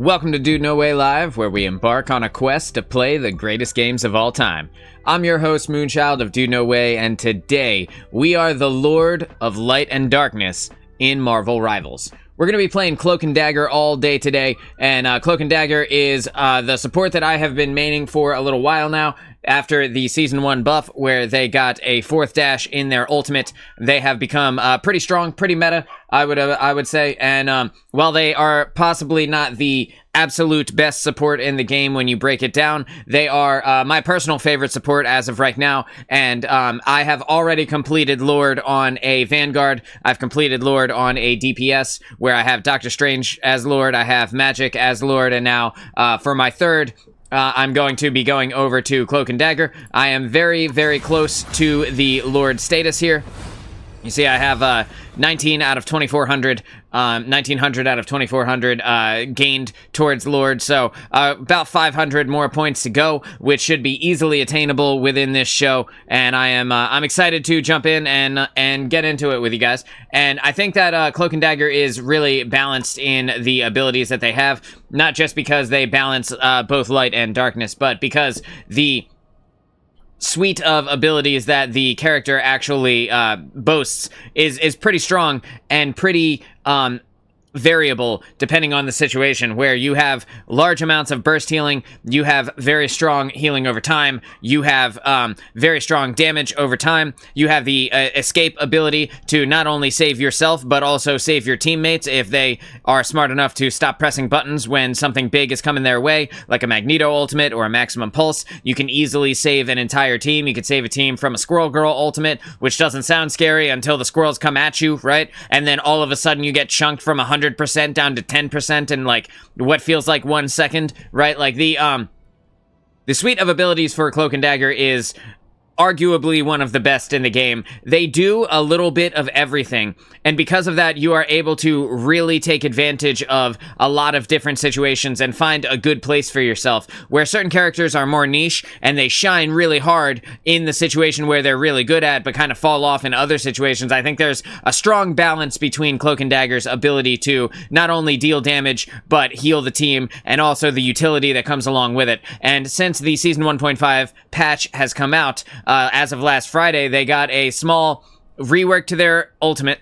Welcome to Dude No Way Live, where we embark on a quest to play the greatest games of all time. I'm your host, Moonchild of Dude No Way, and today we are the Lord of Light and Darkness in Marvel Rivals. We're going to be playing Cloak Dagger all day today, and Cloak Dagger is the support that I have been maining for a little while now. After the Season 1 buff, where they got a 4th dash in their ultimate, they have become pretty strong, pretty meta, I would say. And while they are possibly not the absolute best support in the game when you break it down, they are my personal favorite support as of right now. And I have already completed Lord on a Vanguard. I've completed Lord on a DPS, where I have Doctor Strange as Lord, I have Magic as Lord, and now for my third, I'm going to be going over to Cloak Dagger. I am very, very close to the Lord status here. You see, I have 19 out of 2,400, 1,900 out of 2,400 gained towards Lord, so about 500 more points to go, which should be easily attainable within this show. And I'm excited to jump in and get into it with you guys. And I think that Cloak Dagger is really balanced in the abilities that they have, not just because they balance both light and darkness, but because the suite of abilities that the character actually boasts is pretty strong and pretty variable depending on the situation, where you have large amounts of burst healing, you have very strong healing over time, you have very strong damage over time, you have the escape ability to not only save yourself but also save your teammates if they are smart enough to stop pressing buttons when something big is coming their way, like a Magneto ultimate or a Maximum Pulse. You can easily save an entire team. You could save a team from a Squirrel Girl ultimate, which doesn't sound scary until the squirrels come at you, right? And then all of a sudden you get chunked from 100% down to 10% in like what feels like 1 second, right? Like the suite of abilities for Cloak Dagger is arguably one of the best in the game. They do a little bit of everything, and because of that, you are able to really take advantage of a lot of different situations and find a good place for yourself, where certain characters are more niche and they shine really hard in the situation where they're really good at, but kind of fall off in other situations. I think there's a strong balance between Cloak Dagger's ability to not only deal damage, but heal the team, and also the utility that comes along with it. And since the Season 1.5 patch has come out, as of last Friday, they got a small rework to their ultimate.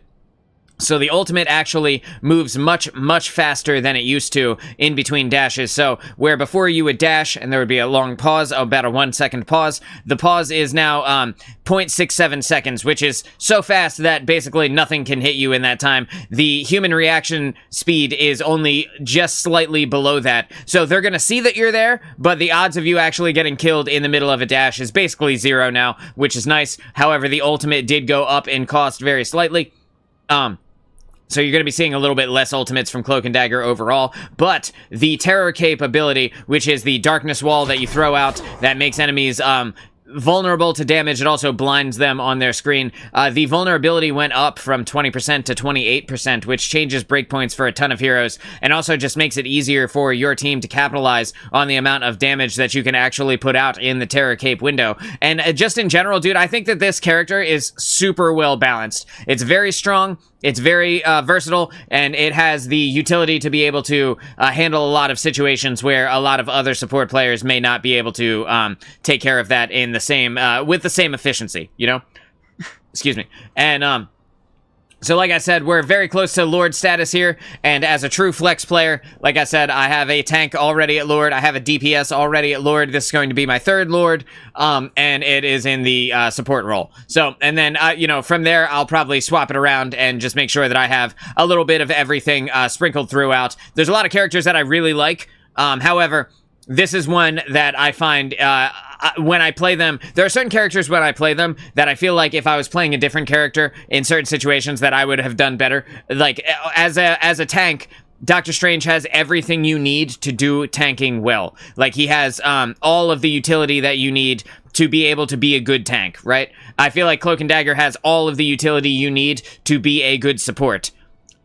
So the ultimate actually moves much, much faster than it used to in between dashes. So where before you would dash and there would be a long pause, about a 1 second pause, the pause is now 0.67 seconds, which is so fast that basically nothing can hit you in that time. The human reaction speed is only just slightly below that. So they're going to see that you're there, but the odds of you actually getting killed in the middle of a dash is basically 0 now, which is nice. However, the ultimate did go up in cost very slightly. So you're going to be seeing a little bit less ultimates from Cloak Dagger overall, but the Terror Cape ability, which is the darkness wall that you throw out that makes enemies vulnerable to damage, it also blinds them on their screen. The vulnerability went up from 20% to 28%, which changes breakpoints for a ton of heroes, and also just makes it easier for your team to capitalize on the amount of damage that you can actually put out in the Terror Cape window. And just in general, dude, I think that this character is super well balanced. It's very strong, it's very versatile, and it has the utility to be able to handle a lot of situations where a lot of other support players may not be able to take care of that in the same with the same efficiency, you know? Excuse me. And so like I said, we're very close to Lord status here, and as a true flex player, like I said, I have a tank already at Lord, I have a DPS already at Lord. This is going to be my third Lord, and it is in the support role. So, and then, you know, from there, I'll probably swap it around and just make sure that I have a little bit of everything sprinkled throughout. There's a lot of characters that I really like, however, this is one that I find, when I play them, there are certain characters when I play them that I feel like if I was playing a different character in certain situations that I would have done better. Like, as a tank, Doctor Strange has everything you need to do tanking well. Like, he has all of the utility that you need to be able to be a good tank, right? I feel like Cloak Dagger has all of the utility you need to be a good support.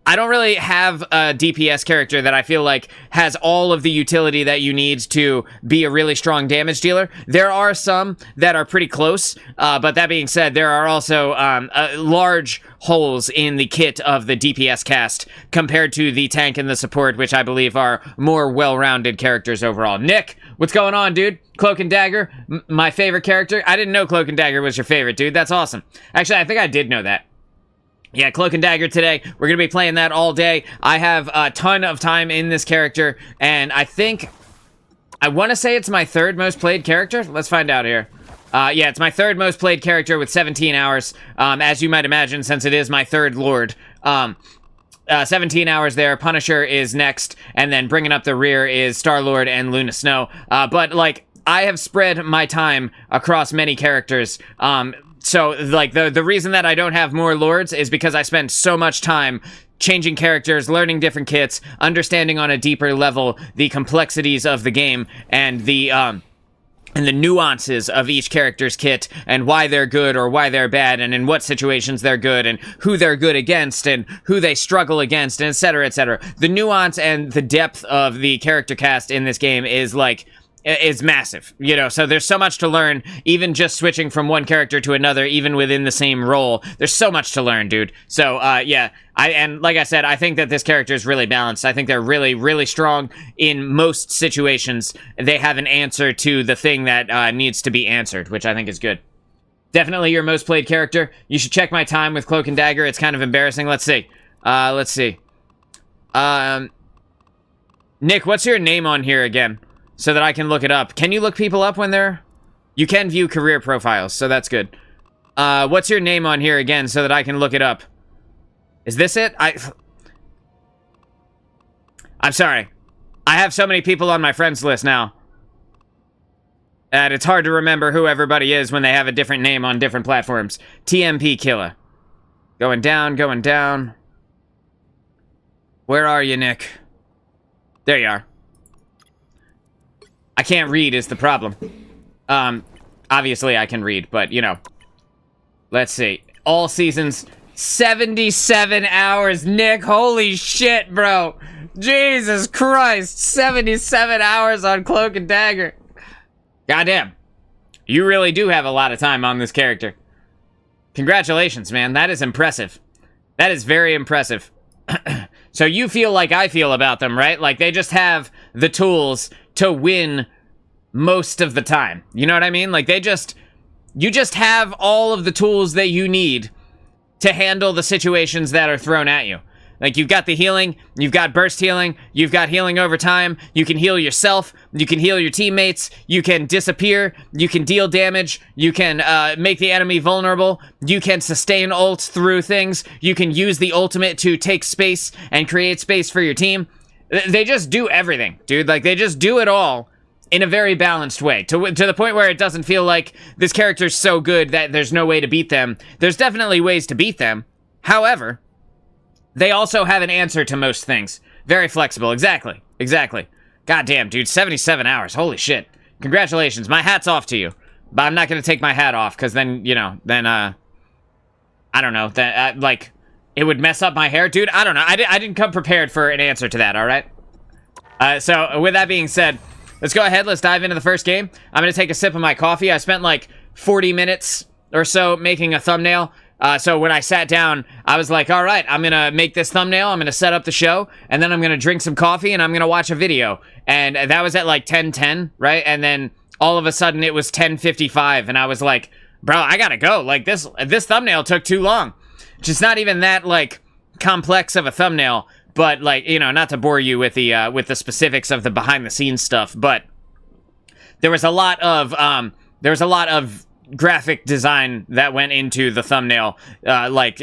I don't really have a DPS character that I feel like has all of the utility that you need to be a really strong damage dealer. There are some that are pretty close, but that being said, there are also large holes in the kit of the DPS cast compared to the tank and the support, which I believe are more well-rounded characters overall. Nick, what's going on, dude? Cloak and Dagger, my favorite character. I didn't know Cloak and Dagger was your favorite, dude. That's awesome. Actually, I think I did know that. Yeah, Cloak and Dagger today. We're going to be playing that all day. I have a ton of time in this character, and I want to say it's my third most played character. Let's find out here. Yeah, it's my third most played character with 17 hours, as you might imagine, since it is my third Lord. 17 hours there. Punisher is next, and then bringing up the rear is Star-Lord and Luna Snow. But, like, I have spread my time across many characters, so, like, the reason that I don't have more Lords is because I spend so much time changing characters, learning different kits, understanding on a deeper level the complexities of the game, and the nuances of each character's kit, and why they're good or why they're bad, and in what situations they're good, and who they're good against, and who they struggle against, and etc., etc. The nuance and the depth of the character cast in this game is, like, is massive, you know, so there's so much to learn, even just switching from one character to another, even within the same role. There's so much to learn, dude. So, yeah, and like I said, I think that this character is really balanced. I think they're really, really strong in most situations. They have an answer to the thing that needs to be answered, which I think is good. Definitely your most played character. You should check my time with Cloak and Dagger. It's kind of embarrassing. Let's see. Nick, what's your name on here again? So that I can look it up. Can you look people up when they're... You can view career profiles, so that's good. What's your name on here again so that I can look it up? Is this it? I'm sorry. I have so many people on my friends list now that it's hard to remember who everybody is when they have a different name on different platforms. TMP Killer. Going down, going down. Where are you, Nick? There you are. I can't read is the problem. Obviously I can read, but, you know. Let's see. All seasons, 77 hours. Nick, holy shit, bro. Jesus Christ. 77 hours on Cloak and Dagger. Goddamn. You really do have a lot of time on this character. Congratulations, man. That is impressive. That is very impressive. So you feel like I feel about them, right? Like, they just have the tools to win most of the time. You know what I mean? Like, you just have all of the tools that you need to handle the situations that are thrown at you. Like, you've got the healing, you've got burst healing, you've got healing over time, you can heal yourself, you can heal your teammates, you can disappear, you can deal damage, you can make the enemy vulnerable, you can sustain ults through things, you can use the ultimate to take space and create space for your team. They just do everything, dude. Like, they just do it all in a very balanced way, to the point where it doesn't feel like this character's so good that there's no way to beat them. There's definitely ways to beat them. However, they also have an answer to most things. Very flexible. Exactly. Exactly. Goddamn, dude. 77 hours. Holy shit. Congratulations. My hat's off to you. But I'm not going to take my hat off, because then, you know, then, I don't know. That, like, it would mess up my hair. Dude, I don't know. I didn't come prepared for an answer to that, all right? So, with that being said, let's go ahead. Let's dive into the first game. I'm going to take a sip of my coffee. I spent, like, 40 minutes or so making a thumbnail. So when I sat down, I was like, all right, I'm going to make this thumbnail, I'm going to set up the show, and then I'm going to drink some coffee, and I'm going to watch a video. And that was at like 10:10, right? And then all of a sudden it was 10:55, and I was like, bro, I got to go. Like, this thumbnail took too long. Just not even that, like, complex of a thumbnail, but, like, you know, not to bore you with the specifics of the behind-the-scenes stuff, but there was a lot of graphic design that went into the thumbnail, like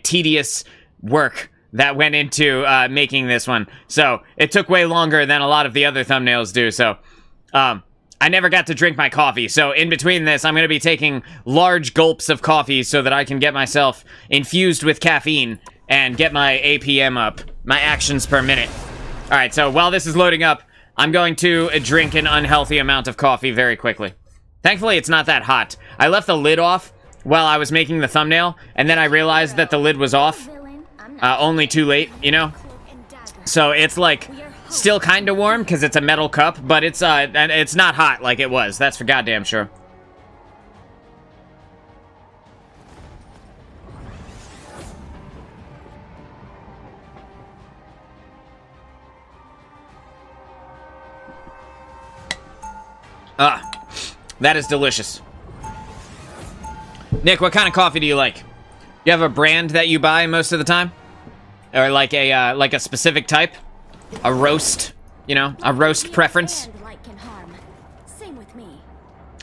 tedious work that went into making this one. So it took way longer than a lot of the other thumbnails do. So I never got to drink my coffee. So in between this, I'm going to be taking large gulps of coffee so that I can get myself infused with caffeine and get my APM up, my actions per minute. All right, so while this is loading up, I'm going to drink an unhealthy amount of coffee very quickly. Thankfully, it's not that hot. I left the lid off while I was making the thumbnail, and then I realized that the lid was off. only too late, you know? So it's like still kind of warm because it's a metal cup, but it's not hot like it was. That's for goddamn sure. That is delicious. Nick, what kind of coffee do you like? You have a brand that you buy most of the time? Or like a specific type? A roast, you know, a roast preference?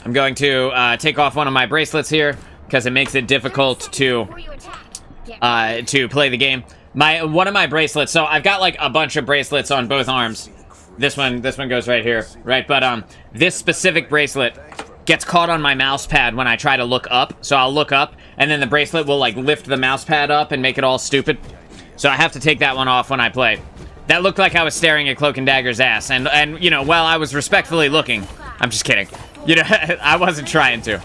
I'm going to take off one of my bracelets here because it makes it difficult to play the game. One of my bracelets, so I've got like a bunch of bracelets on both arms. This one goes right here, right? But this specific bracelet gets caught on my mouse pad when I try to look up. So I'll look up, and then the bracelet will like lift the mouse pad up and make it all stupid. So I have to take that one off when I play. That looked like I was staring at Cloak and Dagger's ass, and you know, while I was respectfully looking, I'm just kidding. You know, I wasn't trying to.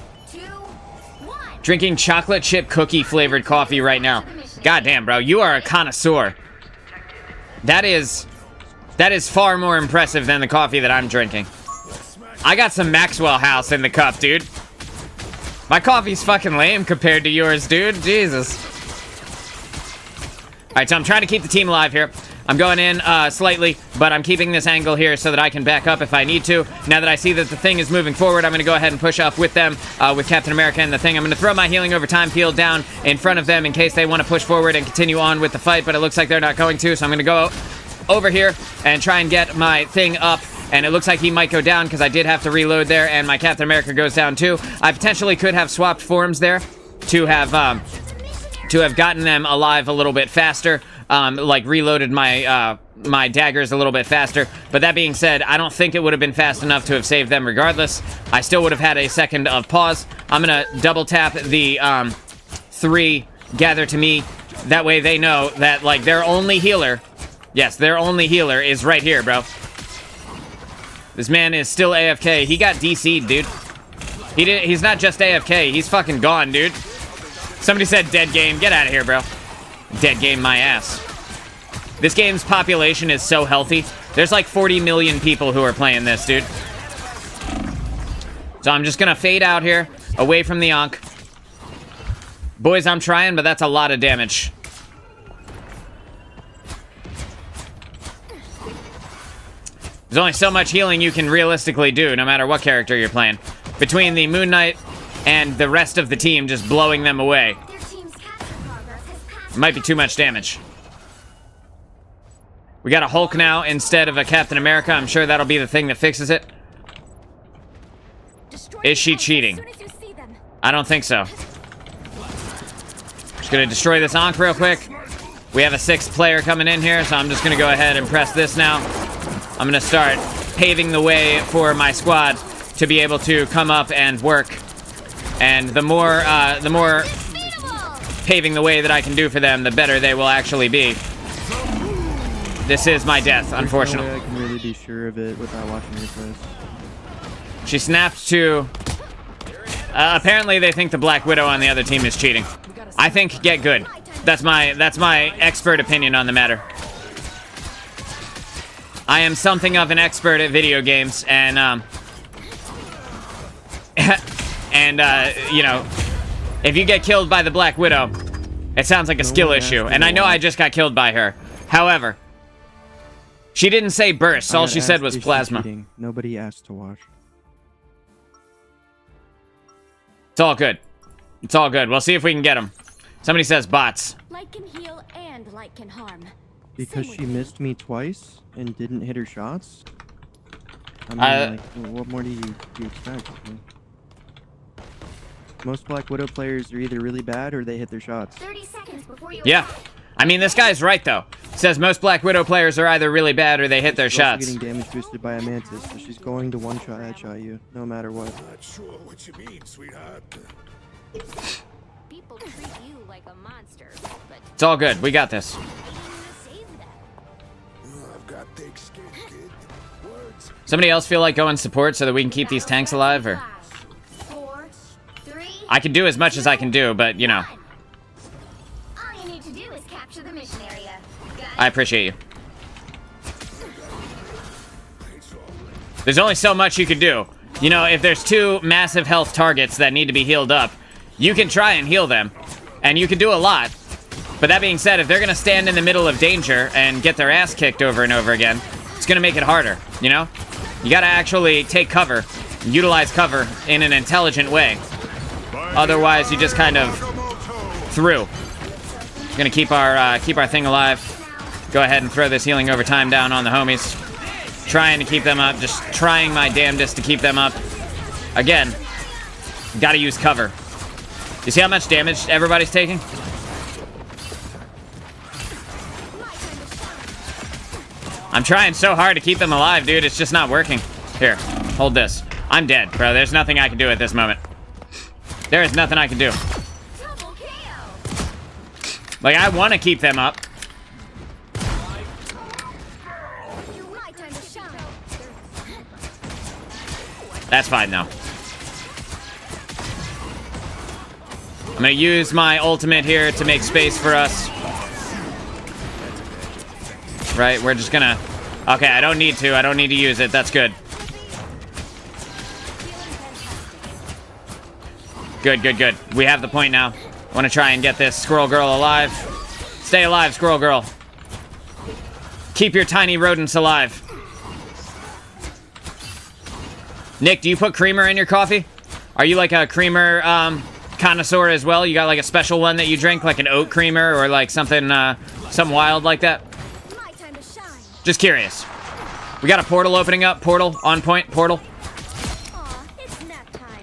Drinking chocolate chip cookie flavored coffee right now. God damn, bro, you are a connoisseur. That is far more impressive than the coffee that I'm drinking. I got some Maxwell House in the cup, dude. My coffee's fucking lame compared to yours, dude. Jesus. Alright, so I'm trying to keep the team alive here. I'm going in slightly, but I'm keeping this angle here so that I can back up if I need to. Now that I see that the thing is moving forward, I'm going to go ahead and push up with them, with Captain America and the thing. I'm going to throw my healing over time field down in front of them in case they want to push forward and continue on with the fight, but it looks like they're not going to, so I'm going to go over here and try and get my thing up. And it looks like he might go down because I did have to reload there, and my Captain America goes down too. I potentially could have swapped forms there to have gotten them alive a little bit faster, like reloaded my my daggers a little bit faster. But that being said, I don't think it would have been fast enough to have saved them regardless. I still would have had a second of pause. I'm gonna double tap the 3 gather to me. That way they know that like their only healer, yes, their only healer is right here, bro. This man is still AFK. He got DC'd, dude. He's not just AFK. He's fucking gone, dude. Somebody said dead game. Get out of here, bro. Dead game my ass. This game's population is so healthy. There's like 40 million people who are playing this, dude. So I'm just gonna fade out here, away from the Ankh. Boys, I'm trying, but that's a lot of damage. There's only so much healing you can realistically do, no matter what character you're playing. Between the Moon Knight and the rest of the team just blowing them away. It might be too much damage. We got a Hulk now instead of a Captain America. I'm sure that'll be the thing that fixes it. Is she cheating? I don't think so. Just gonna destroy this Ankh real quick. We have a 6th player coming in here, so I'm just gonna go ahead and press this now. I'm gonna start paving the way for my squad to be able to come up and work. And the more paving the way that I can do for them, the better they will actually be. This is my death, unfortunately. No way I can really be sure of it without watching your press. She snapped to... apparently they think the Black Widow on the other team is cheating. I think get good. That's my expert opinion on the matter. I am something of an expert at video games, and you know, if you get killed by the Black Widow, it sounds like a skill issue. And I know I just got killed by her. However, she didn't say burst. All she said was plasma. Nobody asked to watch. It's all good. It's all good. We'll see if we can get him. Somebody says bots. Light can heal and light can harm. Because she missed me twice and didn't hit her shots? I mean, like, what more do you expect? Most Black Widow players are either really bad or they hit their shots. 30 seconds before you I mean, this guy's right, though. Says most Black Widow players are either really bad or they hit their shots. She's getting damage boosted by a Mantis, so she's going to one-shot headshot you, no matter what. Not sure what you mean, sweetheart. People treat you like a monster, but It's all good. We got this. save them. I've got thick skin, kid. Words. Somebody else feel like going support so that we can keep these tanks alive, or 4, 3. I can do as much as I can do, but you know. All you need to do is capture the missionary I appreciate you. There's only so much you can do. You know, if there's two massive health targets that need to be healed up, you can try and heal them. And you can do a lot. But that being said, if they're going to stand in the middle of danger and get their ass kicked over and over again, it's going to make it harder, you know? You got to actually take cover, utilize cover in an intelligent way. Otherwise, you just kind of through. Gonna keep our thing alive. Go ahead and throw this healing over time down on the homies. Trying to keep them up, just trying my damnedest to keep them up. Again, gotta use cover. You see how much damage everybody's taking? I'm trying so hard to keep them alive, dude. It's just not working. Here, hold this. I'm dead, bro. There's nothing I can do at this moment. There is nothing I can do. Like, I want to keep them up. That's fine, though. I'm going to use my ultimate here to make space for us. Right, we're just gonna... Okay, I don't need to. I don't need to use it. That's good. Good, good, good. We have the point now. I want to try and get this squirrel girl alive. Stay alive, squirrel girl. Keep your tiny rodents alive. Nick, do you put creamer in your coffee? Are you like a creamer connoisseur as well? You got like a special one that you drink, like an oat creamer or like something, something wild like that? Just curious. We got a portal opening up. Portal, on point, portal. Aw, it's nap time.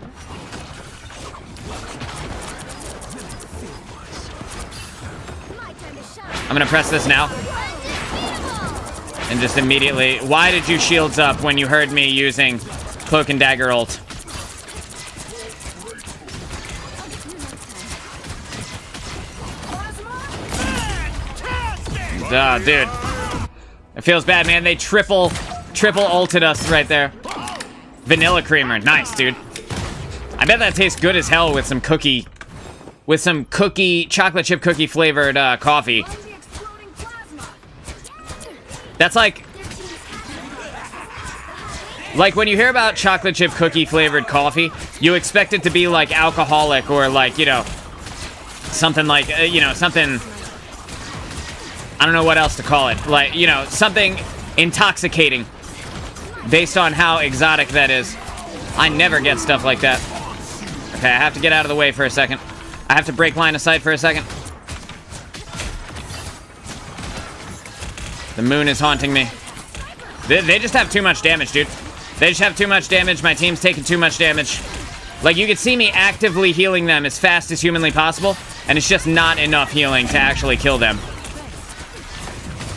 My time to shine. I'm gonna press this now. And just immediately... Why did you shields up when you heard me using Cloak and Dagger ult? Dude. It feels bad, man. They triple ulted us right there. Vanilla creamer. Nice, dude. I bet that tastes good as hell with some cookie... With some chocolate chip cookie flavored coffee. That's like when you hear about chocolate chip cookie flavored coffee, you expect it to be like alcoholic or like, you know, something like, you know, something... I don't know what else to call it. Like, you know, something intoxicating based on how exotic that is. I never get stuff like that. Okay, I have to get out of the way for a second. I have to break line of sight for a second. The moon is haunting me. They just have too much damage, dude. They just have too much damage. My team's taking too much damage. Like, you can see me actively healing them as fast as humanly possible, and it's just not enough healing to actually kill them.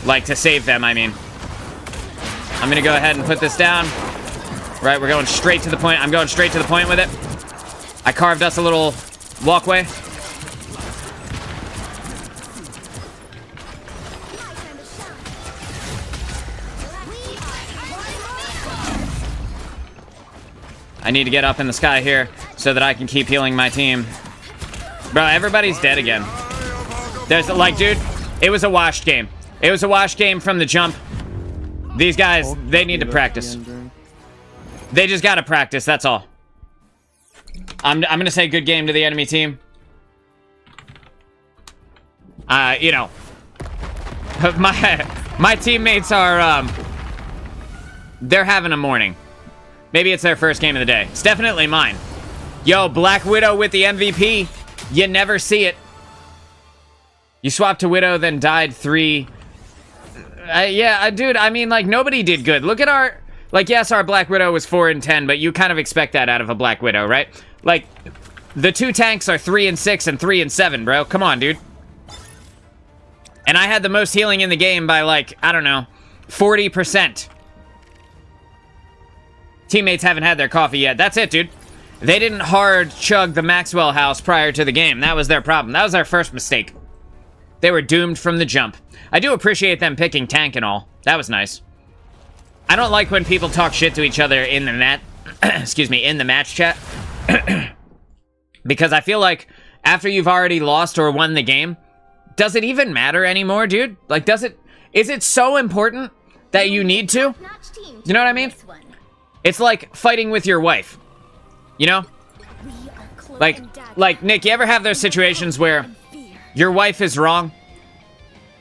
Like, to save them, I mean. I'm gonna go ahead and put this down. Right, we're going straight to the point. I'm going straight to the point with it. I carved us a little walkway. I need to get up in the sky here so that I can keep healing my team. Bro, everybody's dead again. There's, like, dude, it was a washed game. It was a wash game from the jump. These guys, they need to practice. They just gotta practice, that's all. I'm gonna say good game to the enemy team. You know, my teammates are, they're having a morning. Maybe it's their first game of the day. It's definitely mine. Yo, Black Widow with the MVP. You never see it. You swapped to Widow, then died 3... yeah, dude, I mean, like, nobody did good. Look at our... Like, yes, our Black Widow was 4 and 10, but you kind of expect that out of a Black Widow, right? Like, the two tanks are 3 and 6 and 3 and 7, bro. Come on, dude. And I had the most healing in the game by, like, I don't know, 40%. Teammates haven't had their coffee yet. That's it, dude. They didn't hard chug the Maxwell house prior to the game. That was their problem. That was their first mistake. They were doomed from the jump. I do appreciate them picking tank and all. That was nice. I don't like when people talk shit to each other in the excuse me, in the match chat. Because I feel like after you've already lost or won the game, does it even matter anymore, dude? Like, does it... Is it so important that you need to? Top-notch team You know what I to mean? this one. It's like fighting with your wife. You know? We are Cloak Like, Dagger. Nick, you ever have those situations where your wife is wrong,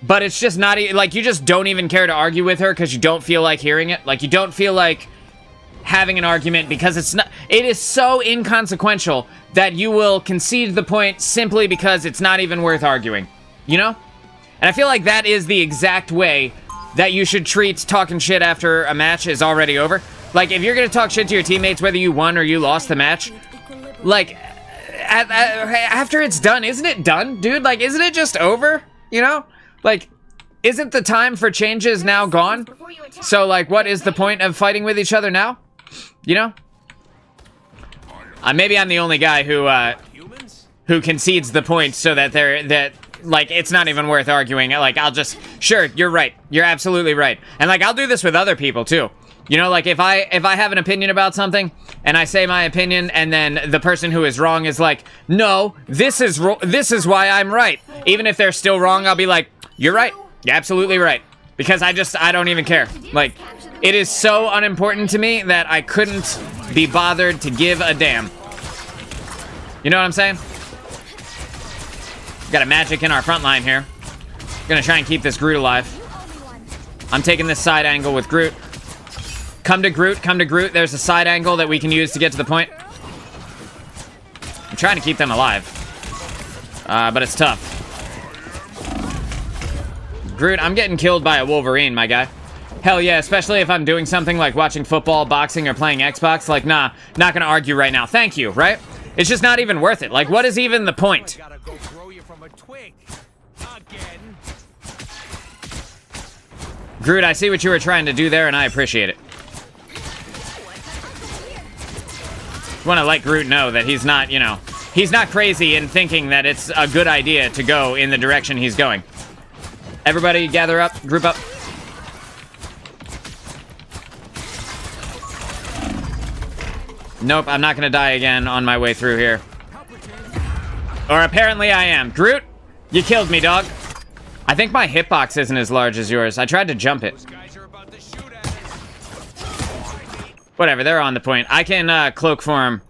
but it's just not, like, you just don't even care to argue with her because you don't feel like hearing it? Like, you don't feel like having an argument because it is so inconsequential that you will concede the point simply because it's not even worth arguing. You know? And I feel like that is the exact way that you should treat talking shit after a match is already over. Like, if you're gonna talk shit to your teammates whether you won or you lost the match, like, after it's done, isn't it done, dude? Like, isn't it just over? You know? Like, isn't the time for changes now gone? So, like, what is the point of fighting with each other now? You know? Maybe I'm the only guy who concedes the point so that like, it's not even worth arguing. Like, I'll just, sure, you're right. You're absolutely right. And, like, I'll do this with other people, too. You know, like, if I have an opinion about something, and I say my opinion, and then the person who is wrong is like, no, this is why I'm right. Even if they're still wrong, I'll be like, you're right. You're absolutely right. Because I don't even care. Like, it is so unimportant to me that I couldn't be bothered to give a damn. You know what I'm saying? Got a magic in our front line here. Gonna try and keep this Groot alive. I'm taking this side angle with Groot. Come to Groot, come to Groot. There's a side angle that we can use to get to the point. I'm trying to keep them alive. But it's tough. Groot, I'm getting killed by a Wolverine, my guy. Hell yeah, especially if I'm doing something like watching football, boxing, or playing Xbox. Like, nah, not gonna argue right now. Thank you, right? It's just not even worth it. Like, what is even the point? Groot, I see what you were trying to do there, and I appreciate it. I want to let Groot know that he's not, you know, he's not crazy in thinking that it's a good idea to go in the direction he's going. Everybody gather up, group up. Nope, I'm not going to die again on my way through here. Or apparently I am. Groot, you killed me, dog. I think my hitbox isn't as large as yours. I tried to jump it. Whatever, they're on the point. I can cloak form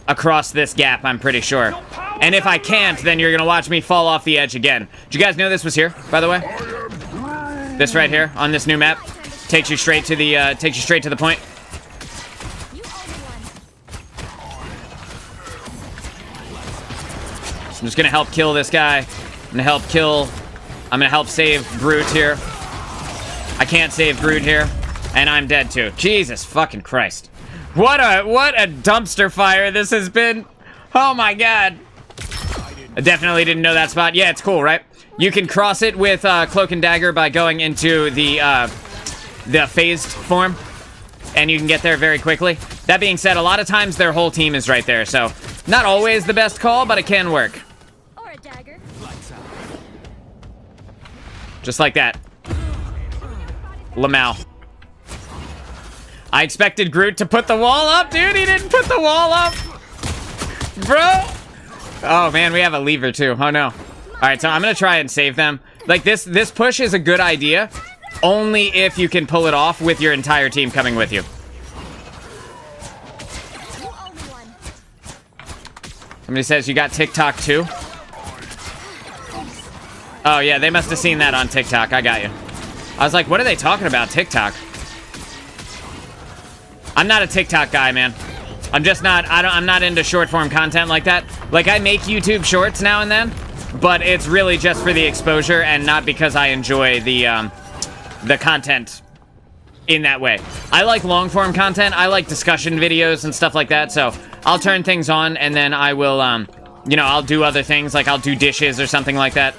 across this gap, I'm pretty sure. And if I can't, then you're gonna watch me fall off the edge again. Did you guys know this was here, by the way? This right here on this new map takes you straight to the point. So I'm just gonna help kill this guy. I'm gonna help save Groot here. I can't save Groot here, and I'm dead too. Jesus fucking Christ. What a dumpster fire this has been. Oh my god. I definitely didn't know that spot. Yeah, it's cool, right? You can cross it with Cloak and Dagger by going into the phased form, and you can get there very quickly. That being said, a lot of times their whole team is right there, so not always the best call, but it can work. Or a dagger. Just like that. Lamau. I expected Groot to put the wall up, dude. He didn't put the wall up. Bro. Oh, man, we have a lever, too. Oh, no. All right, so I'm going to try and save them. Like, this push is a good idea, only if you can pull it off with your entire team coming with you. Somebody says you got TikTok, too? Oh, yeah, they must have seen that on TikTok. I got you. I was like, what are they talking about, TikTok? I'm not a TikTok guy, man. I'm just not, I'm not into short form content like that. Like, I make YouTube shorts now and then, but it's really just for the exposure and not because I enjoy the content in that way. I like long form content. I like discussion videos and stuff like that, so I'll turn things on and then I will, you know, I'll do other things, like I'll do dishes or something like that.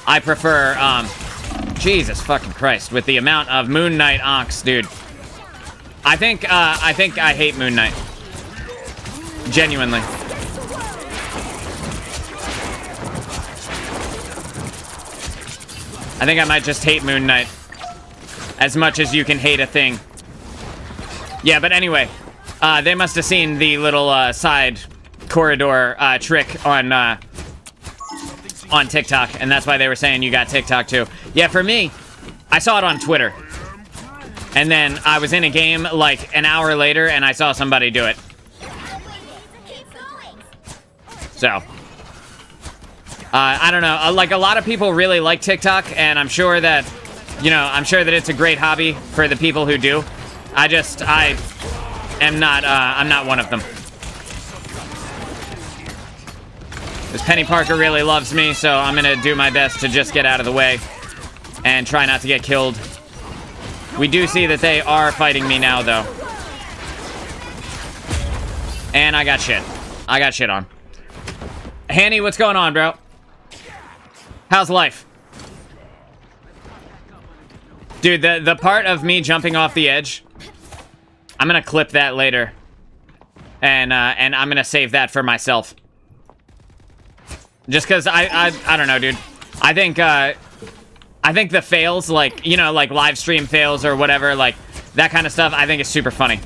I prefer, Jesus fucking Christ, with the amount of Moon Knight onks, dude. I think I hate Moon Knight. Genuinely. I think I might just hate Moon Knight. As much as you can hate a thing. Yeah, but anyway. They must have seen the little side corridor trick on TikTok, and that's why they were saying you got TikTok too. Yeah, for me, I saw it on Twitter. And then I was in a game like an hour later and I saw somebody do it. So, I don't know. Like, a lot of people really like TikTok, and I'm sure that, you know, I'm sure that it's a great hobby for the people who do. I am not, I'm not one of them. This Penny Parker really loves me, so I'm gonna do my best to just get out of the way and try not to get killed. We do see that they are fighting me now, though. And I got shit. I got shit on. Hanny, what's going on, bro? How's life? Dude, the part of me jumping off the edge, I'm gonna clip that later. And I'm gonna save that for myself. Just because I don't know, dude. I think the fails, like, you know, like live stream fails or whatever, like that kind of stuff, I think is super funny.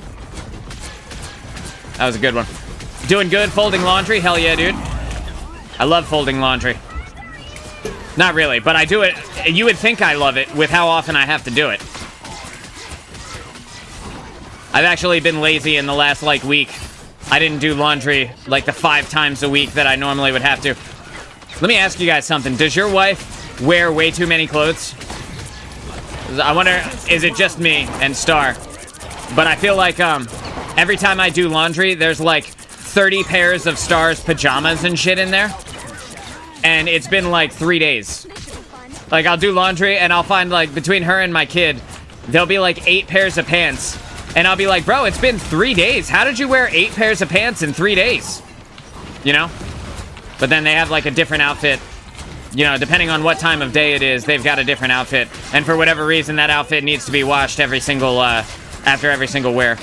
That was a good one. Doing good, folding laundry? Hell yeah, dude. I love folding laundry. Not really, but I do it. You would think I love it with how often I have to do it. I've actually been lazy in the last, like, week. I didn't do laundry, like, the 5 times a week that I normally would have to. Let me ask you guys something. Does your wife wear way too many clothes? I wonder, is it just me and Star? But I feel like, every time I do laundry, there's, like, 30 pairs of Star's pajamas and shit in there. And it's been like 3 days. Like, I'll do laundry and I'll find, like, between her and my kid, there'll be like 8 pairs of pants. And I'll be like, bro, it's been 3 days. How did you wear 8 pairs of pants in 3 days? You know? But then they have like a different outfit. You know, depending on what time of day it is, they've got a different outfit. And for whatever reason, that outfit needs to be washed every single, after every single wear.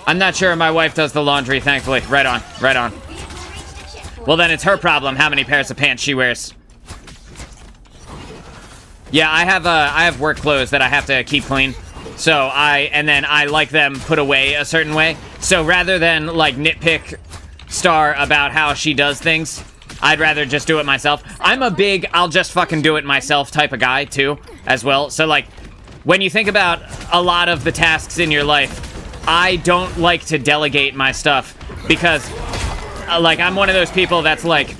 I'm not sure my wife does the laundry, thankfully. Right on, right on. Well, then it's her problem how many pairs of pants she wears. Yeah, I have work clothes that I have to keep clean. So and then I like them put away a certain way. So rather than like nitpick Star about how she does things, I'd rather just do it myself. I'm a big I'll just fucking do it myself type of guy too, as well. So like, when you think about a lot of the tasks in your life, I don't like to delegate my stuff because, like, I'm one of those people that's like,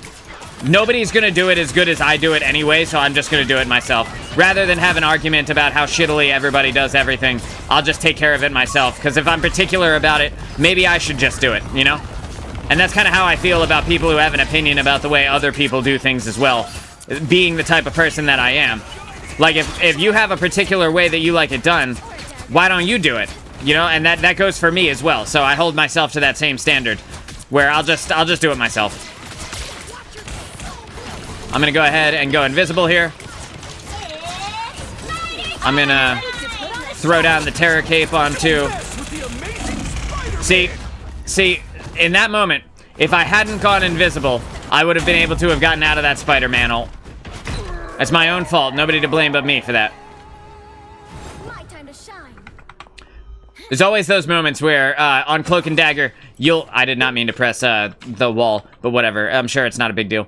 nobody's gonna do it as good as I do it anyway, so I'm just gonna do it myself. Rather than have an argument about how shittily everybody does everything, I'll just take care of it myself, because if I'm particular about it, maybe I should just do it, you know? And that's kind of how I feel about people who have an opinion about the way other people do things as well, being the type of person that I am. Like, if you have a particular way that you like it done, why don't you do it? You know, and that goes for me as well. So I hold myself to that same standard, where I'll just do it myself. I'm gonna go ahead and go invisible here. I'm gonna throw down the terror cape onto. See, in that moment, if I hadn't gone invisible, I would have been able to have gotten out of that Spider-Man ult. That's my own fault. Nobody to blame but me for that. There's always those moments where, on Cloak and Dagger, I did not mean to press, the wall, but whatever. I'm sure it's not a big deal.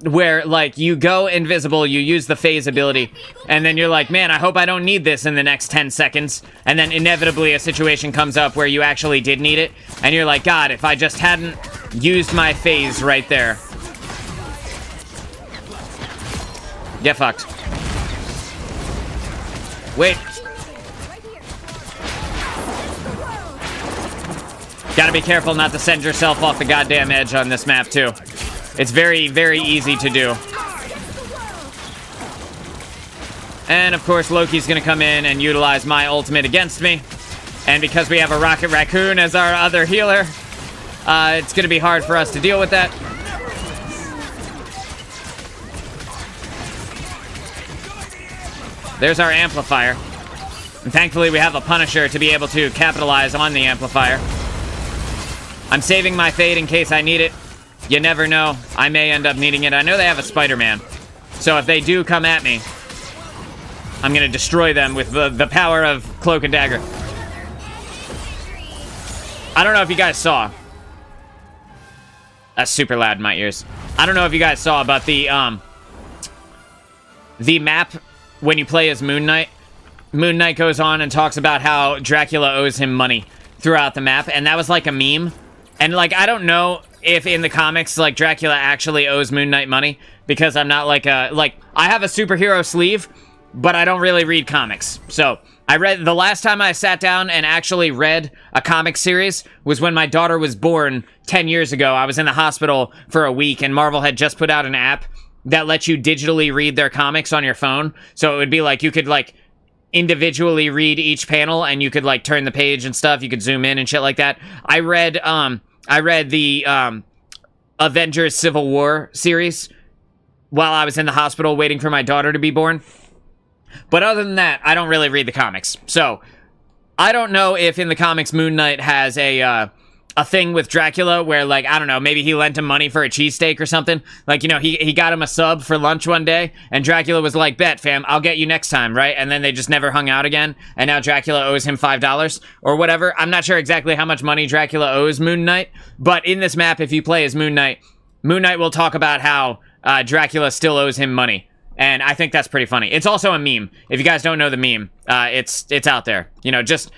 Where, like, you go invisible, you use the phase ability, and then you're like, man, I hope I don't need this in the next 10 seconds. And then inevitably a situation comes up where you actually did need it, and you're like, God, if I just hadn't used my phase right there. Get fucked. Wait. Gotta be careful not to send yourself off the goddamn edge on this map, too. It's very, very easy to do. And, of course, Loki's gonna come in and utilize my ultimate against me. And because we have a Rocket Raccoon as our other healer, it's gonna be hard for us to deal with that. There's our amplifier. And thankfully, we have a Punisher to be able to capitalize on the amplifier. I'm saving my fade in case I need it. You never know. I may end up needing it. I know they have a Spider-Man. So if they do come at me, I'm going to destroy them with the power of Cloak and Dagger. I don't know if you guys saw. That's super loud in my ears. I don't know if you guys saw, but the the map, when you play as Moon Knight, Moon Knight goes on and talks about how Dracula owes him money throughout the map, and that was like a meme. And like, I don't know if in the comics, like, Dracula actually owes Moon Knight money, because I'm not like a, like, I have a superhero sleeve, but I don't really read comics. So I read, the last time I sat down and actually read a comic series was when my daughter was born 10 years ago. I was in the hospital for a week, and Marvel had just put out an app that lets you digitally read their comics on your phone. So it would be like, you could like individually read each panel, and you could like turn the page and stuff. You could zoom in and shit like that. I read the Avengers Civil War series while I was in the hospital waiting for my daughter to be born. But other than that, I don't really read the comics. So I don't know if in the comics Moon Knight has a thing with Dracula where, like, I don't know, maybe he lent him money for a cheesesteak or something. Like, you know, he got him a sub for lunch one day, and Dracula was like, bet, fam, I'll get you next time, right? And then they just never hung out again, and now Dracula owes him $5 or whatever. I'm not sure exactly how much money Dracula owes Moon Knight, but in this map, if you play as Moon Knight will talk about how Dracula still owes him money. And I think that's pretty funny. It's also a meme. If you guys don't know the meme, it's out there. You know, just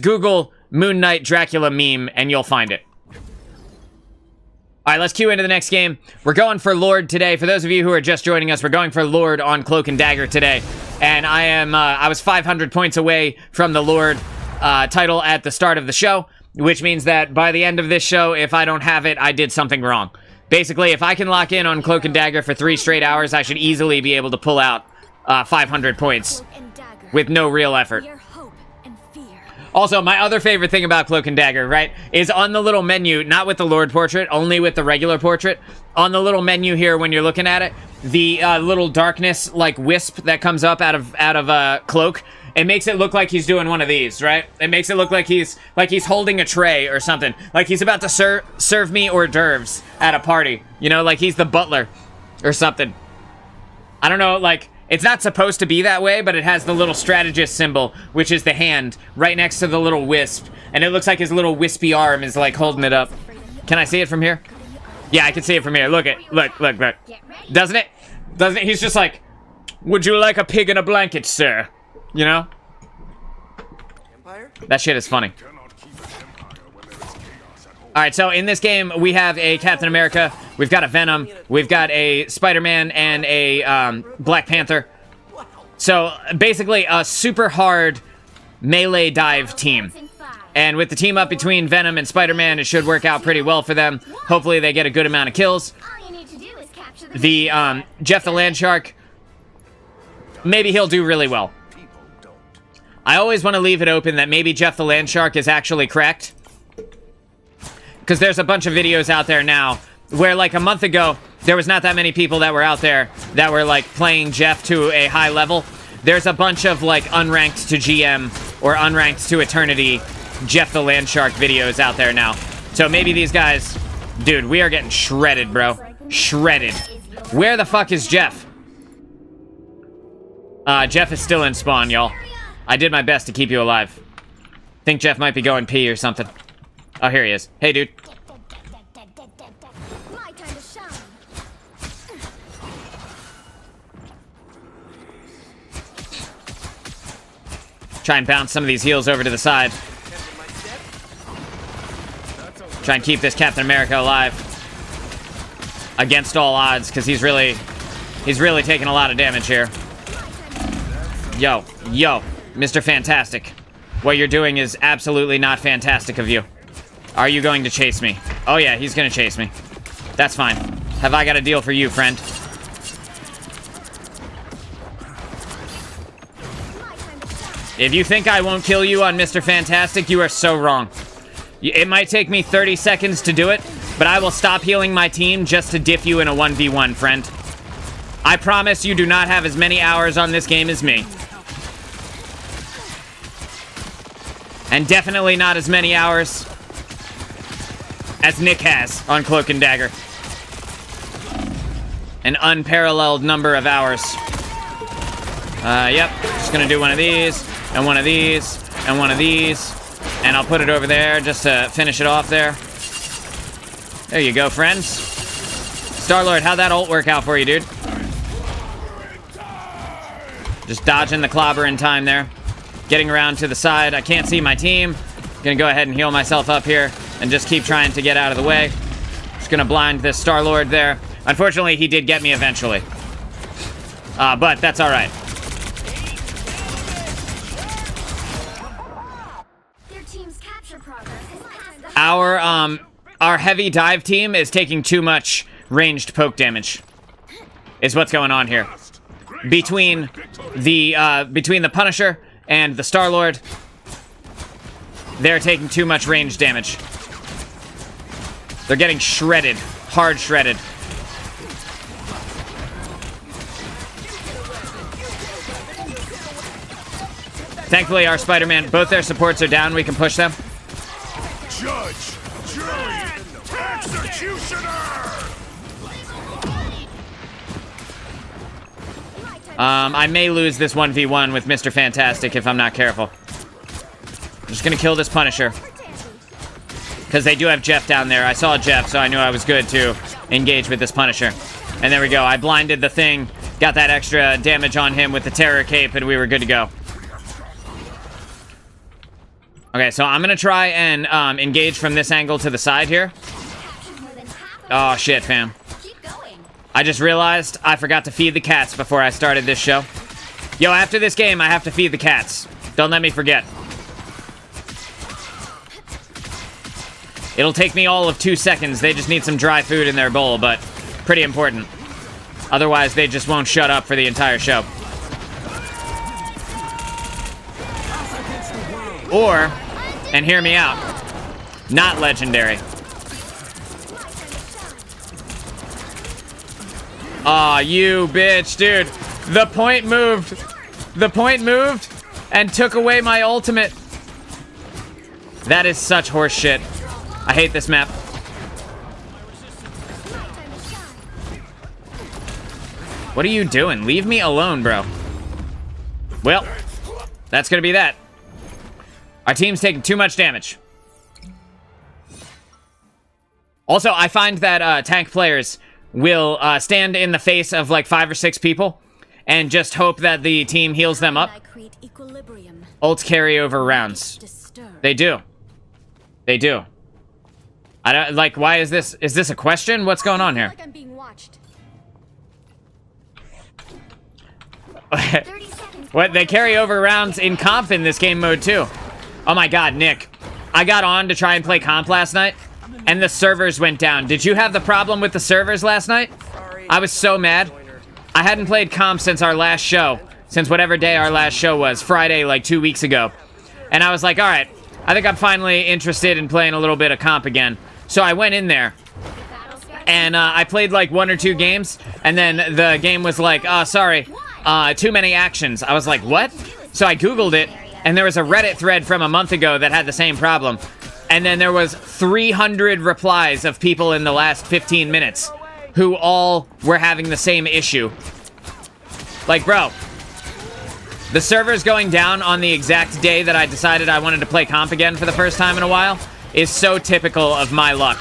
Google Moon Knight Dracula meme and you'll find it. All right, let's queue into the next game. We're going for Lord today. For those of you who are just joining us, we're going for Lord on Cloak and Dagger today. And I was 500 points away from the Lord title at the start of the show, which means that by the end of this show, if I don't have it, I did something wrong. Basically, if I can lock in on Cloak and Dagger for 3 straight hours, I should easily be able to pull out 500 points with no real effort. Also, my other favorite thing about Cloak and Dagger, right, is on the little menu, not with the Lord portrait, only with the regular portrait, on the little menu here when you're looking at it, the little darkness, like, wisp that comes up out of Cloak, it makes it look like he's doing one of these, right? It makes it look like he's holding a tray or something. Like he's about to serve me hors d'oeuvres at a party. You know, like he's the butler or something. I don't know, like, it's not supposed to be that way, but it has the little strategist symbol, which is the hand, right next to the little wisp. And it looks like his little wispy arm is, like, holding it up. Can I see it from here? Yeah, I can see it from here. Look. Doesn't it? He's just like, would you like a pig in a blanket, sir? You know? That shit is funny. Alright, so in this game, we have a Captain America, we've got a Venom, we've got a Spider-Man, and a Black Panther. So, basically, a super hard melee dive team. And with the team up between Venom and Spider-Man, it should work out pretty well for them. Hopefully they get a good amount of kills. The Jeff the Landshark, maybe he'll do really well. I always want to leave it open that maybe Jeff the Landshark is actually cracked. Because there's a bunch of videos out there now where, like, a month ago, there was not that many people that were out there that were, like, playing Jeff to a high level. There's a bunch of, like, unranked to GM or unranked to eternity Jeff the Landshark videos out there now. So maybe these guys... Dude, we are getting shredded, bro. Shredded. Where the fuck is Jeff? Jeff is still in spawn, y'all. I did my best to keep you alive. Think Jeff might be going pee or something. Oh, here he is. Hey, dude. My time to shine. Try and bounce some of these heals over to the side. Try and keep this Captain America alive. Against all odds, because he's really taking a lot of damage here. Yo, Mr. Fantastic. What you're doing is absolutely not fantastic of you. Are you going to chase me? Oh yeah, he's gonna chase me. That's fine. Have I got a deal for you, friend? If you think I won't kill you on Mr. Fantastic, you are so wrong. It might take me 30 seconds to do it, but I will stop healing my team just to dip you in a 1v1, friend. I promise you do not have as many hours on this game as me. And definitely not as many hours as Nick has on Cloak and Dagger. An unparalleled number of hours. Yep. Just gonna do one of these, and one of these, and one of these. And I'll put it over there just to finish it off there. There you go, friends. Star-Lord, how'd that ult work out for you, dude? Just dodging the clobber in time there. Getting around to the side. I can't see my team. Gonna go ahead and heal myself up here and just keep trying to get out of the way. Just gonna blind this Star-Lord there. Unfortunately, he did get me eventually. But that's all right. Their team's capture progress is past the Our heavy dive team is taking too much ranged poke damage. Is what's going on here. Between the Punisher and the Star-Lord, they're taking too much range damage. They're getting shredded. Hard shredded. Thankfully, our Spider-Man, both their supports are down. We can push them. Judge, jury, executioner! I may lose this 1v1 with Mr. Fantastic if I'm not careful. I'm just gonna kill this Punisher. Because they do have Jeff down there. I saw Jeff, so I knew I was good to engage with this Punisher. And there we go. I blinded the thing, got that extra damage on him with the Terror Cape, and we were good to go. Okay, so I'm gonna try and engage from this angle to the side here. Oh, shit, fam. I just realized I forgot to feed the cats before I started this show. Yo, after this game, I have to feed the cats. Don't let me forget. It'll take me all of 2 seconds. They just need some dry food in their bowl, but pretty important. Otherwise, they just won't shut up for the entire show. Or, and hear me out, not legendary. Aw, you bitch, dude. The point moved. The point moved and took away my ultimate. That is such horse shit. I hate this map. What are you doing? Leave me alone, bro. Well, that's gonna be that. Our team's taking too much damage. Also, I find that tank players will stand in the face of like 5 or 6 people and just hope that the team heals them up. Ults carry over rounds. They do. They do. I don't like. Why is this? Is this a question? What's going on here? I'm being watched. What? They carry over rounds in comp in this game mode too. Oh my god, Nick. I got on to try and play comp last night, and the servers went down. Did you have the problem with the servers last night? I was so mad. I hadn't played comp since our last show. Since whatever day our last show was. Friday, like 2 weeks ago. And I was like, alright, I think I'm finally interested in playing a little bit of comp again. So I went in there. And I played like 1 or 2 games. And then the game was like, sorry, too many actions. I was like, what? So I Googled it. And there was a Reddit thread from a month ago that had the same problem. And then there was 300 replies of people in the last 15 minutes who all were having the same issue. Like, bro, the server's going down on the exact day that I decided I wanted to play comp again for the first time in a while is so typical of my luck.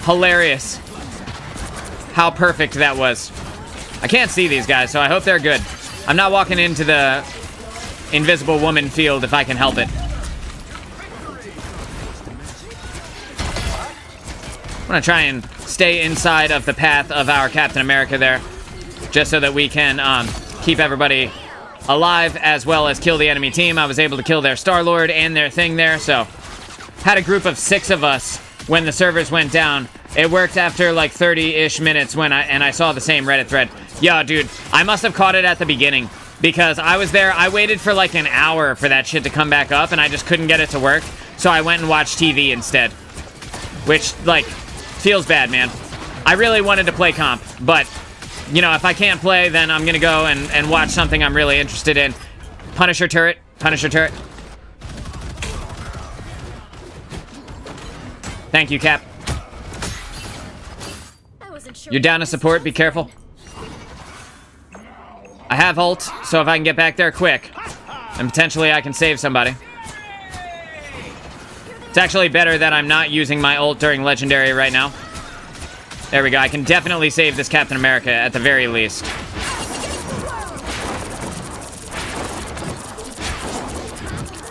Hilarious. How perfect that was. I can't see these guys, so I hope they're good. I'm not walking into the Invisible Woman field if I can help it. I'm gonna try and stay inside of the path of our Captain America there, just so that we can keep everybody alive as well as kill the enemy team. I was able to kill their Star-Lord and their thing there, so had a group of 6 of us when the servers went down. It worked after like 30-ish minutes when I saw the same Reddit thread. Yo, dude, I must have caught it at the beginning because I was there. I waited for like an hour for that shit to come back up and I just couldn't get it to work. So I went and watched TV instead, which like feels bad, man. I really wanted to play comp, but you know, if I can't play, then I'm gonna go and watch something I'm really interested in. Punisher turret, Punisher turret. Thank you, Cap. You're down to support, be careful. I have ult, so if I can get back there quick, and potentially I can save somebody. It's actually better that I'm not using my ult during Legendary right now. There we go, I can definitely save this Captain America at the very least.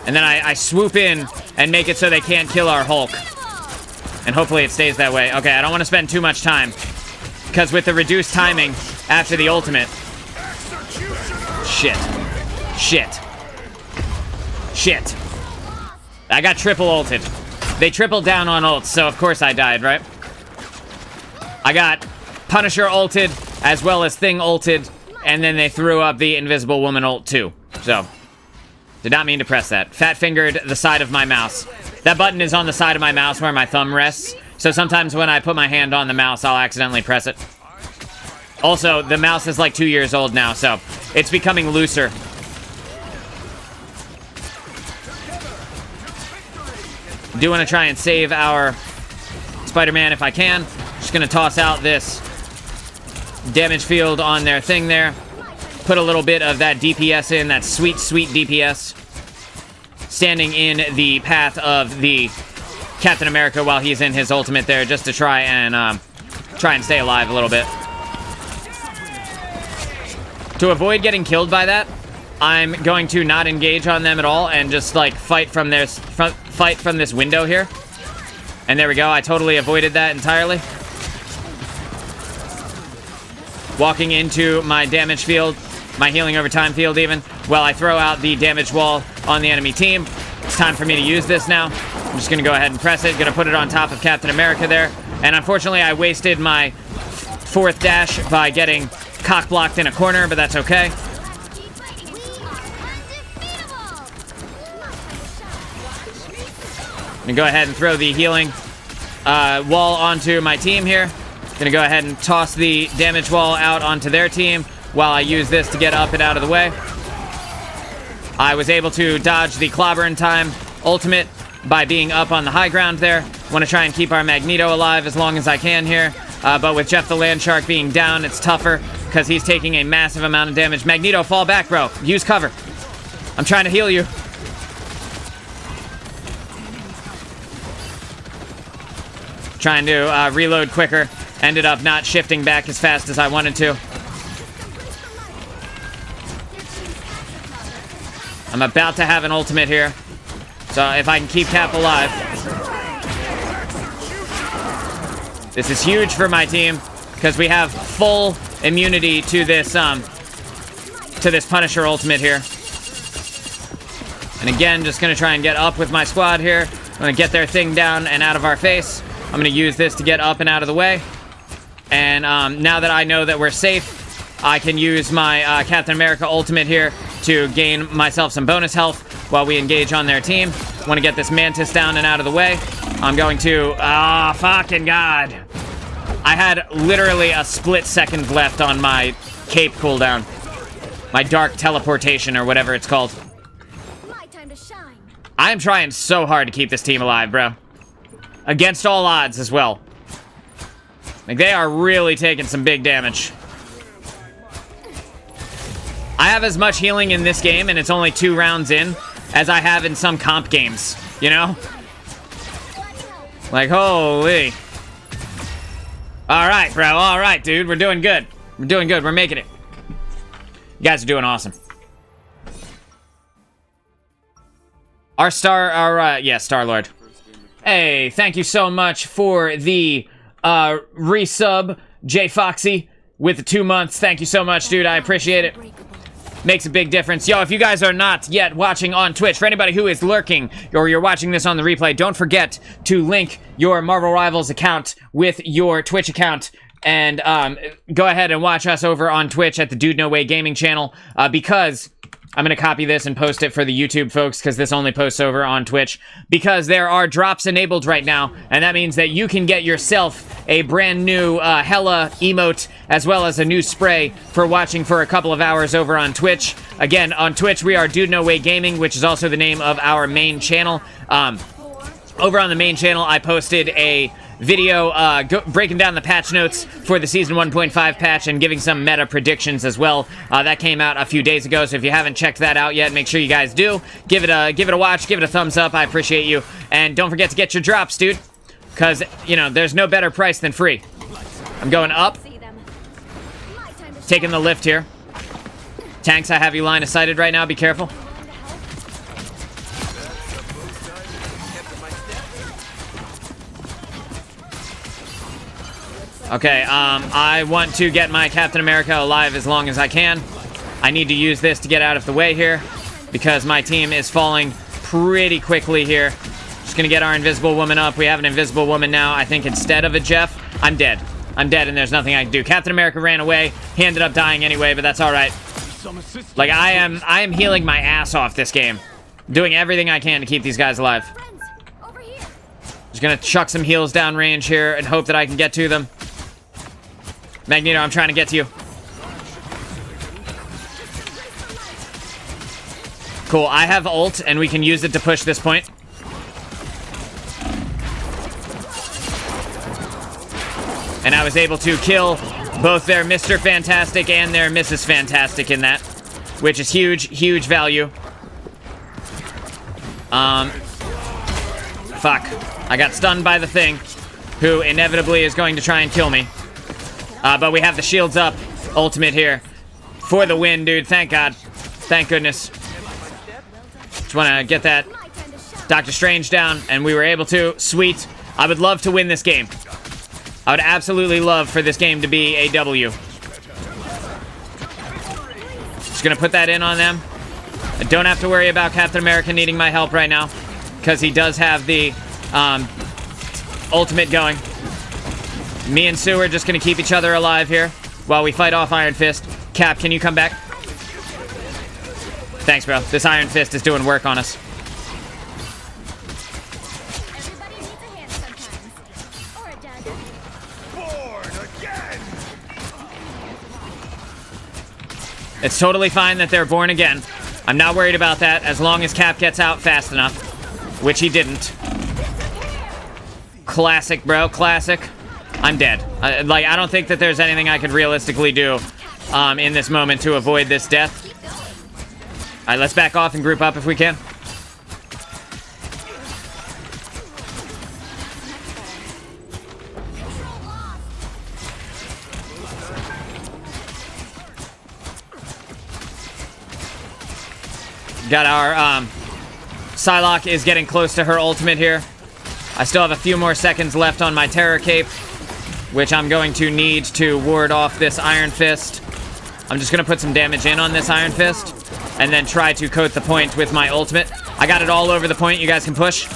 And then I swoop in and make it so they can't kill our Hulk. And hopefully it stays that way. Okay, I don't want to spend too much time. Because with the reduced timing after the ultimate... Shit. Shit. Shit. I got triple ulted. They tripled down on ults, so of course I died, right? I got Punisher ulted, as well as Thing ulted, and then they threw up the Invisible Woman ult too. So, did not mean to press that. Fat-fingered the side of my mouse. That button is on the side of my mouse where my thumb rests, so sometimes when I put my hand on the mouse, I'll accidentally press it. Also, the mouse is like 2 years old now, so it's becoming looser. Do want to try and save our Spider-Man if I can. Just going to toss out this damage field on their thing there. Put a little bit of that DPS in, that sweet, sweet DPS. Standing in the path of the Captain America while he's in his ultimate there, just to try and stay alive a little bit. To avoid getting killed by that, I'm going to not engage on them at all and just like fight from this window here. And there we go. I totally avoided that entirely. Walking into my damage field, my healing over time field even, while I throw out the damage wall on the enemy team. It's time for me to use this now. I'm just gonna go ahead and press it. Gonna put it on top of Captain America there. And unfortunately, I wasted my fourth dash by getting cock blocked in a corner, but that's okay. I'm gonna go ahead and throw the healing wall onto my team here. Gonna go ahead and toss the damage wall out onto their team while I use this to get up and out of the way. I was able to dodge the clobber in time ultimate by being up on the high ground there. Want to try and keep our Magneto alive as long as I can here. But with Jeff the Landshark being down, it's tougher because he's taking a massive amount of damage. Magneto, fall back, bro. Use cover. I'm trying to heal you. Trying to reload quicker. Ended up not shifting back as fast as I wanted to. I'm about to have an ultimate here. So if I can keep Cap alive. This is huge for my team because we have full immunity to this Punisher ultimate here. And again, just gonna try and get up with my squad here. I'm gonna get their thing down and out of our face. I'm gonna use this to get up and out of the way. And now that I know that we're safe, I can use my Captain America ultimate here to gain myself some bonus health while we engage on their team. Want to get this Mantis down and out of the way. I'm going to... Ah, fucking God. I had literally a split second left on my cape cooldown. My dark teleportation or whatever it's called. My time to shine. I'm trying so hard to keep this team alive, bro. Against all odds as well. Like, they are really taking some big damage. I have as much healing in this game, and it's only 2 rounds in, as I have in some comp games, you know? Like, holy. Alright, bro. Alright, dude. We're doing good. We're doing good. We're making it. You guys are doing awesome. Star-Lord. Hey, thank you so much for the resub, J Foxy, with the 2 months. Thank you so much, dude. I appreciate it. Makes a big difference. Yo, if you guys are not yet watching on Twitch, for anybody who is lurking or you're watching this on the replay, don't forget to link your Marvel Rivals account with your Twitch account and go ahead and watch us over on Twitch at the Dude No Way Gaming channel because I'm going to copy this and post it for the YouTube folks because this only posts over on Twitch because there are drops enabled right now, and that means that you can get yourself a brand new Hella emote as well as a new spray for watching for a couple of hours over on Twitch. Again, on Twitch, we are Dude No Way Gaming, which is also the name of our main channel. Over on the main channel, I posted a video breaking down the patch notes for the Season 1.5 patch and giving some meta predictions as well. That came out a few days ago, so if you haven't checked that out yet, make sure you guys do. Give it a watch, give it a thumbs up. I appreciate you. And don't forget to get your drops, dude, because, you know, there's no better price than free. I'm going up. Taking the lift here. Tanks, I have you line of sighted right now. Be careful. Okay, I want to get my Captain America alive as long as I can. I need to use this to get out of the way here because my team is falling pretty quickly here. Just gonna get our Invisible Woman up. We have an Invisible Woman now, I think, instead of a Jeff. I'm dead. I'm dead, and there's nothing I can do. Captain America ran away. He ended up dying anyway, but that's all right. Like, I am healing my ass off this game. Doing everything I can to keep these guys alive. Just gonna chuck some heals down range here and hope that I can get to them. Magneto, I'm trying to get to you. Cool, I have ult, and we can use it to push this point. And I was able to kill both their Mr. Fantastic and their Mrs. Fantastic in that, which is huge, huge value. Fuck. I got stunned by the Thing, who inevitably is going to try and kill me. But we have the shields up. Ultimate here. For the win, dude. Thank God. Thank goodness. Just want to get that Doctor Strange down, and we were able to. Sweet. I would love to win this game. I would absolutely love for this game to be a W. Just gonna put that in on them. I don't have to worry about Captain America needing my help right now, because he does have the ultimate going. Me and Sue are just gonna keep each other alive here while we fight off Iron Fist. Cap, can you come back? Thanks, bro. This Iron Fist is doing work on us. Everybody needs a hand sometimes. Or a dagger. Born again! It's totally fine that they're born again. I'm not worried about that as long as Cap gets out fast enough, which he didn't. Classic, bro. Classic. I'm dead. I don't think that there's anything I could realistically do in this moment to avoid this death. All right, let's back off and group up if we can. Got our, Psylocke is getting close to her ultimate here. I still have a few more seconds left on my Terror Cape, which I'm going to need to ward off this Iron Fist. I'm just gonna put some damage in on this Iron Fist, and then try to coat the point with my ultimate. I got it all over the point, you guys can push.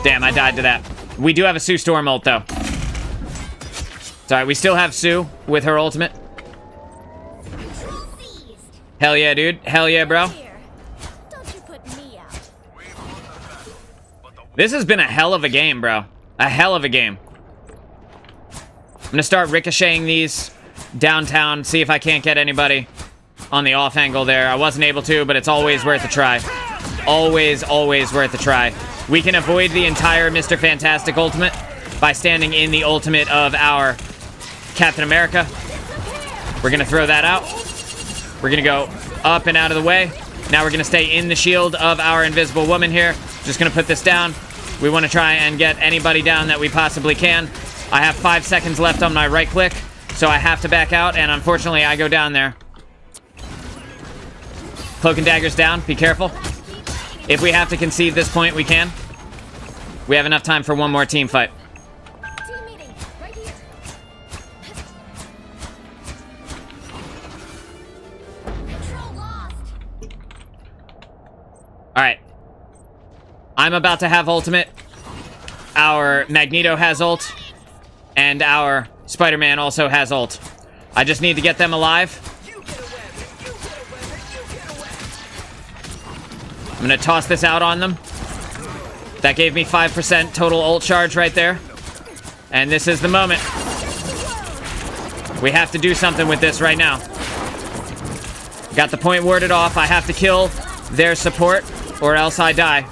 Damn, I died to that. We do have a Sue Storm ult, though. It's alright, we still have Sue with her ultimate. Hell yeah, dude. Hell yeah, bro. Don't you put me out. This has been a hell of a game, bro. A hell of a game. I'm gonna start ricocheting these downtown, see if I can't get anybody on the off angle there. I wasn't able to, but it's always worth a try. Always, always worth a try. We can avoid the entire Mr. Fantastic ultimate by standing in the ultimate of our Captain America. We're gonna throw that out. We're gonna go up and out of the way. Now we're gonna stay in the shield of our Invisible Woman here. Just gonna put this down. We wanna try and get anybody down that we possibly can. I have 5 seconds left on my right click, so I have to back out, and unfortunately I go down there. Cloak and Dagger's down, be careful. If we have to concede this point, we can. We have enough time for one more team fight. Team meeting, right here. Control lost. Alright. I'm about to have ultimate. Our Magneto has ult. And our Spider-Man also has ult. I just need to get them alive. I'm gonna toss this out on them. That gave me 5% total ult charge right there. And this is the moment. We have to do something with this right now. Got the point warded off. I have to kill their support or else I die.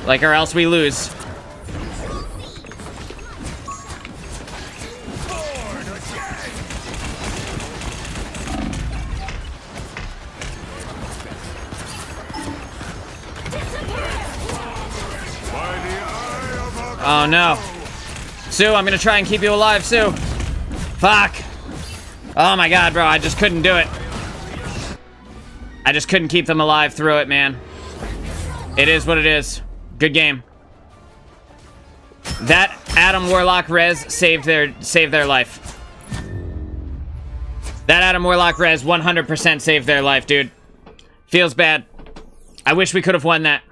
Like, or else we lose. Oh no. Sue, I'm gonna try and keep you alive, Sue. Fuck. Oh my god, bro, I just couldn't do it. I just couldn't keep them alive through it, man. It is what it is. Good game. That Adam Warlock res saved their life. That Adam Warlock res 100% saved their life, dude. Feels bad. I wish we could have won that.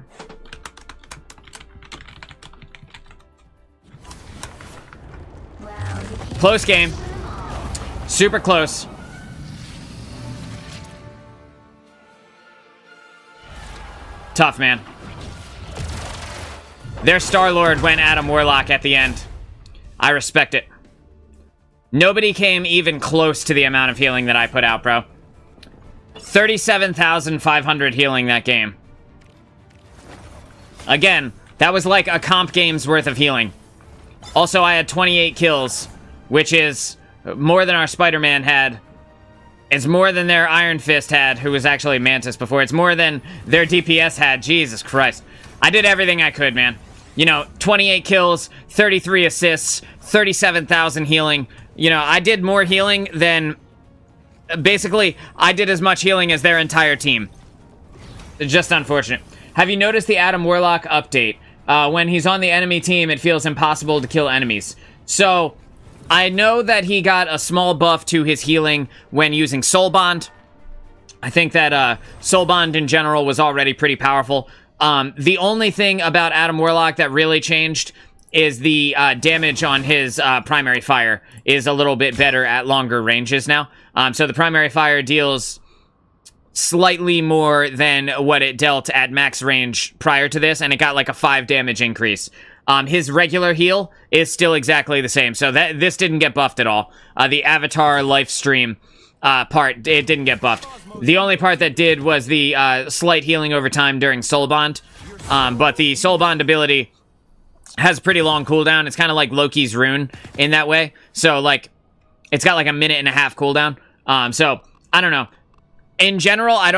Close game. Super close. Tough, man. Their Star-Lord went Adam Warlock at the end. I respect it. Nobody came even close to the amount of healing that I put out, bro. 37,500 healing that game. Again, that was like a comp game's worth of healing. Also, I had 28 kills, which is more than our Spider-Man had. It's more than their Iron Fist had, who was actually Mantis before. It's more than their DPS had. Jesus Christ. I did everything I could, man. You know, 28 kills, 33 assists, 37,000 healing. You know, I did more healing than... Basically, I did as much healing as their entire team. It's just unfortunate. Have you noticed the Adam Warlock update? When he's on the enemy team, it feels impossible to kill enemies. So, I know that he got a small buff to his healing when using Soul Bond. I think that Soul Bond in general was already pretty powerful. The only thing about Adam Warlock that really changed is the damage on his primary fire is a little bit better at longer ranges now. So the primary fire deals slightly more than what it dealt at max range prior to this, and it got like a 5 damage increase. His regular heal is still exactly the same, so this didn't get buffed at all. The Avatar life stream part, it didn't get buffed. The only part that did was the slight healing over time during Soul Bond, but the Soul Bond ability has a pretty long cooldown. It's kind of like Loki's rune in that way. So, like, it's got like a 1.5-minute cooldown. So, I don't know. In general, I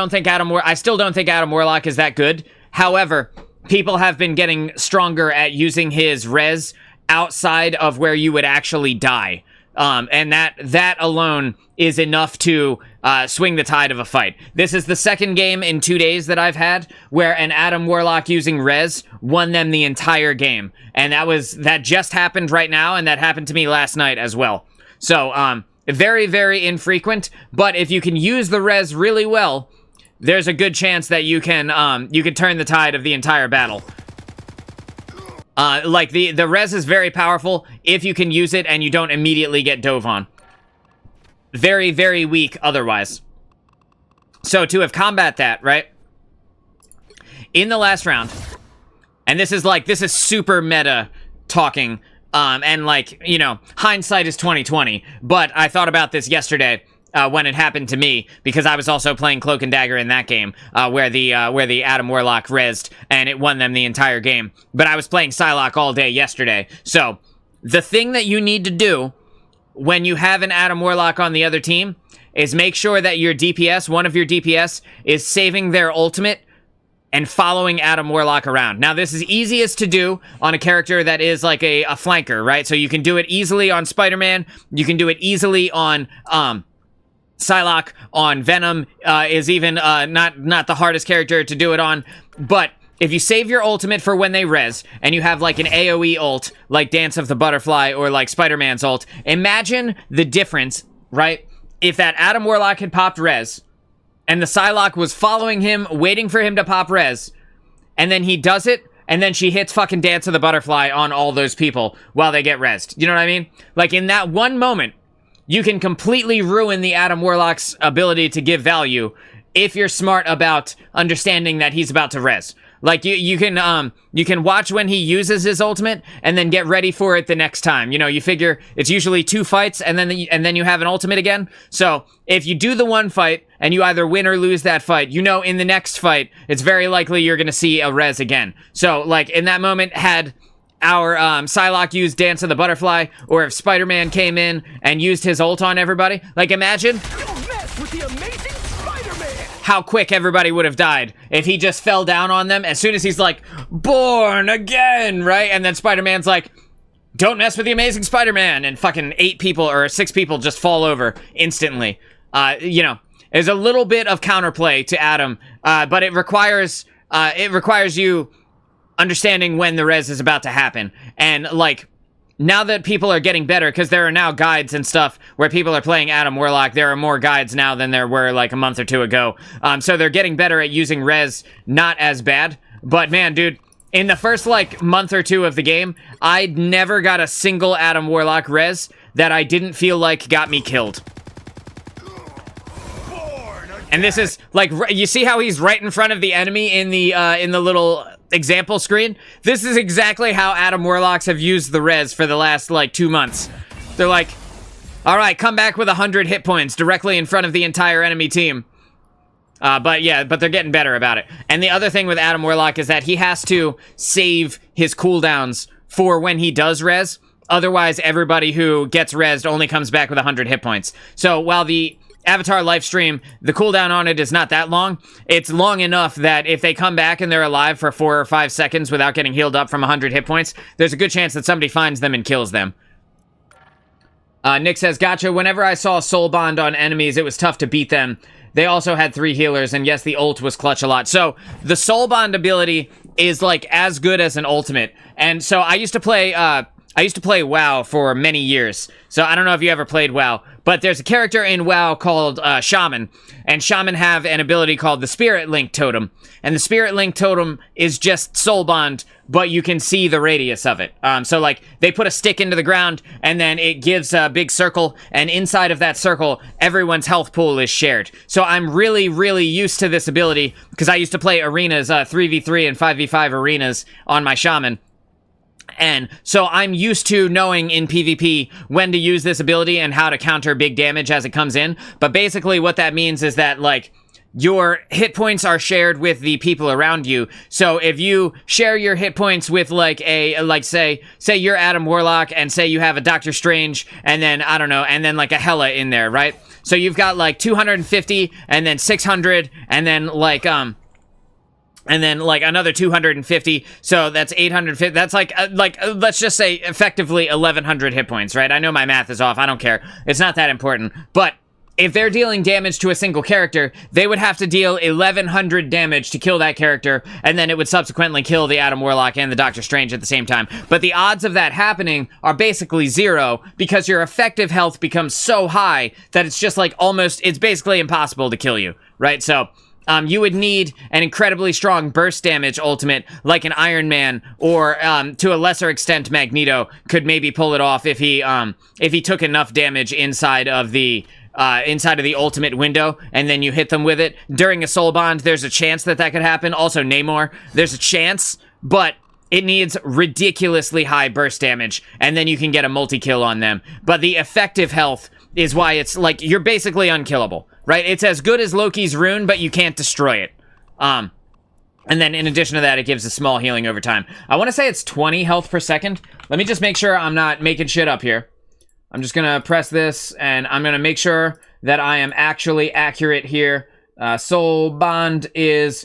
still don't think Adam Warlock is that good. However, people have been getting stronger at using his res outside of where you would actually die. And that alone is enough to swing the tide of a fight. This is the second game in 2 days that I've had where an Adam Warlock using res won them the entire game. And that just happened right now, and that happened to me last night as well. So, very, very infrequent, but if you can use the res really well, there's a good chance that you can turn the tide of the entire battle. Like, the res is very powerful if you can use it and you don't immediately get dove on. Very, very weak otherwise. So, to have combat that, right? In the last round, and this is super meta talking, and like, you know, hindsight is 20/20, but I thought about this yesterday, when it happened to me, because I was also playing Cloak and Dagger in that game, where the Adam Warlock rezzed, and it won them the entire game. But I was playing Psylocke all day yesterday. So, the thing that you need to do when you have an Adam Warlock on the other team is make sure that your DPS, one of your DPS, is saving their ultimate and following Adam Warlock around. Now, this is easiest to do on a character that is like a flanker, right? So you can do it easily on Spider-Man. You can do it easily on, Psylocke. On Venom is even not the hardest character to do it on. But if you save your ultimate for when they res, and you have like an AoE ult, like Dance of the Butterfly or like Spider-Man's ult, imagine the difference, right? If that Adam Warlock had popped res, and the Psylocke was following him, waiting for him to pop res, and then he does it, and then she hits fucking Dance of the Butterfly on all those people while they get resed. You know what I mean? Like, in that one moment, you can completely ruin the Adam Warlock's ability to give value if you're smart about understanding that he's about to res. Like, you can watch when he uses his ultimate and then get ready for it the next time. You know, you figure it's usually 2 fights and then you have an ultimate again. So if you do the one fight and you either win or lose that fight, you know in the next fight it's very likely you're going to see a res again. So, like, in that moment, had our Psylocke used Dance of the Butterfly, or if Spider-Man came in and used his ult on everybody, like, imagine Don't mess with the amazing Spider-Man! how quick everybody would have died if he just fell down on them as soon as he's like, born again, right? And then Spider-Man's like, don't mess with the amazing Spider-Man, and fucking 8 people or 6 people just fall over instantly. You know, is a little bit of counterplay to Adam, but it requires you understanding when the res is about to happen. And like, now that people are getting better, because there are now guides and stuff where people are playing Adam Warlock, there are more guides now than there were like a month or two ago. So they're getting better at using res not as bad. But man, dude, in the first like month or two of the game, I never got a single Adam Warlock res that I didn't feel like got me killed. And this is like, you see how he's right in front of the enemy in the little example screen? This is exactly how Adam Warlocks have used the res for the last like 2 months. They're like, all right, come back with 100 hit points directly in front of the entire enemy team. But yeah, but they're getting better about it. And the other thing with Adam Warlock is that he has to save his cooldowns for when he does res. Otherwise, everybody who gets resed only comes back with 100 hit points. So while the Avatar live stream, the cooldown on it is not that long. It's long enough that if they come back and they're alive for 4 or 5 seconds without getting healed up from 100 hit points, there's a good chance that somebody finds them and kills them. Nick says, gotcha. Whenever I saw Soul Bond on enemies, it was tough to beat them. They also had 3 healers, and yes, the ult was clutch a lot. So the Soul Bond ability is like as good as an ultimate. And so I used to play WoW for many years. So I don't know if you ever played WoW, but there's a character in WoW called Shaman, and Shaman have an ability called the Spirit Link Totem. And the Spirit Link Totem is just Soul Bond, but you can see the radius of it. So like, they put a stick into the ground, and then it gives a big circle, and inside of that circle, everyone's health pool is shared. So I'm really, really used to this ability, because I used to play arenas, 3v3 and 5v5 arenas on my Shaman. And so I'm used to knowing in PvP when to use this ability and how to counter big damage as it comes in. But basically what that means is that, like, your hit points are shared with the people around you. So if you share your hit points with like say you're Adam Warlock, and say you have a Doctor Strange, and then I don't know, and then like a Hela in there, right? So you've got like 250 and then 600 and then like another 250, so that's 850. That's like let's just say effectively 1100 hit points, right? I know my math is off. I don't care. It's not that important. But if they're dealing damage to a single character, they would have to deal 1100 damage to kill that character, and then it would subsequently kill the Adam Warlock and the Doctor Strange at the same time. But the odds of that happening are basically 0, because your effective health becomes so high that it's just like it's basically impossible to kill you, right? So you would need an incredibly strong burst damage ultimate, like an Iron Man, or to a lesser extent Magneto could maybe pull it off if he took enough damage inside of the ultimate window, and then you hit them with it. During a Soul Bond, there's a chance that could happen. Also Namor, there's a chance, but it needs ridiculously high burst damage, and then you can get a multi-kill on them. But the effective health is why it's like, you're basically unkillable, right? It's as good as Loki's rune, but you can't destroy it. And then in addition to that, it gives a small healing over time. I want to say it's 20 health per second. Let me just make sure I'm not making shit up here. I'm just gonna press this, and I'm gonna make sure that I am actually accurate here. Soul Bond is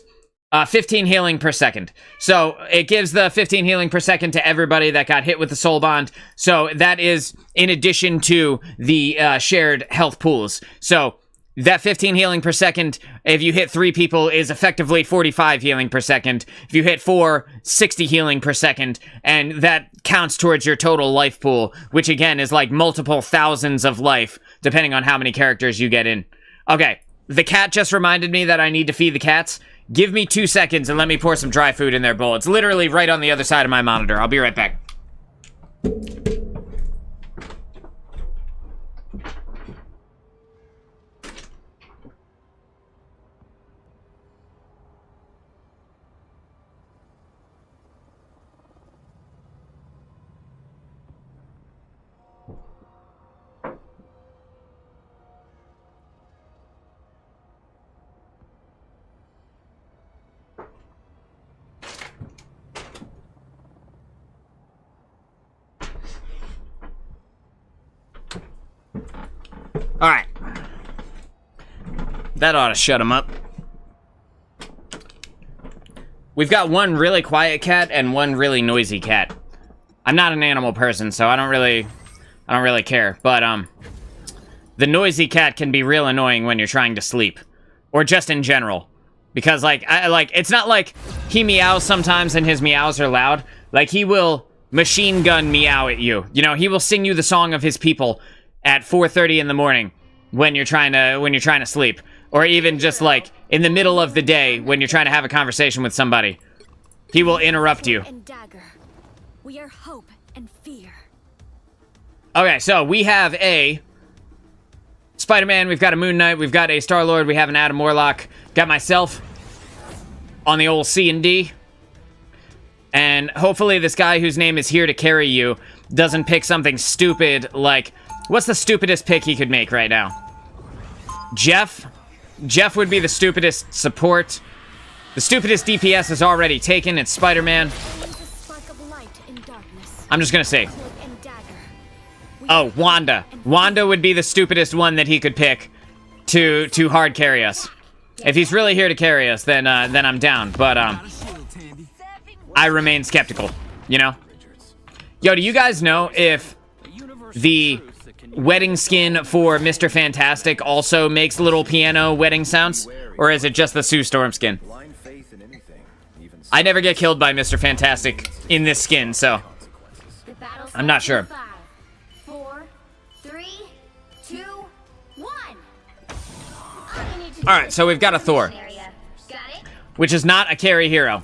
15 healing per second. So it gives the 15 healing per second to everybody that got hit with the Soul Bond. So that is in addition to the shared health pools. So that 15 healing per second, if you hit 3 people, is effectively 45 healing per second. If you hit 4, 60 healing per second. And that counts towards your total life pool, which again is like multiple thousands of life, depending on how many characters you get in. Okay, the cat just reminded me that I need to feed the cats. Give me 2 seconds and let me pour some dry food in their bowl. It's literally right on the other side of my monitor. I'll be right back. Alright. That ought to shut him up. We've got one really quiet cat and one really noisy cat. I'm not an animal person, so I don't really care. But, the noisy cat can be real annoying when you're trying to sleep. Or just in general. Because, like, it's not like he meows sometimes and his meows are loud. Like, he will machine gun meow at you. You know, he will sing you the song of his people at 4:30 in the morning when you're trying to sleep. Or even just, like, in the middle of the day when you're trying to have a conversation with somebody. He will interrupt you. And Dagger. We are hope and fear. Okay, so we have a Spider-Man, we've got a Moon Knight, we've got a Star-Lord, we have an Adam Warlock, got myself on the old C&D. And hopefully this guy whose name is Here to Carry You doesn't pick something stupid like... What's the stupidest pick he could make right now? Jeff? Jeff would be the stupidest support. The stupidest DPS is already taken. It's Spider-Man. I'm just gonna say. Oh, Wanda. Wanda would be the stupidest one that he could pick to hard carry us. If he's really here to carry us, then I'm down. But I remain skeptical. You know. Yo, do you guys know if the wedding skin for Mr. Fantastic also makes little piano wedding sounds? Or is it just the Sue Storm skin? I never get killed by Mr. Fantastic in this skin, so I'm not sure. 5, 4, 3, 2, 1. Alright, so we've got a Thor, which is not a carry hero.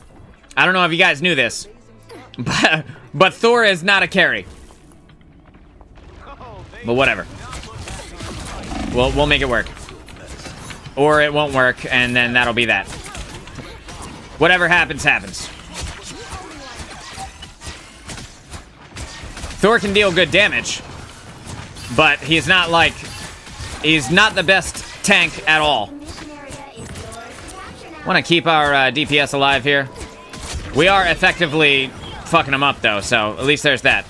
I don't know if you guys knew this, but Thor is not a carry. But whatever. We'll make it work. Or it won't work, and then that'll be that. Whatever happens, happens. Thor can deal good damage, but he's not like... He's not the best tank at all. Want to keep our DPS alive here. We are effectively fucking them up, though, so at least there's that.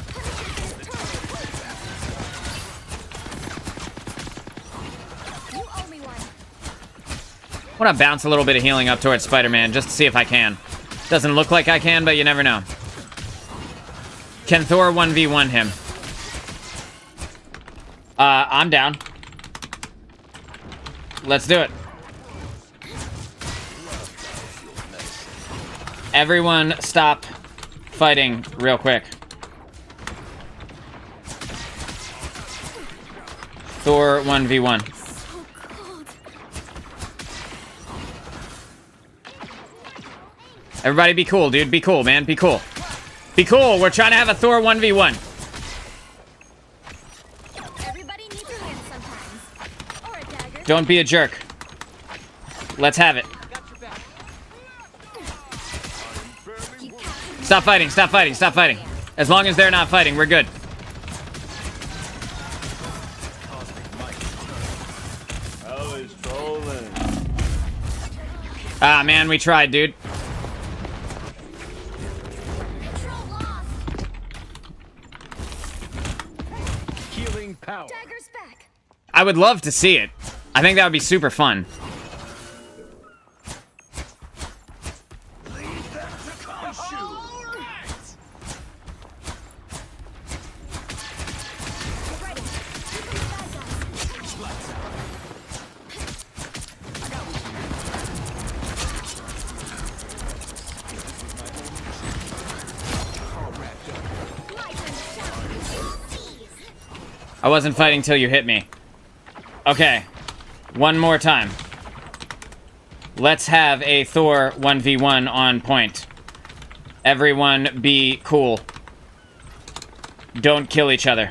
I want to bounce a little bit of healing up towards Spider-Man just to see if I can. Doesn't look like I can, but you never know. Can Thor 1v1 him? I'm down. Let's do it. Everyone stop fighting real quick. Thor 1v1. Everybody be cool, dude. Be cool, man. Be cool. Be cool. We're trying to have a Thor 1v1. Everybody needs a hand sometimes. Or a dagger. Don't be a jerk. Let's have it. Stop fighting. Stop fighting. Stop fighting. As long as they're not fighting, we're good. Ah, man, we tried, dude. Dagger's back. I would love to see it. I think that would be super fun. I wasn't fighting till you hit me. Okay. One more time. Let's have a Thor 1v1 on point. Everyone be cool. Don't kill each other.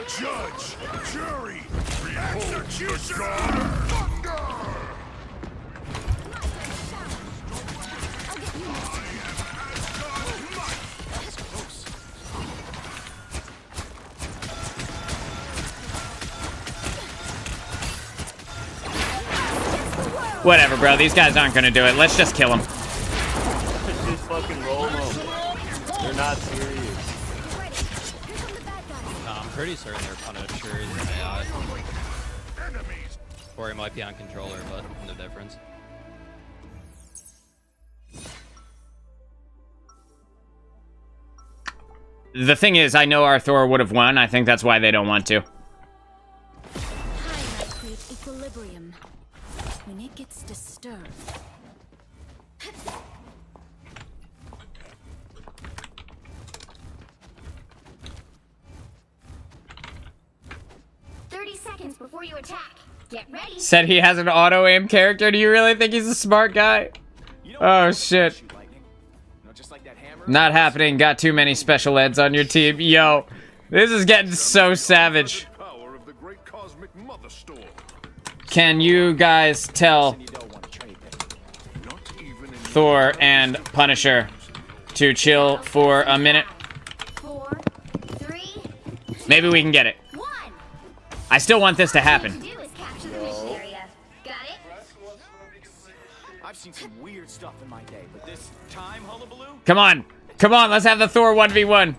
Judge, jury, executioner. Whatever, bro. These guys aren't gonna do it. Let's just kill them. Just fucking roll them. They're not serious. No, I'm pretty certain they're Punisher is AI. Or he might be on controller, but no difference. the thing is, I know our Thor would have won. I think that's why they don't want to. Highlight create equilibrium. When it gets disturbed. 30 seconds before you attack. Get ready. Said he has an auto-aim character. Do you really think he's a smart guy? Oh, shit. Not happening. Got too many special eds on your team. Yo, this is getting so savage. Can you guys tell Thor and Punisher to chill for a minute? 4, 3, Maybe we can get it. 1. I still want this to happen. What you do is capture the mission area. Got it? I've seen some weird stuff in my day, but this time, hullabaloo? Come on. Come on, let's have the Thor 1v1.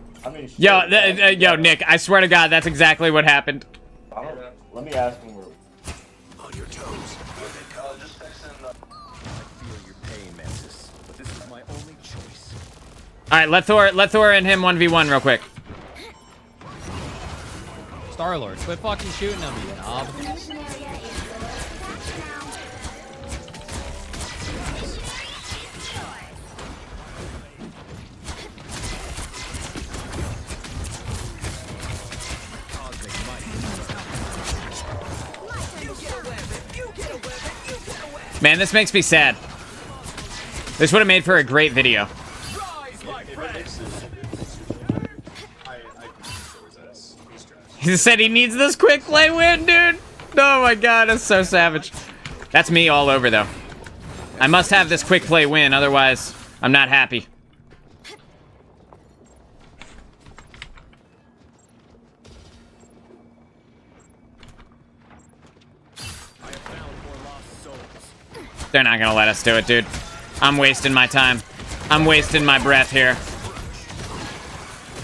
Yo, yo, Nick, I swear to God, that's exactly what happened. Let me ask him. On your toes. I feel your pain, Mantis, but this is my only choice. All right, let Thor and him 1v1 real quick. Star-Lord, quit fucking shooting him, you knob. Mission area is attached now. Man, this makes me sad. This would have made for a great video. He said he needs this quick play win, dude. Oh my God, that's so savage. That's me all over, though. I must have this quick play win, otherwise I'm not happy. They're not gonna let us do it, dude. I'm wasting my time. I'm wasting my breath here.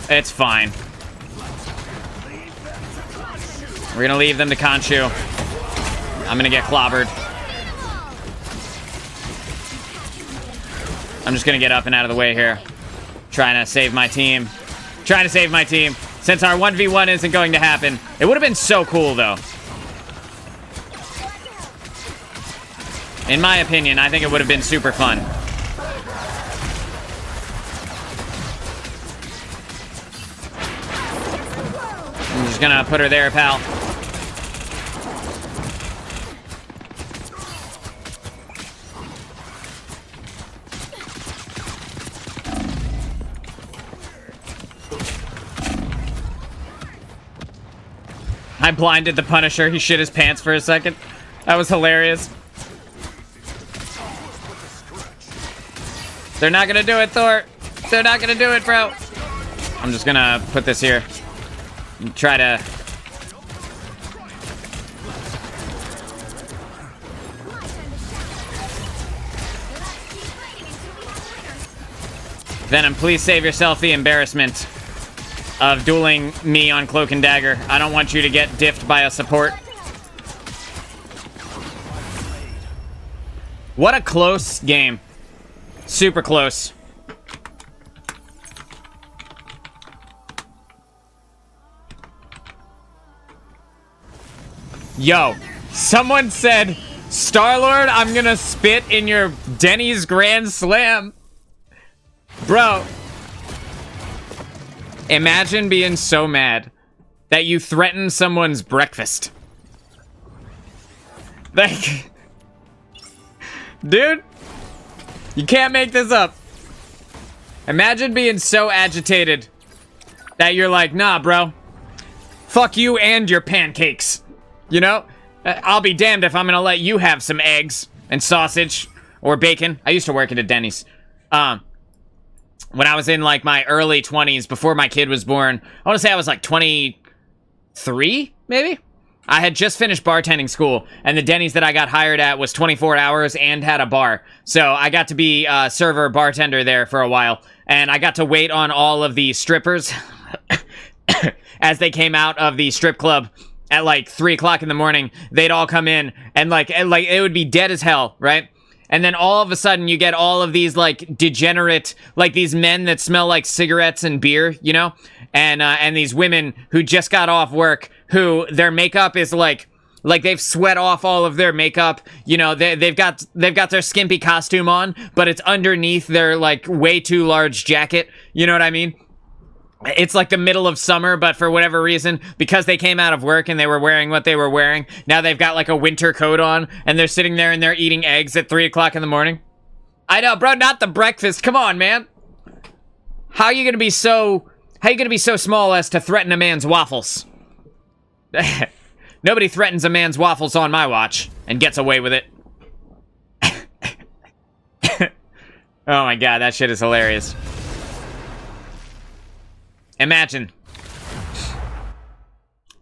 It's fine. We're gonna leave them to Khonshu. I'm gonna get clobbered. I'm just gonna get up and out of the way here. Trying to save my team. Trying to save my team. Since our 1v1 isn't going to happen. It would have been so cool, though. In my opinion, I think it would have been super fun. I'm just gonna put her there, pal. I blinded the Punisher. He shit his pants for a second. That was hilarious. They're not gonna do it, Thor. They're not gonna do it, bro. I'm just gonna put this here. And try to... Venom, please save yourself the embarrassment of dueling me on Cloak and Dagger. I don't want you to get diffed by a support. What a close game. Super close. Yo, someone said, Star-Lord, I'm gonna spit in your Denny's Grand Slam. Bro. Imagine being so mad that you threaten someone's breakfast. Like, dude. You can't make this up. Imagine being so agitated that you're like, nah, bro. Fuck you and your pancakes. You know? I'll be damned if I'm gonna let you have some eggs and sausage or bacon. I used to work at a Denny's. When I was in like my early 20s, before my kid was born, I want to say I was like 23, maybe? I had just finished bartending school, and the Denny's that I got hired at was 24 hours and had a bar. So I got to be a server bartender there for a while, and I got to wait on all of the strippers as they came out of the strip club at like 3 o'clock in the morning. They'd all come in, and like it would be dead as hell, right? And then all of a sudden you get all of these like degenerate, like these men that smell like cigarettes and beer, you know? and these women who just got off work, who their makeup is like they've sweat off all of their makeup. You know, they've got their skimpy costume on, but it's underneath their like way too large jacket. You know what I mean? It's like the middle of summer, but for whatever reason, because they came out of work and they were wearing what they were wearing, now they've got like a winter coat on, and they're sitting there and they're eating eggs at 3 o'clock in the morning. I know, bro, not the breakfast. Come on, man. How are you gonna be so small as to threaten a man's waffles? Nobody threatens a man's waffles on my watch and gets away with it. Oh my god, that shit is hilarious. Imagine.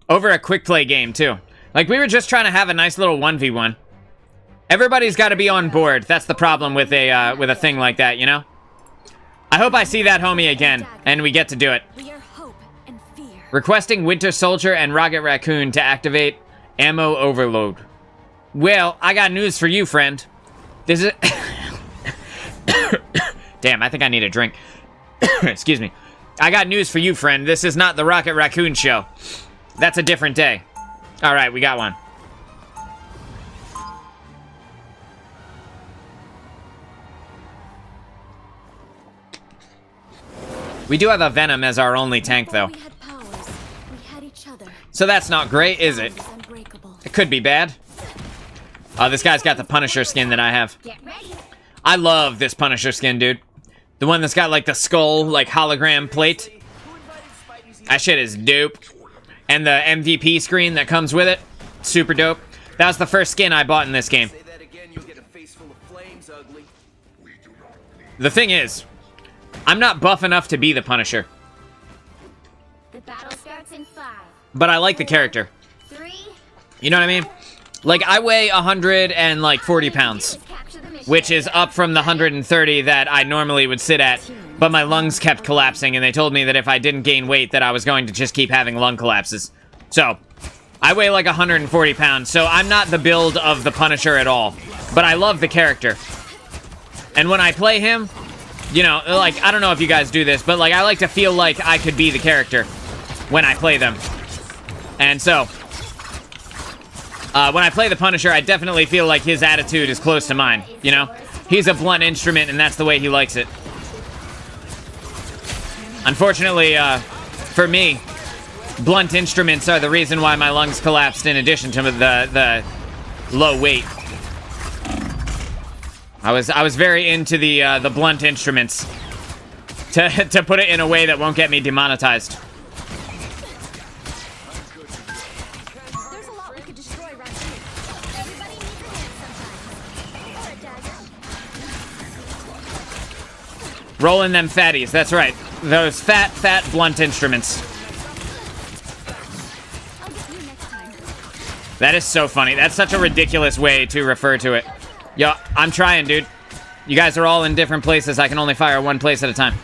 Over a quick play game, too. Like, we were just trying to have a nice little 1v1. Everybody's got to be on board. That's the problem with a thing like that, you know? I hope I see that homie again, and we get to do it. Requesting Winter Soldier and Rocket Raccoon to activate ammo overload. Well, I got news for you, friend. This is... Damn, I think I need a drink. Excuse me. I got news for you, friend. This is not the Rocket Raccoon show. That's a different day. All right, we got one. We do have a Venom as our only tank, though. So that's not great, is it? It could be bad. Oh, this guy's got the Punisher skin that I have. I love this Punisher skin, dude. The one that's got, like, the skull, like, hologram plate. That shit is dope. And the MVP screen that comes with it. Super dope. That was the first skin I bought in this game. The thing is, I'm not buff enough to be the Punisher. The battle starts in 5. But I like the character. 3. You know what I mean? Like, I weigh 140 pounds. Which is up from the 130 that I normally would sit at, but my lungs kept collapsing, and they told me that if I didn't gain weight, that I was going to just keep having lung collapses. So, I weigh like 140 pounds, so I'm not the build of the Punisher at all, but I love the character. And when I play him, you know, like, I don't know if you guys do this, but like, I like to feel like I could be the character when I play them. And so, when I play the Punisher, I definitely feel like his attitude is close to mine, you know? He's a blunt instrument, and that's the way he likes it. Unfortunately, for me, blunt instruments are the reason why my lungs collapsed in addition to the low weight. I was very into the blunt instruments, to put it in a way that won't get me demonetized. Rolling them fatties, that's right. Those fat blunt instruments. That is so funny. That's such a ridiculous way to refer to it. Yo, I'm trying, dude. You guys are all in different places. I can only fire one place at a time.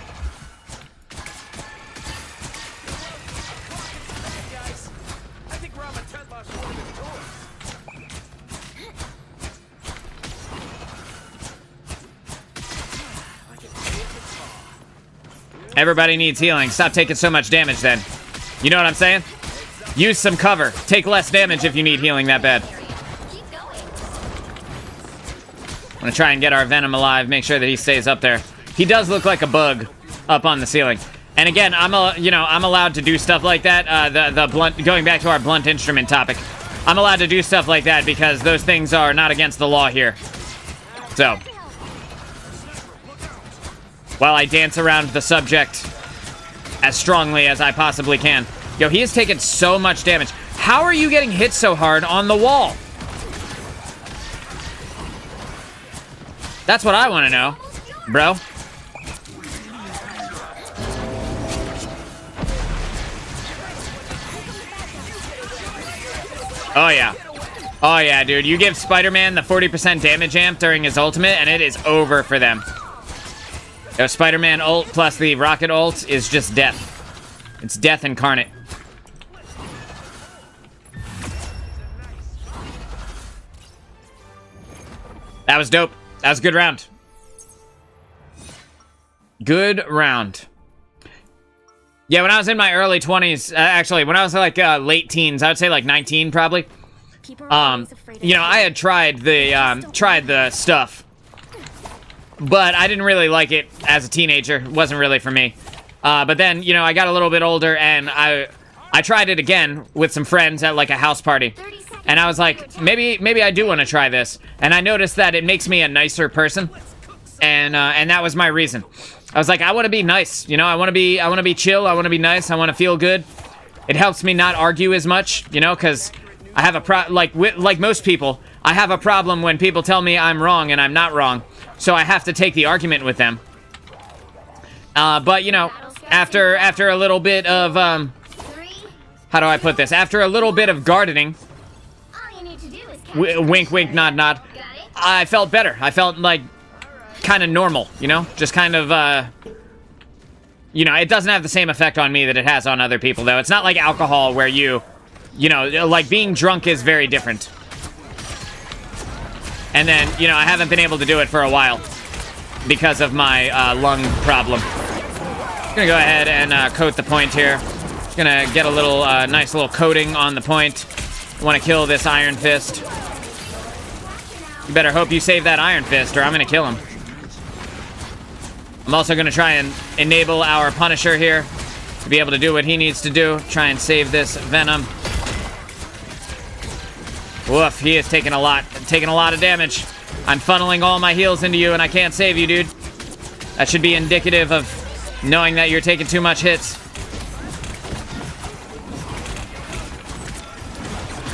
Everybody needs healing. Stop taking so much damage then. You know what I'm saying? Use some cover. Take less damage if you need healing that bad. I'm gonna try and get our Venom alive, make sure that he stays up there. He does look like a bug up on the ceiling. And again, I'm allowed to do stuff like that. The blunt, going back to our blunt instrument topic, I'm allowed to do stuff like that because those things are not against the law here. So, while I dance around the subject as strongly as I possibly can. Yo, he has taken so much damage. How are you getting hit so hard on the wall? That's what I want to know, bro. Oh, yeah. Oh, yeah, dude. You give Spider-Man the 40% damage amp during his ultimate, and it is over for them. Yo, Spider-Man ult plus the rocket ult is just death. It's death incarnate. That was dope. That was a good round. Good round. Yeah, when I was in my early 20s, actually, when I was like late teens, I would say like 19 probably. You know, I had tried the stuff, but I didn't really like it as a teenager. It wasn't really for me. But then, you know, I got a little bit older, and I tried it again with some friends at like a house party, and I was like, maybe I do want to try this. And I noticed that it makes me a nicer person, and that was my reason. I was like, I want to be nice, you know. I want to be chill. I want to be nice. I want to feel good. It helps me not argue as much, you know, because I have a like most people, I have a problem when people tell me I'm wrong and I'm not wrong. So I have to take the argument with them. But you know, after a little bit of how do I put this? After a little bit of gardening, wink, wink, nod, nod, I felt better. I felt like kind of normal, you know, just kind of. You know, it doesn't have the same effect on me that it has on other people, though. It's not like alcohol where you know, like being drunk is very different. And then, you know, I haven't been able to do it for a while because of my lung problem. I'm gonna go ahead and coat the point here. Gonna get a little nice little coating on the point. Want to kill this Iron Fist. You better hope you save that Iron Fist, or I'm gonna kill him. I'm also going to try and enable our Punisher here to be able to do what he needs to do. Try and save this Venom. Woof, he is taking a lot of damage. I'm funneling all my heals into you, and I can't save you, dude. That should be indicative of knowing that you're taking too much hits.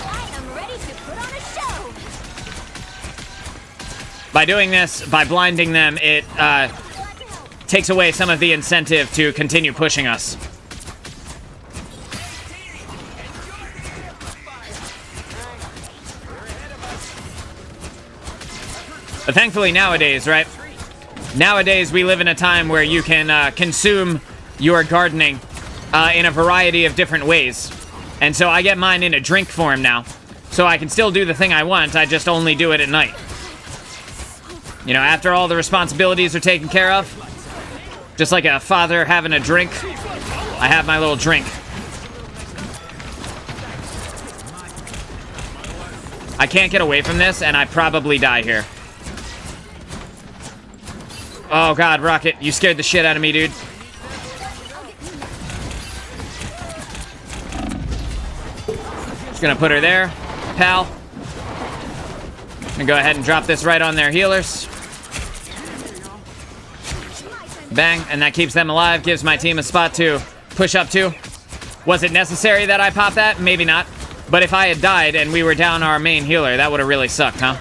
I am ready to put on a show. By doing this, by blinding them, it takes away some of the incentive to continue pushing us. But thankfully nowadays, right? Nowadays we live in a time where you can consume your gardening in a variety of different ways. And so I get mine in a drink form now. So I can still do the thing I want, I just only do it at night. You know, after all the responsibilities are taken care of, just like a father having a drink, I have my little drink. I can't get away from this, and I probably die here. Oh god, Rocket, you scared the shit out of me, dude. Just gonna put her there, pal. And go ahead and drop this right on their healers. Bang, and that keeps them alive, gives my team a spot to push up to. Was it necessary that I pop that? Maybe not. But if I had died and we were down our main healer, that would have really sucked, huh?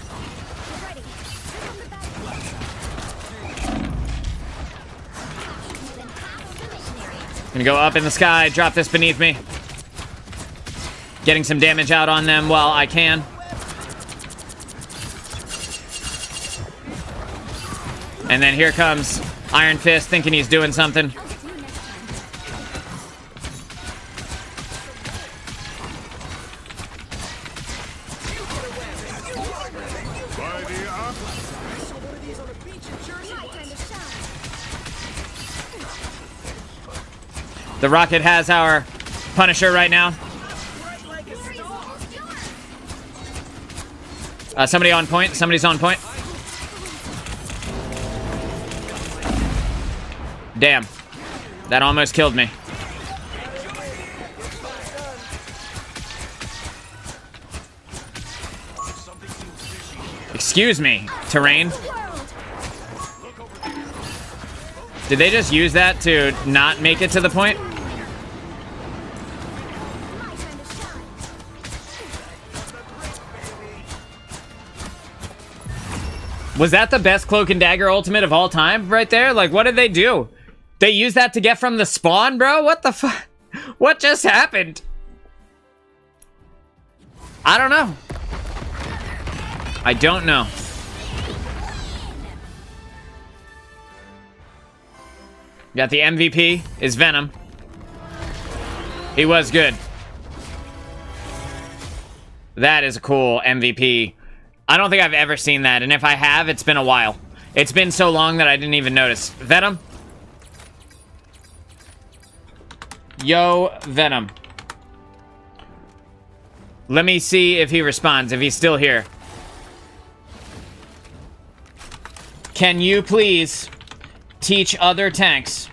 Gonna go up in the sky, drop this beneath me. Getting some damage out on them while I can. And then here comes Iron Fist, thinking he's doing something. The Rocket has our Punisher right now. Somebody on point. Somebody's on point. Damn. That almost killed me. Excuse me, terrain. Did they just use that to not make it to the point? Was that the best Cloak and Dagger ultimate of all time right there? Like, what did they do? They used that to get from the spawn, bro? What the fuck? What just happened? I don't know. I don't know. Got the MVP is Venom. He was good. That is a cool MVP. I don't think I've ever seen that, and if I have, it's been a while. It's been so long that I didn't even notice. Venom? Yo, Venom. Let me see if he responds, if he's still here. Can you please teach other tanks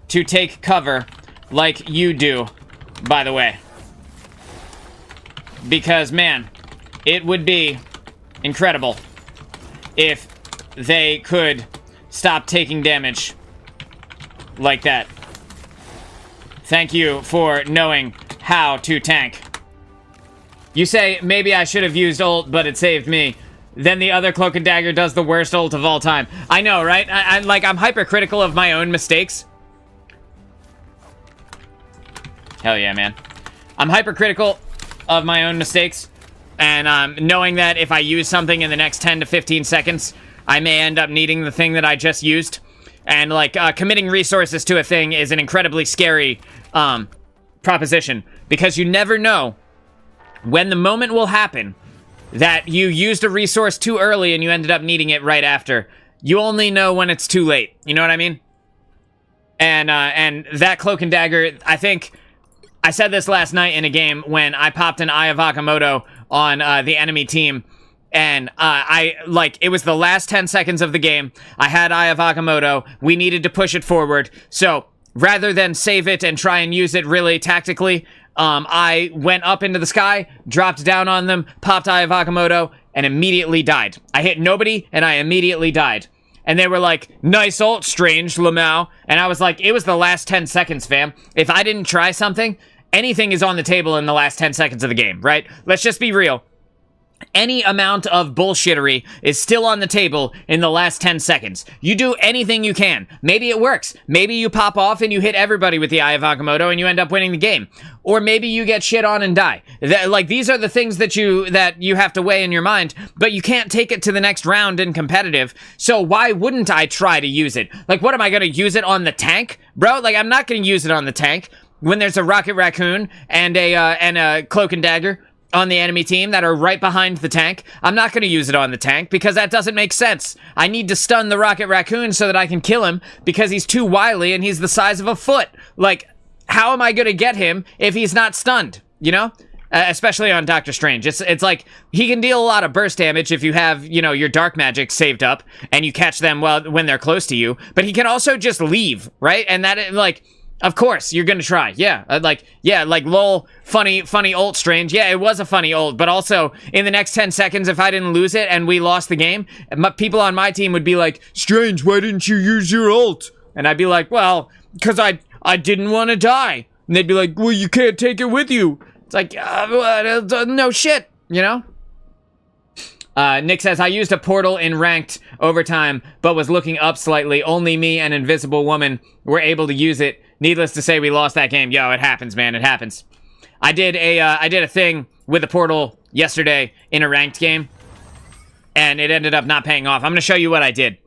to take cover like you do, by the way? Because, man, it would be incredible if they could stop taking damage like that. Thank you for knowing how to tank. You say, maybe I should have used ult, but it saved me. Then the other Cloak and Dagger does the worst ult of all time. I know, right? I'm hypercritical of my own mistakes. Hell yeah, man. I'm hypercritical of my own mistakes. And knowing that if I use something in the next 10 to 15 seconds, I may end up needing the thing that I just used. And, like, committing resources to a thing is an incredibly scary proposition. Because you never know when the moment will happen that you used a resource too early and you ended up needing it right after. You only know when it's too late. You know what I mean? And that Cloak and Dagger, I think... I said this last night in a game when I popped an Eye of Agamotto on the enemy team. And it was the last 10 seconds of the game. I had Eye of Agamotto. We needed to push it forward. So rather than save it and try and use it really tactically, I went up into the sky, dropped down on them, popped Eye of Agamotto, and immediately died. I hit nobody, and I immediately died. And they were like, nice ult, Strange, Lamau. And I was like, it was the last 10 seconds, fam. If I didn't try something, anything is on the table in the last 10 seconds of the game, right? Let's just be real. Any amount of bullshittery is still on the table in the last 10 seconds. You do anything you can. Maybe it works. Maybe you pop off and you hit everybody with the Eye of Agamotto and you end up winning the game. Or maybe you get shit on and die. These are the things that you have to weigh in your mind, but you can't take it to the next round in competitive, so why wouldn't I try to use it? Like, what am I gonna use it on the tank? Bro, like, I'm not gonna use it on the tank when there's a Rocket Raccoon and a Cloak and Dagger on the enemy team that are right behind the tank. I'm not going to use it on the tank because that doesn't make sense. I need to stun the Rocket Raccoon so that I can kill him because he's too wily and he's the size of a foot. Like, how am I going to get him if he's not stunned, you know? Especially on Doctor Strange. It's like, he can deal a lot of burst damage if you have, you know, your dark magic saved up and you catch them when they're close to you, but he can also just leave, right? And that, like... Of course, you're gonna try. Yeah, like, lol, funny ult, Strange. Yeah, it was a funny ult, but also, in the next 10 seconds, if I didn't lose it and we lost the game, people on my team would be like, Strange, why didn't you use your ult? And I'd be like, well, because I didn't want to die. And they'd be like, well, you can't take it with you. It's like, no shit, you know? Nick says, I used a portal in ranked overtime, but was looking up slightly. Only me and Invisible Woman were able to use it. Needless to say, we lost that game. Yo, it happens, man. It happens. I did a thing with the portal yesterday in a ranked game, and it ended up not paying off. I'm gonna show you what I did.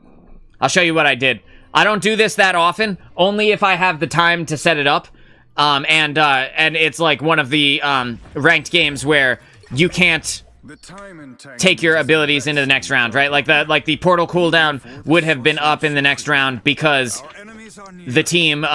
I'll show you what I did. I don't do this that often, only if I have the time to set it up. And it's like one of the ranked games where you can't take your abilities into the next round, right? Like the portal cooldown would have been up in the next round because the team,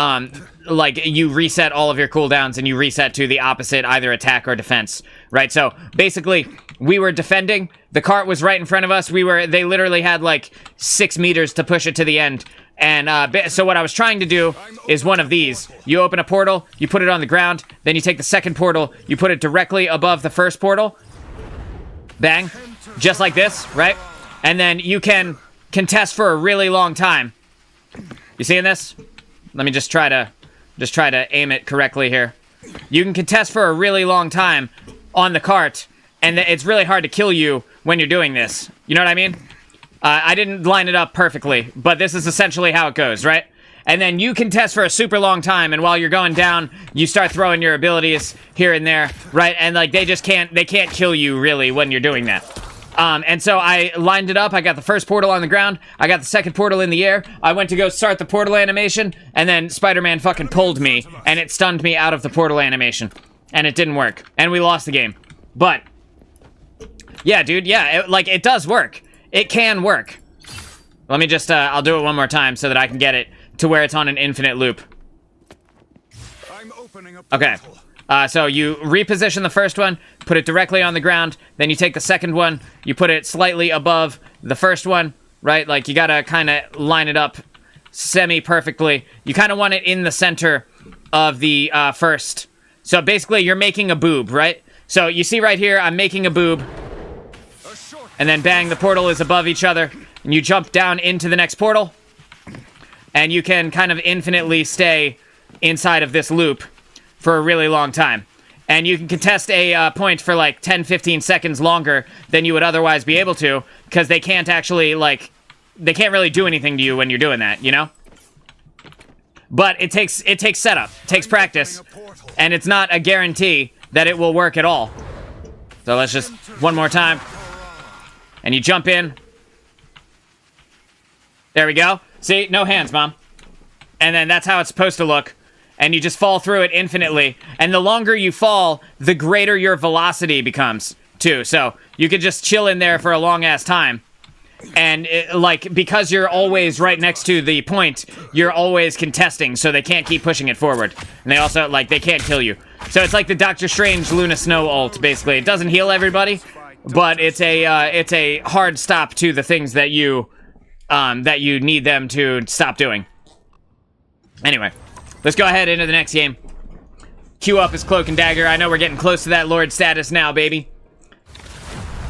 like, you reset all of your cooldowns and you reset to the opposite, either attack or defense, right? So basically, we were defending. The cart was right in front of us. They literally had like 6 meters to push it to the end. And so what I was trying to do is one of these. You open a portal, you put it on the ground, then you take the second portal, you put it directly above the first portal. Bang. Just like this, right? And then you can contest for a really long time. You seeing this? Let me just try to aim it correctly here. You can contest for a really long time on the cart, and it's really hard to kill you when you're doing this. You know what I mean? I didn't line it up perfectly, but this is essentially how it goes, right? And then you contest for a super long time, and while you're going down, you start throwing your abilities here and there, right? And like they can't kill you really when you're doing that. And so I lined it up. I got the first portal on the ground. I got the second portal in the air. I went to go start the portal animation, and then Spider-Man fucking pulled me, and it stunned me out of the portal animation. And it didn't work. And we lost the game. But, yeah, dude, yeah, it does work. It can work. Let me just, I'll do it one more time so that I can get it to where it's on an infinite loop. Okay. So you reposition the first one, put it directly on the ground, then you take the second one, you put it slightly above the first one, right? Like, you gotta kind of line it up semi-perfectly. You kind of want it in the center of the first. So basically, you're making a boob, right? So you see right here, I'm making a boob, and then bang, the portal is above each other, and you jump down into the next portal, and you can kind of infinitely stay inside of this loop for a really long time. And you can contest a point for like 10-15 seconds longer than you would otherwise be able to, because they can't actually, like, they can't really do anything to you when you're doing that, you know? But it takes setup, it takes practice, and it's not a guarantee that it will work at all. So let's just, one more time. And you jump in. There we go. See, no hands, Mom. And then that's how it's supposed to look. And you just fall through it infinitely. And the longer you fall, the greater your velocity becomes, too. So you could just chill in there for a long-ass time. And, like, because you're always right next to the point, you're always contesting, so they can't keep pushing it forward. And they also, like, they can't kill you. So it's like the Doctor Strange Luna Snow ult, basically. It doesn't heal everybody, but it's a hard stop to the things that you need them to stop doing. Anyway, let's go ahead into the next game. Queue up his Cloak and Dagger. I know we're getting close to that Lord status now, baby.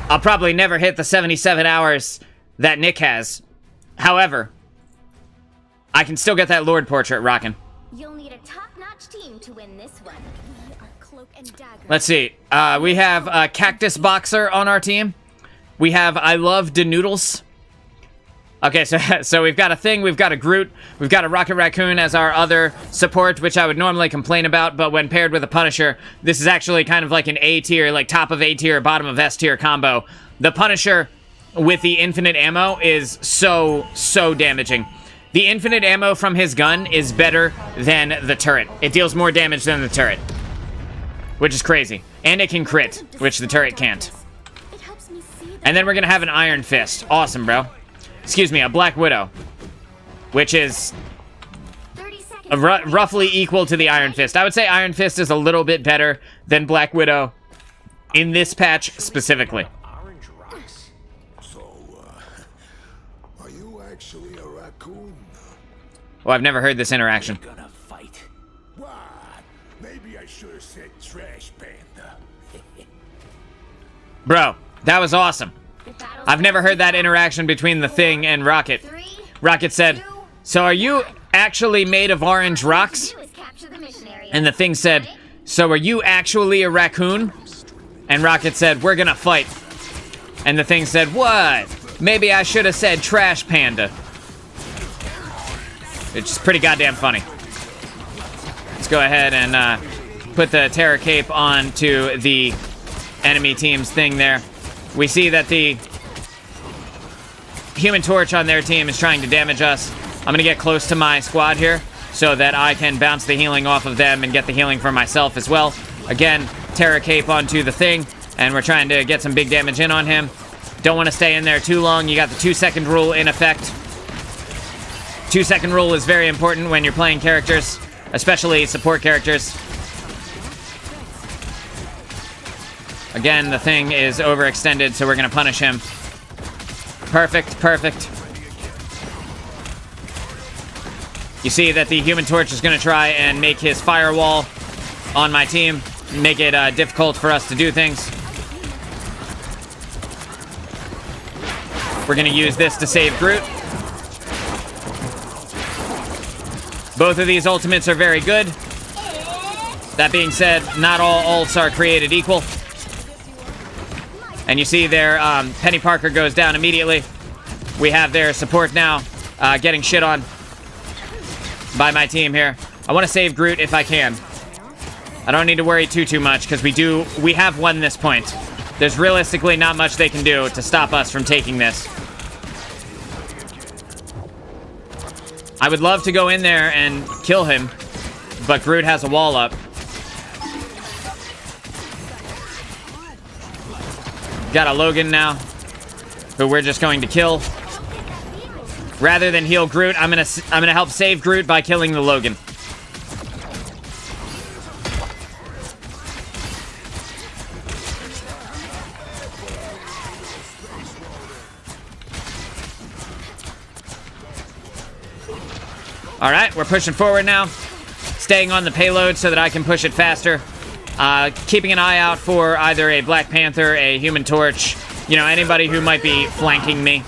I'll probably never hit the 77 hours that Nick has. However, I can still get that Lord portrait rocking. You'll need a top-notch team to win this one. We are Cloak and Dagger. Let's see. We have Cactus Boxer on our team. We have I Love Denoodles. Okay, so we've got a Thing, we've got a Groot, we've got a Rocket Raccoon as our other support, which I would normally complain about, but when paired with a Punisher, this is actually kind of like an A tier, like top of A tier, bottom of S tier combo. The Punisher with the infinite ammo is so damaging. The infinite ammo from his gun is better than the turret. It deals more damage than the turret, which is crazy. And it can crit, which the turret can't. And then we're gonna have an Iron Fist. Awesome, bro. Excuse me, a Black Widow, which is roughly equal to the Iron Fist. I would say Iron Fist is a little bit better than Black Widow in this patch specifically. Orange rocks. So, are you actually a raccoon? Well, I've never heard this interaction. Gonna fight? What? Maybe I should have said trash panda. Bro, that was awesome. I've never heard that interaction between the Thing and Rocket. Rocket said, "So are you actually made of orange rocks?" And the Thing said, "So are you actually a raccoon?" And Rocket said, "We're gonna fight." And the Thing said, "What? Maybe I should have said trash panda." It's just pretty goddamn funny. Let's go ahead and put the Terror Cape onto the enemy team's thing there. We see that the Human Torch on their team is trying to damage us. I'm gonna get close to my squad here so that I can bounce the healing off of them and get the healing for myself as well. Again, Terror Cape onto the Thing, and we're trying to get some big damage in on him. Don't want to stay in there too long. You got the 2-second rule in effect. 2-second rule is very important when you're playing characters, especially support characters. Again, the Thing is overextended, so we're gonna punish him. Perfect, perfect. You see that the Human Torch is gonna try and make his firewall on my team, make it difficult for us to do things. We're gonna use this to save Groot. Both of these ultimates are very good. That being said, not all ults are created equal. And you see there, Penny Parker goes down immediately. We have their support now, getting shit on by my team here. I want to save Groot if I can. I don't need to worry too much, because we have won this point. There's realistically not much they can do to stop us from taking this. I would love to go in there and kill him, but Groot has a wall up. Got a Logan now, who we're just going to kill. Rather than heal Groot, I'm gonna help save Groot by killing the Logan. All right, we're pushing forward now. Staying on the payload so that I can push it faster. Keeping an eye out for either a Black Panther, a Human Torch, you know, anybody who might be flanking me.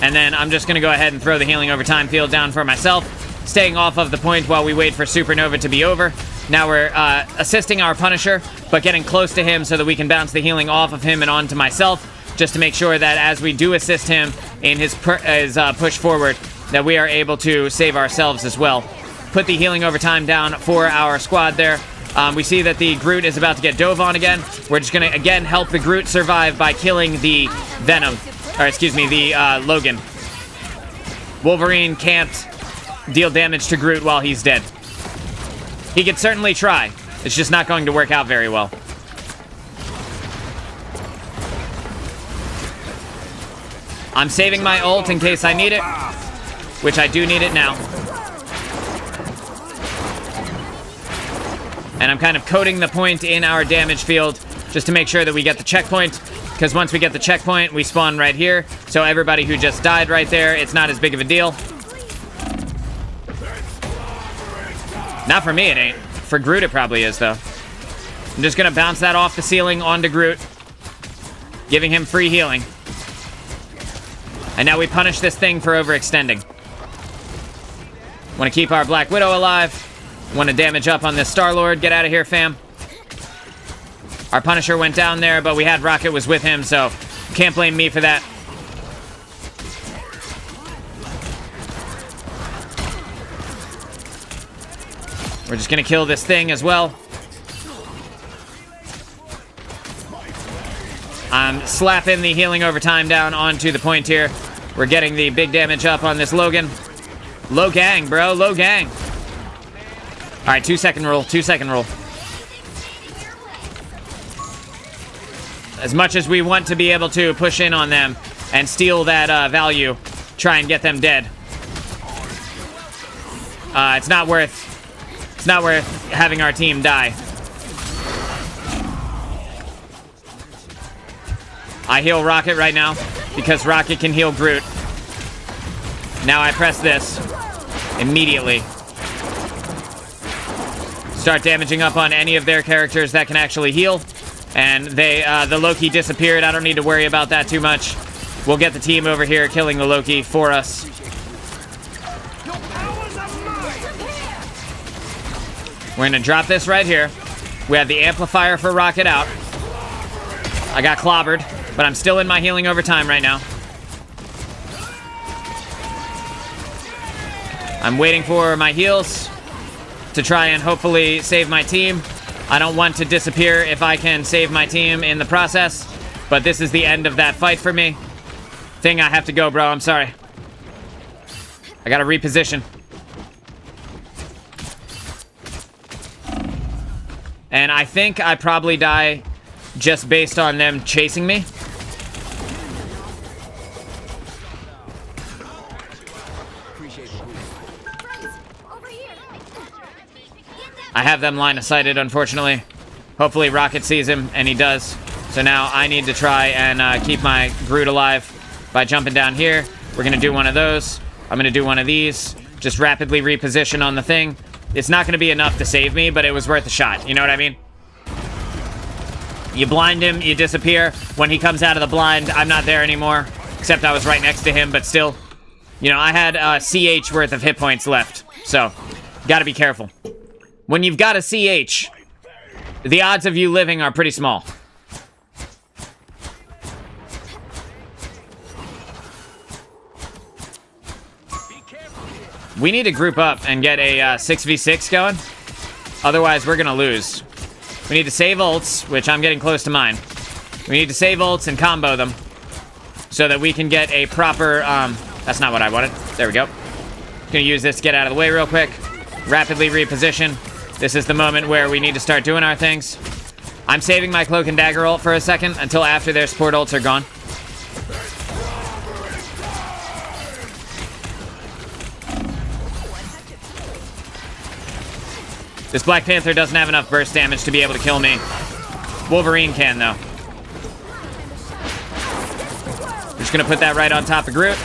And then I'm just going to go ahead and throw the healing over time field down for myself, staying off of the point while we wait for Supernova to be over. Now we're assisting our Punisher, but getting close to him so that we can bounce the healing off of him and onto myself, just to make sure that as we do assist him in his push forward, that we are able to save ourselves as well. Put the healing over time down for our squad there. We see that the Groot is about to get dove on again. We're just going to, again, help the Groot survive by killing the Venom. Or, excuse me, the Logan. Wolverine can't deal damage to Groot while he's dead. He could certainly try. It's just not going to work out very well. I'm saving my ult in case I need it, which I do need it now. And I'm kind of coding the point in our damage field just to make sure that we get the checkpoint, because once we get the checkpoint, we spawn right here. So everybody who just died right there, it's not as big of a deal. Not for me, it ain't. For Groot, it probably is, though. I'm just going to bounce that off the ceiling onto Groot, giving him free healing. And now we punish this thing for overextending. Want to keep our Black Widow alive. Want to damage up on this Star-Lord. Get out of here, fam. Our Punisher went down there, but we had Rocket was with him, so can't blame me for that. We're just going to kill this thing as well. I'm slapping the healing over time down onto the point here. We're getting the big damage up on this Logan. Low gang, bro. Low gang. All right, 2-second rule. 2-second rule. As much as we want to be able to push in on them and steal that value, try and get them dead. It's not worth having our team die. I heal Rocket right now because Rocket can heal Groot. Now I press this immediately. Start damaging up on any of their characters that can actually heal. And the Loki disappeared. I don't need to worry about that too much. We'll get the team over here killing the Loki for us. We're gonna drop this right here. We have the amplifier for Rocket out. I got clobbered, but I'm still in my healing over time right now. I'm waiting for my heals to try and hopefully save my team. I don't want to disappear if I can save my team in the process, but this is the end of that fight for me. Thing, I have to go, bro. I'm sorry. I gotta reposition. And I think I probably die just based on them chasing me. I have them line of sighted, unfortunately. Hopefully Rocket sees him, and he does. So now I need to try and keep my Groot alive by jumping down here. We're gonna do one of those. I'm gonna do one of these. Just rapidly reposition on the thing. It's not gonna be enough to save me, but it was worth a shot. You know what I mean? You blind him, you disappear. When he comes out of the blind, I'm not there anymore. Except I was right next to him, but still. You know, I had CH worth of hit points left. So, gotta be careful. When you've got a CH, the odds of you living are pretty small. We need to group up and get a 6v6 going. Otherwise, we're gonna lose. We need to save ults, which I'm getting close to mine. We need to save ults and combo them so that we can get a proper, that's not what I wanted. There we go. Gonna use this to get out of the way real quick. Rapidly reposition. This is the moment where we need to start doing our things. I'm saving my Cloak and Dagger ult for a second until after their support ults are gone. This Black Panther doesn't have enough burst damage to be able to kill me. Wolverine can, though. Just gonna put that right on top of Groot.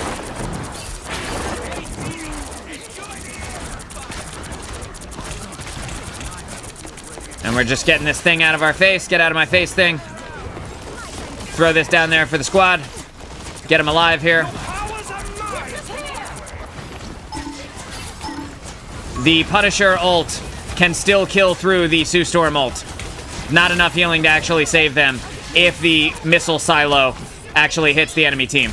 And we're just getting this thing out of our face. Get out of my face thing. Throw this down there for the squad. Get him alive here. The Punisher ult can still kill through the Sue Storm ult. Not enough healing to actually save them if the missile silo actually hits the enemy team.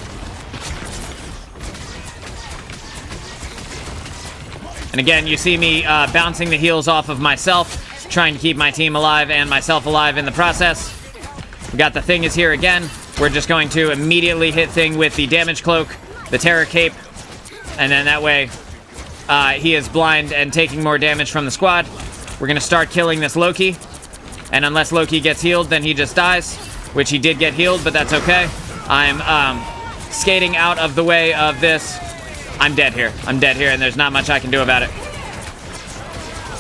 And again, you see me bouncing the heals off of myself, trying to keep my team alive and myself alive in the process. We got the Thing is here again. We're just going to immediately hit Thing with the damage cloak, the terror cape, and then that way he is blind and taking more damage from the squad. We're going to start killing this Loki, and unless Loki gets healed, then he just dies, which he did get healed, but that's okay. I'm skating out of the way of this. I'm dead here. I'm dead here, and there's not much I can do about it.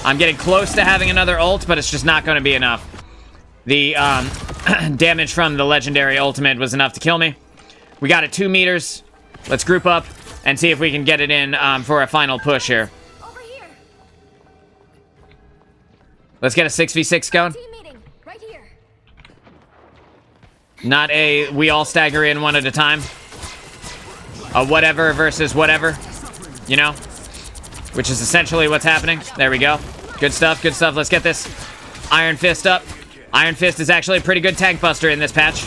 I'm getting close to having another ult, but it's just not going to be enough. The damage from the legendary ultimate was enough to kill me. We got it 2 meters. Let's group up and see if we can get it in for a final push here. Over here. Let's get a 6v6 going. Team meeting right here. Not a we all stagger in one at a time. A whatever versus whatever, you know? Which is essentially what's happening. There we go. Good stuff, good stuff. Let's get this Iron Fist up. Iron Fist is actually a pretty good tank buster in this patch.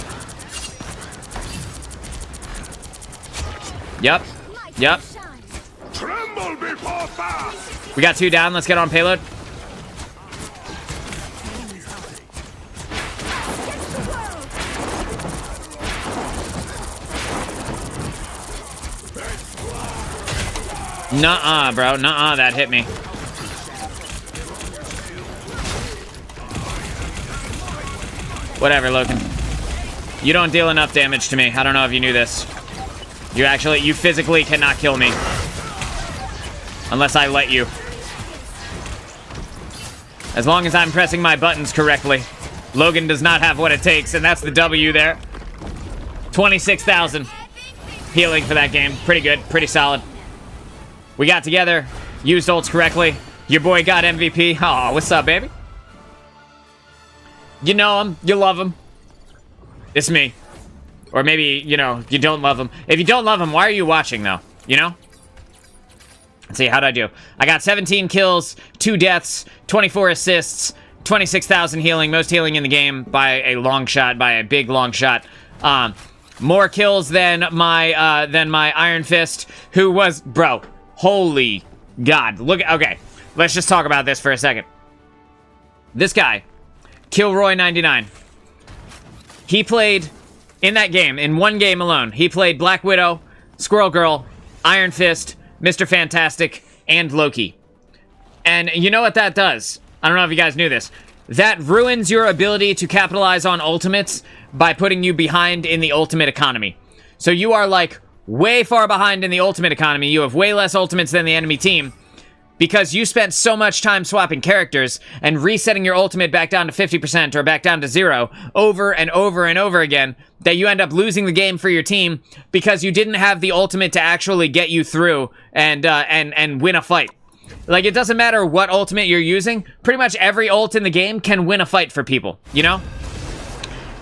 Yep. Yep. We got 2 down. Let's get on payload. Nuh-uh, bro. Nuh-uh, that hit me. Whatever, Logan. You don't deal enough damage to me. I don't know if you knew this. You physically cannot kill me. Unless I let you. As long as I'm pressing my buttons correctly. Logan does not have what it takes, and that's the W there. 26,000 healing for that game. Pretty good, pretty solid. We got together, used ults correctly. Your boy got MVP. Aw, what's up, baby? You know him, you love him. It's me. Or maybe, you know, you don't love him. If you don't love him, why are you watching, though? You know? Let's see, how'd I do? I got 17 kills, 2 deaths, 24 assists, 26,000 healing, most healing in the game by a long shot, by a big long shot. More kills than my Iron Fist, who was, bro, holy God. Look, okay, let's just talk about this for a second. This guy, Kilroy99, he played, in that game, in one game alone, he played Black Widow, Squirrel Girl, Iron Fist, Mr. Fantastic, and Loki. And you know what that does? I don't know if you guys knew this. That ruins your ability to capitalize on ultimates by putting you behind in the ultimate economy. So you are, like, way far behind in the ultimate economy. You have way less ultimates than the enemy team because you spent so much time swapping characters and resetting your ultimate back down to 50% or back down to 0 over and over and over again that you end up losing the game for your team because you didn't have the ultimate to actually get you through and win a fight. Like, it doesn't matter what ultimate you're using. Pretty much every ult in the game can win a fight for people, you know?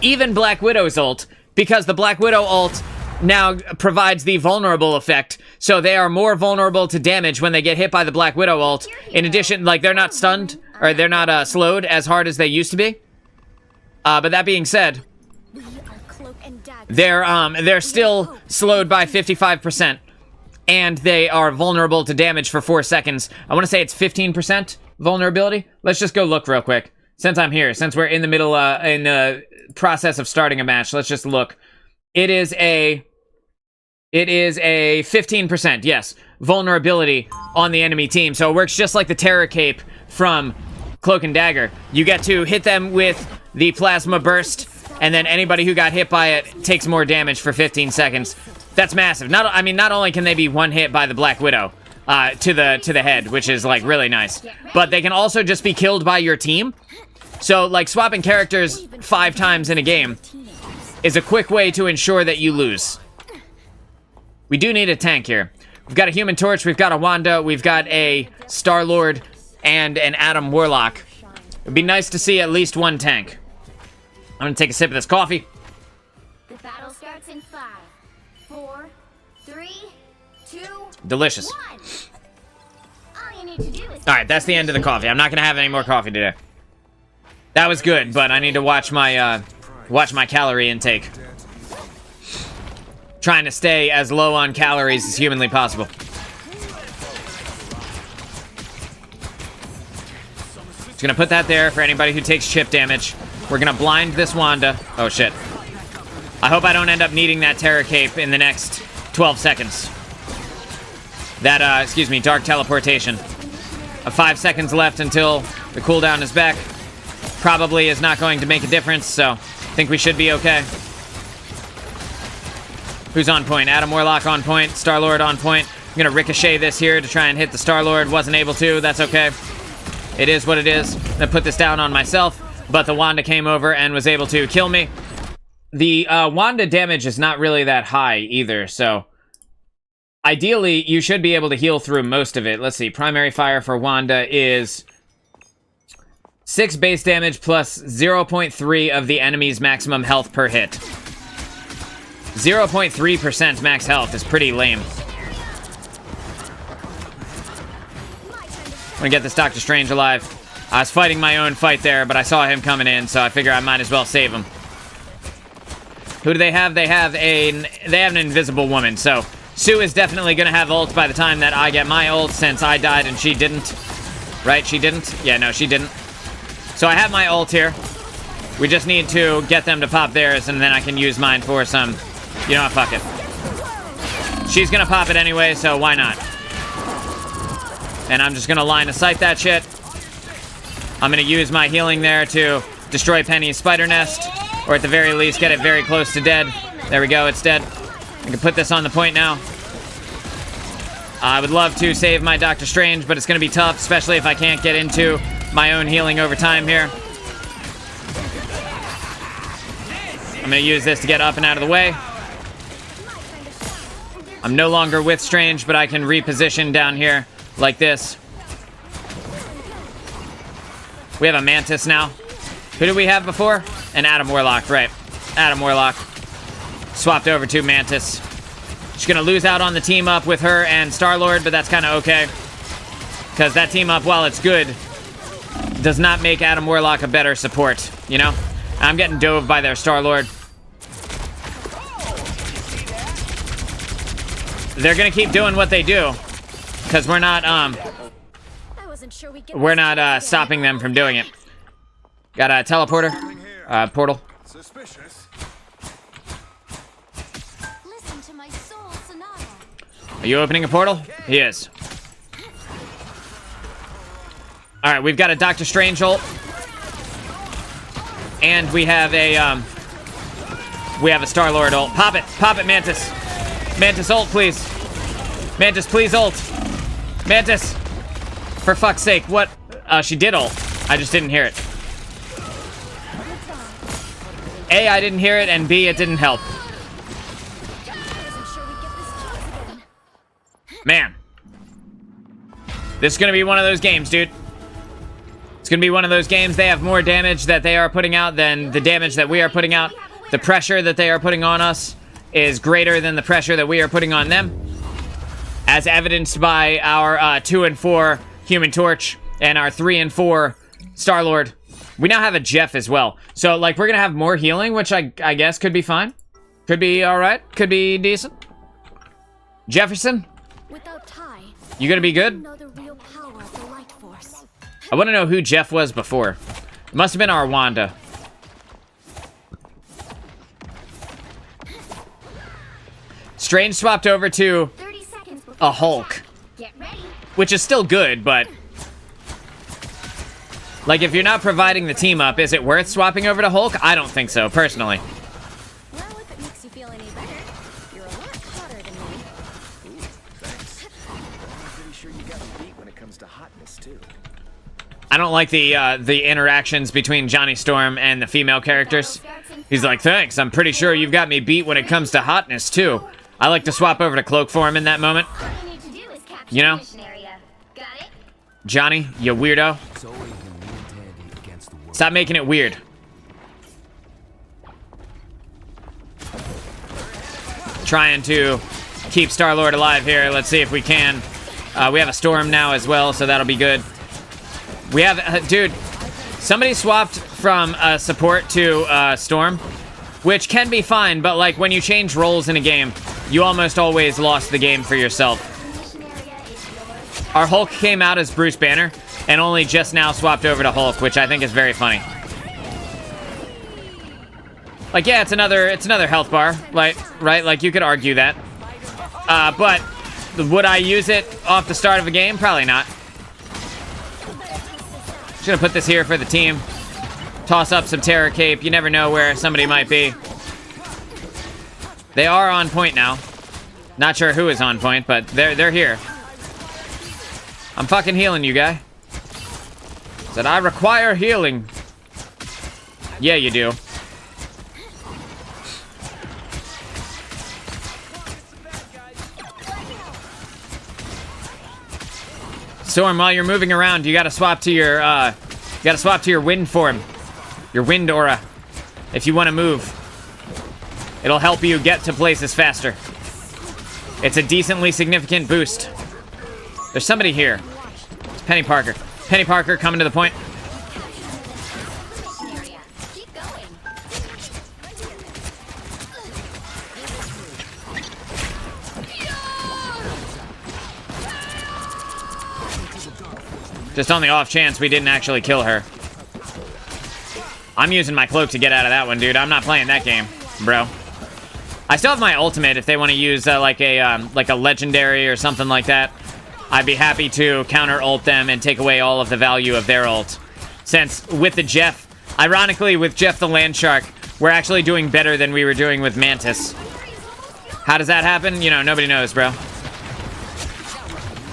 Even Black Widow's ult, because the Black Widow ult now provides the vulnerable effect, so they are more vulnerable to damage when they get hit by the Black Widow ult. In addition, like, they're not stunned, or they're not slowed as hard as they used to be. But that being said, We are Cloak and Dagger. they're still slowed by 55%, and they are vulnerable to damage for 4 seconds. I want to say it's 15% vulnerability. Let's just go look real quick. Since I'm here, since we're in the middle, in the process of starting a match, let's just look. It is a 15%, yes, vulnerability on the enemy team. So it works just like the Terror Cape from Cloak and Dagger. You get to hit them with the Plasma Burst, and then anybody who got hit by it takes more damage for 15 seconds. That's massive. Not only can they be one hit by the Black Widow to the head, which is, like, really nice, but they can also just be killed by your team. So, like, swapping characters 5 times in a game is a quick way to ensure that you lose. We do need a tank here. We've got a Human Torch, we've got a Wanda, we've got a Star-Lord, and an Atom Warlock. It'd be nice to see at least one tank. I'm gonna take a sip of this coffee. The battle starts in 5, 4, 3, 2, Delicious. 1. All you need to do is Alright, that's the end of the coffee. I'm not gonna have any more coffee today. That was good, but I need to watch my calorie intake. Trying to stay as low on calories as humanly possible. Just gonna put that there for anybody who takes chip damage. We're gonna blind this Wanda. Oh shit. I hope I don't end up needing that Terror Cape in the next 12 seconds. That, excuse me, Dark Teleportation. 5 seconds left until the cooldown is back. Probably is not going to make a difference, so I think we should be okay. Who's on point? Adam Warlock on point. Star-Lord on point. I'm gonna ricochet this here to try and hit the Star-Lord. Wasn't able to. That's okay. It is what it is. I put this down on myself, but the Wanda came over and was able to kill me. The Wanda damage is not really that high either, so ideally you should be able to heal through most of it. Let's see. Primary fire for Wanda is 6 base damage plus 0.3 of the enemy's maximum health per hit. 0.3% max health is pretty lame. I'm gonna get this Doctor Strange alive. I was fighting my own fight there, but I saw him coming in, so I figure I might as well save him. Who do they have? They have an invisible woman, so Sue is definitely gonna have ult by the time that I get my ult, since I died and she didn't. Right? She didn't? Yeah, no, she didn't. So I have my ult here. We just need to get them to pop theirs, and then I can use mine for some... You know what? Fuck it. She's gonna pop it anyway, so why not? And I'm just gonna line of sight that shit. I'm gonna use my healing there to destroy Penny's spider nest, or at the very least get it very close to dead. There we go, it's dead. I can put this on the point now. I would love to save my Doctor Strange, but it's gonna be tough, especially if I can't get into my own healing over time here. I'm gonna use this to get up and out of the way. I'm no longer with Strange, but I can reposition down here like this. We have a Mantis now. Who did we have before? An Adam Warlock, right. Adam Warlock. Swapped over to Mantis. She's gonna lose out on the team up with her and Star-Lord, but that's kind of okay. Because that team up, while it's good, does not make Adam Warlock a better support, you know? I'm getting dove by their Star-Lord. They're gonna keep doing what they do. Because we're not, stopping them from doing it. Got a teleporter, portal. Suspicious. listen to my soul sonata. Are you opening a portal? He is. Alright, we've got a Doctor Strange ult. And we have a Star-Lord ult. Pop it, Mantis. Mantis ult, please. Mantis, please ult. Mantis. For fuck's sake, what? She did ult. I just didn't hear it. A, I didn't hear it, and B, it didn't help. Man. This is gonna be one of those games, dude. It's gonna be one of those games. They have more damage that they are putting out than the damage that we are putting out. The pressure that they are putting on us is greater than the pressure that we are putting on them. As evidenced by our 2 and 4 Human Torch and our 3 and 4 Star-Lord. We now have a Jeff as well. So, like, we're gonna have more healing, which I guess could be fine. Could be alright. Could be decent. Jefferson? Without Ty, You gonna be good? know the real power of the light force. I want to know who Jeff was before. It must have been our Wanda. Strange swapped over to 30 seconds before a Hulk, Get ready. which is still good, but... Like, if you're not providing the team up, is it worth swapping over to Hulk? I don't think so, personally. Well, if it makes you feel any better, you're a lot hotter than me. Ooh, thanks. I'm pretty sure you got me beat when it comes to hotness, too. I don't like the interactions between Johnny Storm and the female characters. He's like, thanks, I'm pretty sure you've got me beat when it comes to hotness, too. I like to swap over to Cloak form in that moment. All you need to do is capture You know? the mission area. Got it? Johnny, you weirdo. So we can me and Tandy against Stop making it weird. Trying to keep Star-Lord alive here. Let's see if we can. We have a Storm now as well, so that'll be good. We have... dude, somebody swapped from support to Storm, which can be fine, but like when you change roles in a game, you almost always lost the game for yourself. Our Hulk came out as Bruce Banner, and only just now swapped over to Hulk, which I think is very funny. Like, yeah, it's another health bar, like, right? Like, you could argue that. But would I use it off the start of a game? Probably not. Just gonna put this here for the team. Toss up some Terror Cape. You never know where somebody might be. They are on point now. Not sure who is on point, but they're here. I'm fucking healing you, guy. Said I require healing. Yeah, you do. Storm, while you're moving around, you gotta swap to your wind form. Your wind aura. If you want to move. It'll help you get to places faster. It's a decently significant boost. There's somebody here. It's Penny Parker. Penny Parker coming to the point. Keep going. Just on the off chance we didn't actually kill her. I'm using my cloak to get out of that one, dude. I'm not playing that game, bro. I still have my ultimate if they want to use like a legendary or something like that. I'd be happy to counter ult them and take away all of the value of their ult. Since with the Jeff, ironically with Jeff the Land Shark, we're actually doing better than we were doing with Mantis. How does that happen? You know, nobody knows, bro.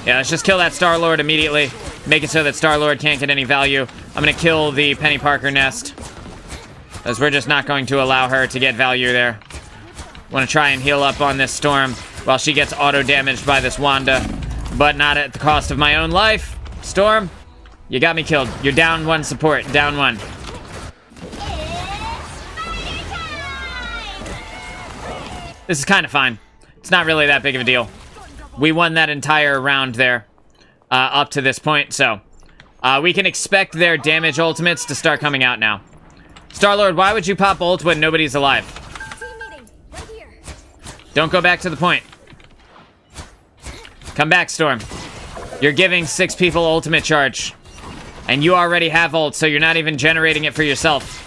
Yeah, let's just kill that Star-Lord immediately. Make it so that Star-Lord can't get any value. I'm gonna kill the Penny Parker nest, as we're just not going to allow her to get value there. Want to try and heal up on this Storm while she gets auto-damaged by this Wanda, but not at the cost of my own life. Storm, you got me killed. You're down one support, down one. This is kind of fine. It's not really that big of a deal. We won that entire round there, up to this point, so we can expect their damage ultimates to start coming out now. Star-Lord, why would you pop ult when nobody's alive? Don't go back to the point. Come back, Storm. You're giving 6 people ultimate charge. And you already have ult, so you're not even generating it for yourself.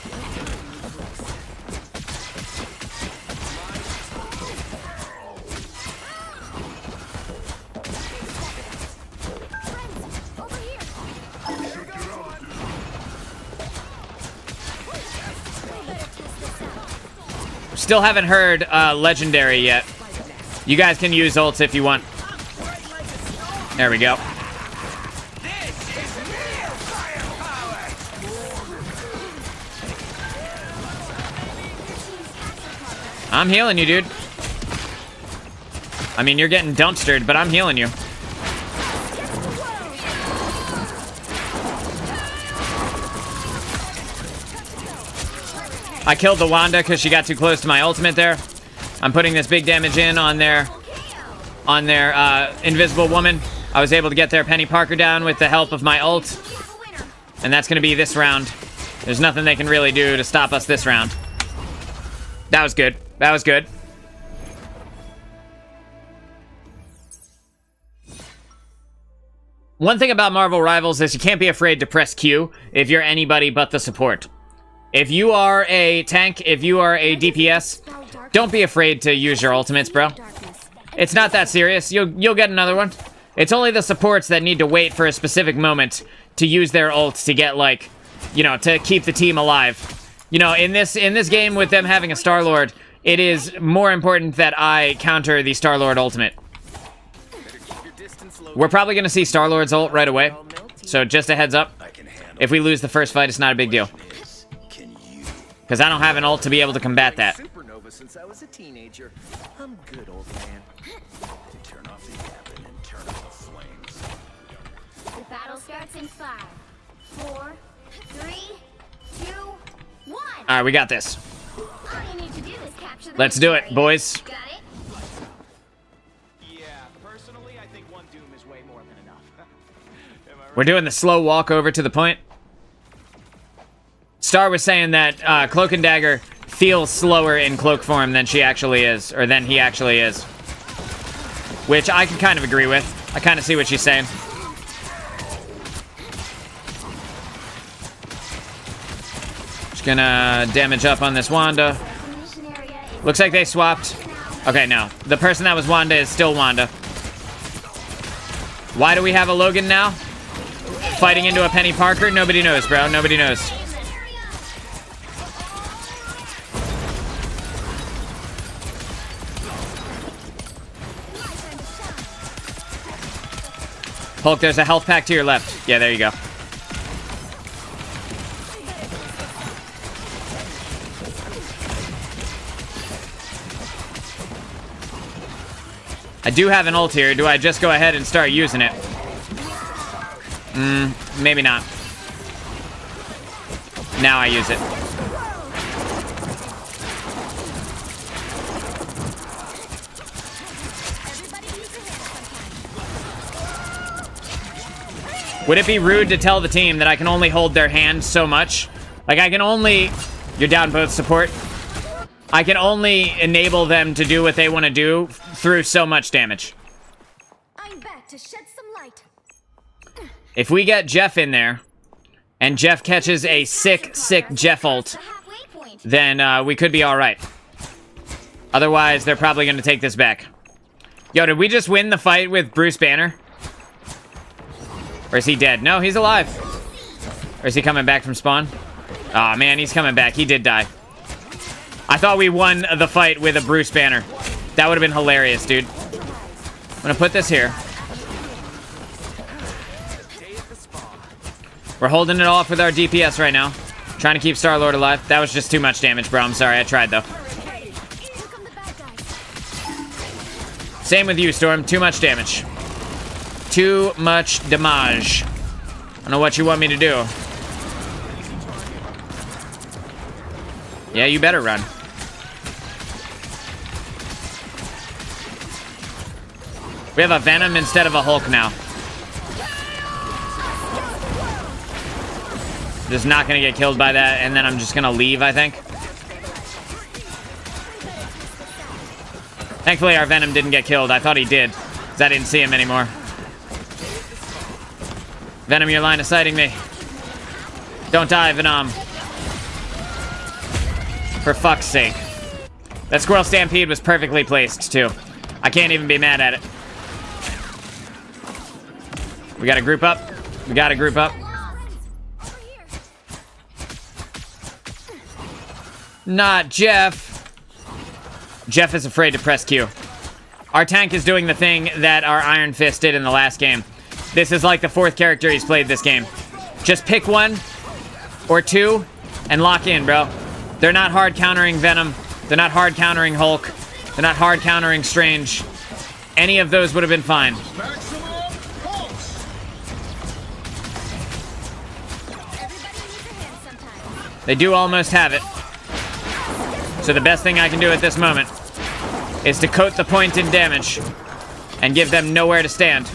Still haven't heard legendary yet. You guys can use ults if you want. There we go. I'm healing you, dude. I mean, you're getting dumpstered, but I'm healing you. I killed the Wanda because she got too close to my ultimate there. I'm putting this big damage in on their invisible woman. I was able to get their Penny Parker down with the help of my ult. And that's going to be this round. There's nothing they can really do to stop us this round. That was good. That was good. One thing about Marvel Rivals is you can't be afraid to press Q if you're anybody but the support. If you are a tank, if you are a DPS, don't be afraid to use your ultimates, bro. It's not that serious. You'll get another one. It's only the supports that need to wait for a specific moment to use their ults to get, like, you know, to keep the team alive. You know, in this game with them having a Star-Lord, it is more important that I counter the Star-Lord ultimate. We're probably going to see Star-Lord's ult right away. So just a heads up. If we lose the first fight, it's not a big deal. Because I don't have an ult to be able to combat that. Supernova since I was a teenager. I'm good, old man. Turn off the cabin and turn off the flames. The battle starts in 5, 4, 3, 2, 1. All right, we got this. All you need to do is capture the Let's do it, victory. boys. Got it? Yeah, personally, I think one doom is way more than enough. Am I right? We're doing the slow walk over to the point. Star was saying that Cloak and Dagger feels slower in cloak form than she actually is, or than he actually is. Which I can kind of agree with. I kind of see what she's saying. Just gonna damage up on this Wanda. Mission area is Looks like they swapped. Okay, no. The person that was Wanda is still Wanda. Why do we have a Logan now? Fighting into a Penny Parker? Nobody knows, bro. Nobody knows. Hulk, there's a health pack to your left. Yeah, there you go. I do have an ult here. Do I just go ahead and start using it? Maybe not. Now I use it. Would it be rude to tell the team that I can only hold their hand so much? Like, I can only... You're down both support. I can only enable them to do what they want to do through so much damage. I'm back to shed some light. If we get Jeff in there, and Jeff catches a sick Jeff ult, The halfway point. then we could be alright. Otherwise, they're probably going to take this back. Yo, did we just win the fight with Bruce Banner? Or is he dead? No, he's alive. Or is he coming back from spawn? Aw, oh, man, he's coming back. He did die. I thought we won the fight with a Bruce Banner. That would have been hilarious, dude. I'm gonna put this here. We're holding it off with our DPS right now. Trying to keep Star-Lord alive. That was just too much damage, bro. I'm sorry. I tried, though. Here come the bad guys. Same with you, Storm. Too much damage. Too much damage. I don't know what you want me to do. Yeah, you better run. We have a Venom instead of a Hulk now. Just not gonna get killed by that, and then I'm just gonna leave, I think. Thankfully, our Venom didn't get killed. I thought he did, because I didn't see him anymore. Venom, you're line of sighting me. Don't die, Venom. For fuck's sake. That Squirrel Stampede was perfectly placed, too. I can't even be mad at it. We gotta group up. We gotta group up. Not Jeff. Jeff is afraid to press Q. Our tank is doing the thing that our Iron Fist did in the last game. This is like the 4th character he's played this game. Just pick 1 or 2 and lock in, bro. They're not hard countering Venom. They're not hard countering Hulk. They're not hard countering Strange. Any of those would have been fine. They do almost have it. So the best thing I can do at this moment is to coat the point in damage and give them nowhere to stand.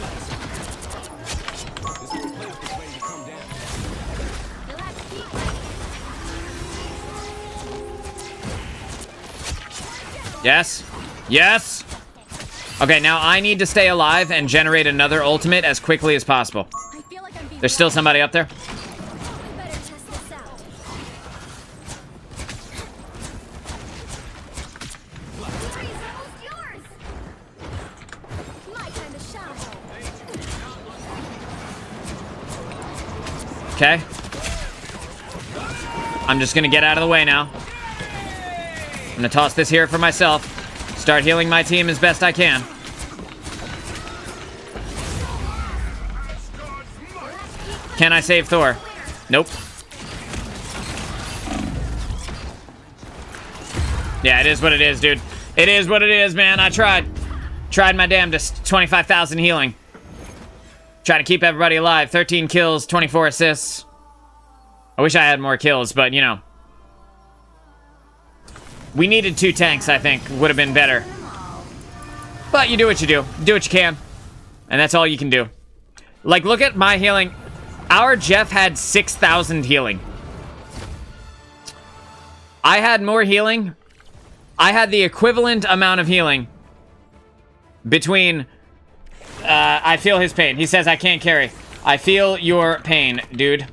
Yes. Yes. Okay, now I need to stay alive and generate another ultimate as quickly as possible. I feel like I'm being There's still somebody up there. We better test this out. Victory is almost yours. My time to shine. Okay. I'm just gonna get out of the way now. I'm gonna toss this here for myself. Start healing my team as best I can. Can I save Thor? Nope. Yeah, it is what it is, dude. It is what it is, man. I tried. Tried my damnedest. 25,000 healing. Try to keep everybody alive. 13 kills, 24 assists. I wish I had more kills, but, you know. We needed 2 tanks, I think. Would have been better. But you do what you do. Do what you can. And that's all you can do. Like, look at my healing. Our Jeff had 6,000 healing. I had more healing. I had the equivalent amount of healing between... I feel his pain. He says I can't carry. I feel your pain, dude.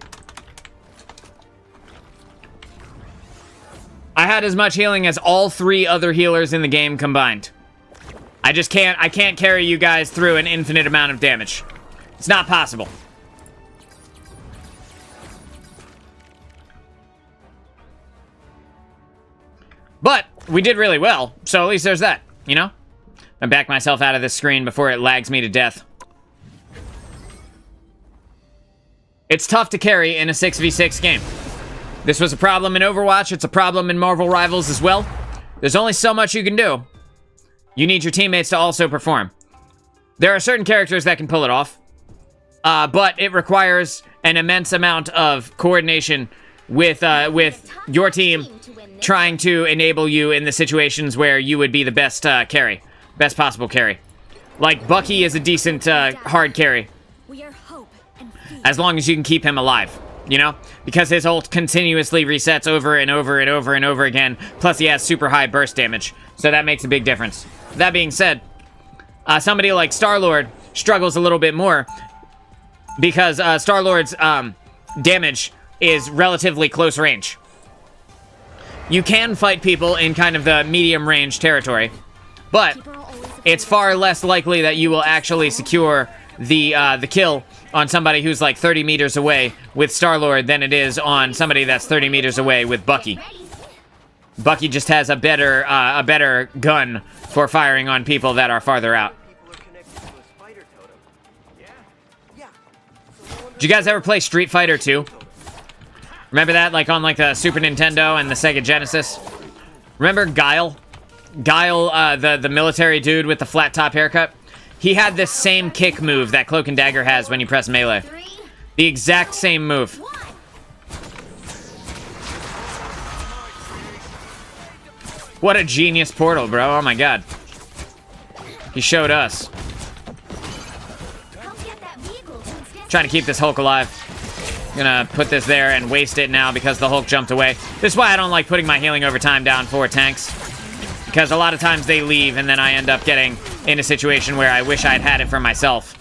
I had as much healing as all 3 other healers in the game combined. I can't carry you guys through an infinite amount of damage. It's not possible. But we did really well, so at least there's that, you know? I back myself out of this screen before it lags me to death. It's tough to carry in a 6v6 game. This was a problem in Overwatch. It's a problem in Marvel Rivals as well. There's only so much you can do. You need your teammates to also perform. There are certain characters that can pull it off, but it requires an immense amount of coordination with your team trying to enable you in the situations where you would be the best carry. Best possible carry. Like, Bucky is a decent hard carry. As long as you can keep him alive, you know? Because his ult continuously resets over and over and over and over again. Plus, he has super high burst damage. So that makes a big difference. That being said, somebody like Star-Lord struggles a little bit more. Because Star-Lord's damage is relatively close range. You can fight people in kind of the medium range territory. But it's far less likely that you will actually secure the kill on somebody who's like 30 meters away with Star-Lord than it is on somebody that's 30 meters away with Bucky. Bucky just has a better gun for firing on people that are farther out. Did you guys ever play Street Fighter 2? Remember that, like on like the Super Nintendo and the Sega Genesis? Remember Guile? Guile, the military dude with the flat top haircut? He had this same kick move that Cloak and Dagger has when you press melee. The exact same move. What a genius portal, bro. Oh my god. He showed us. Trying to keep this Hulk alive. Gonna put this there and waste it now because the Hulk jumped away. This is why I don't like putting my healing over time down for tanks. Because a lot of times they leave and then I end up getting in a situation where I wish I'd had it for myself.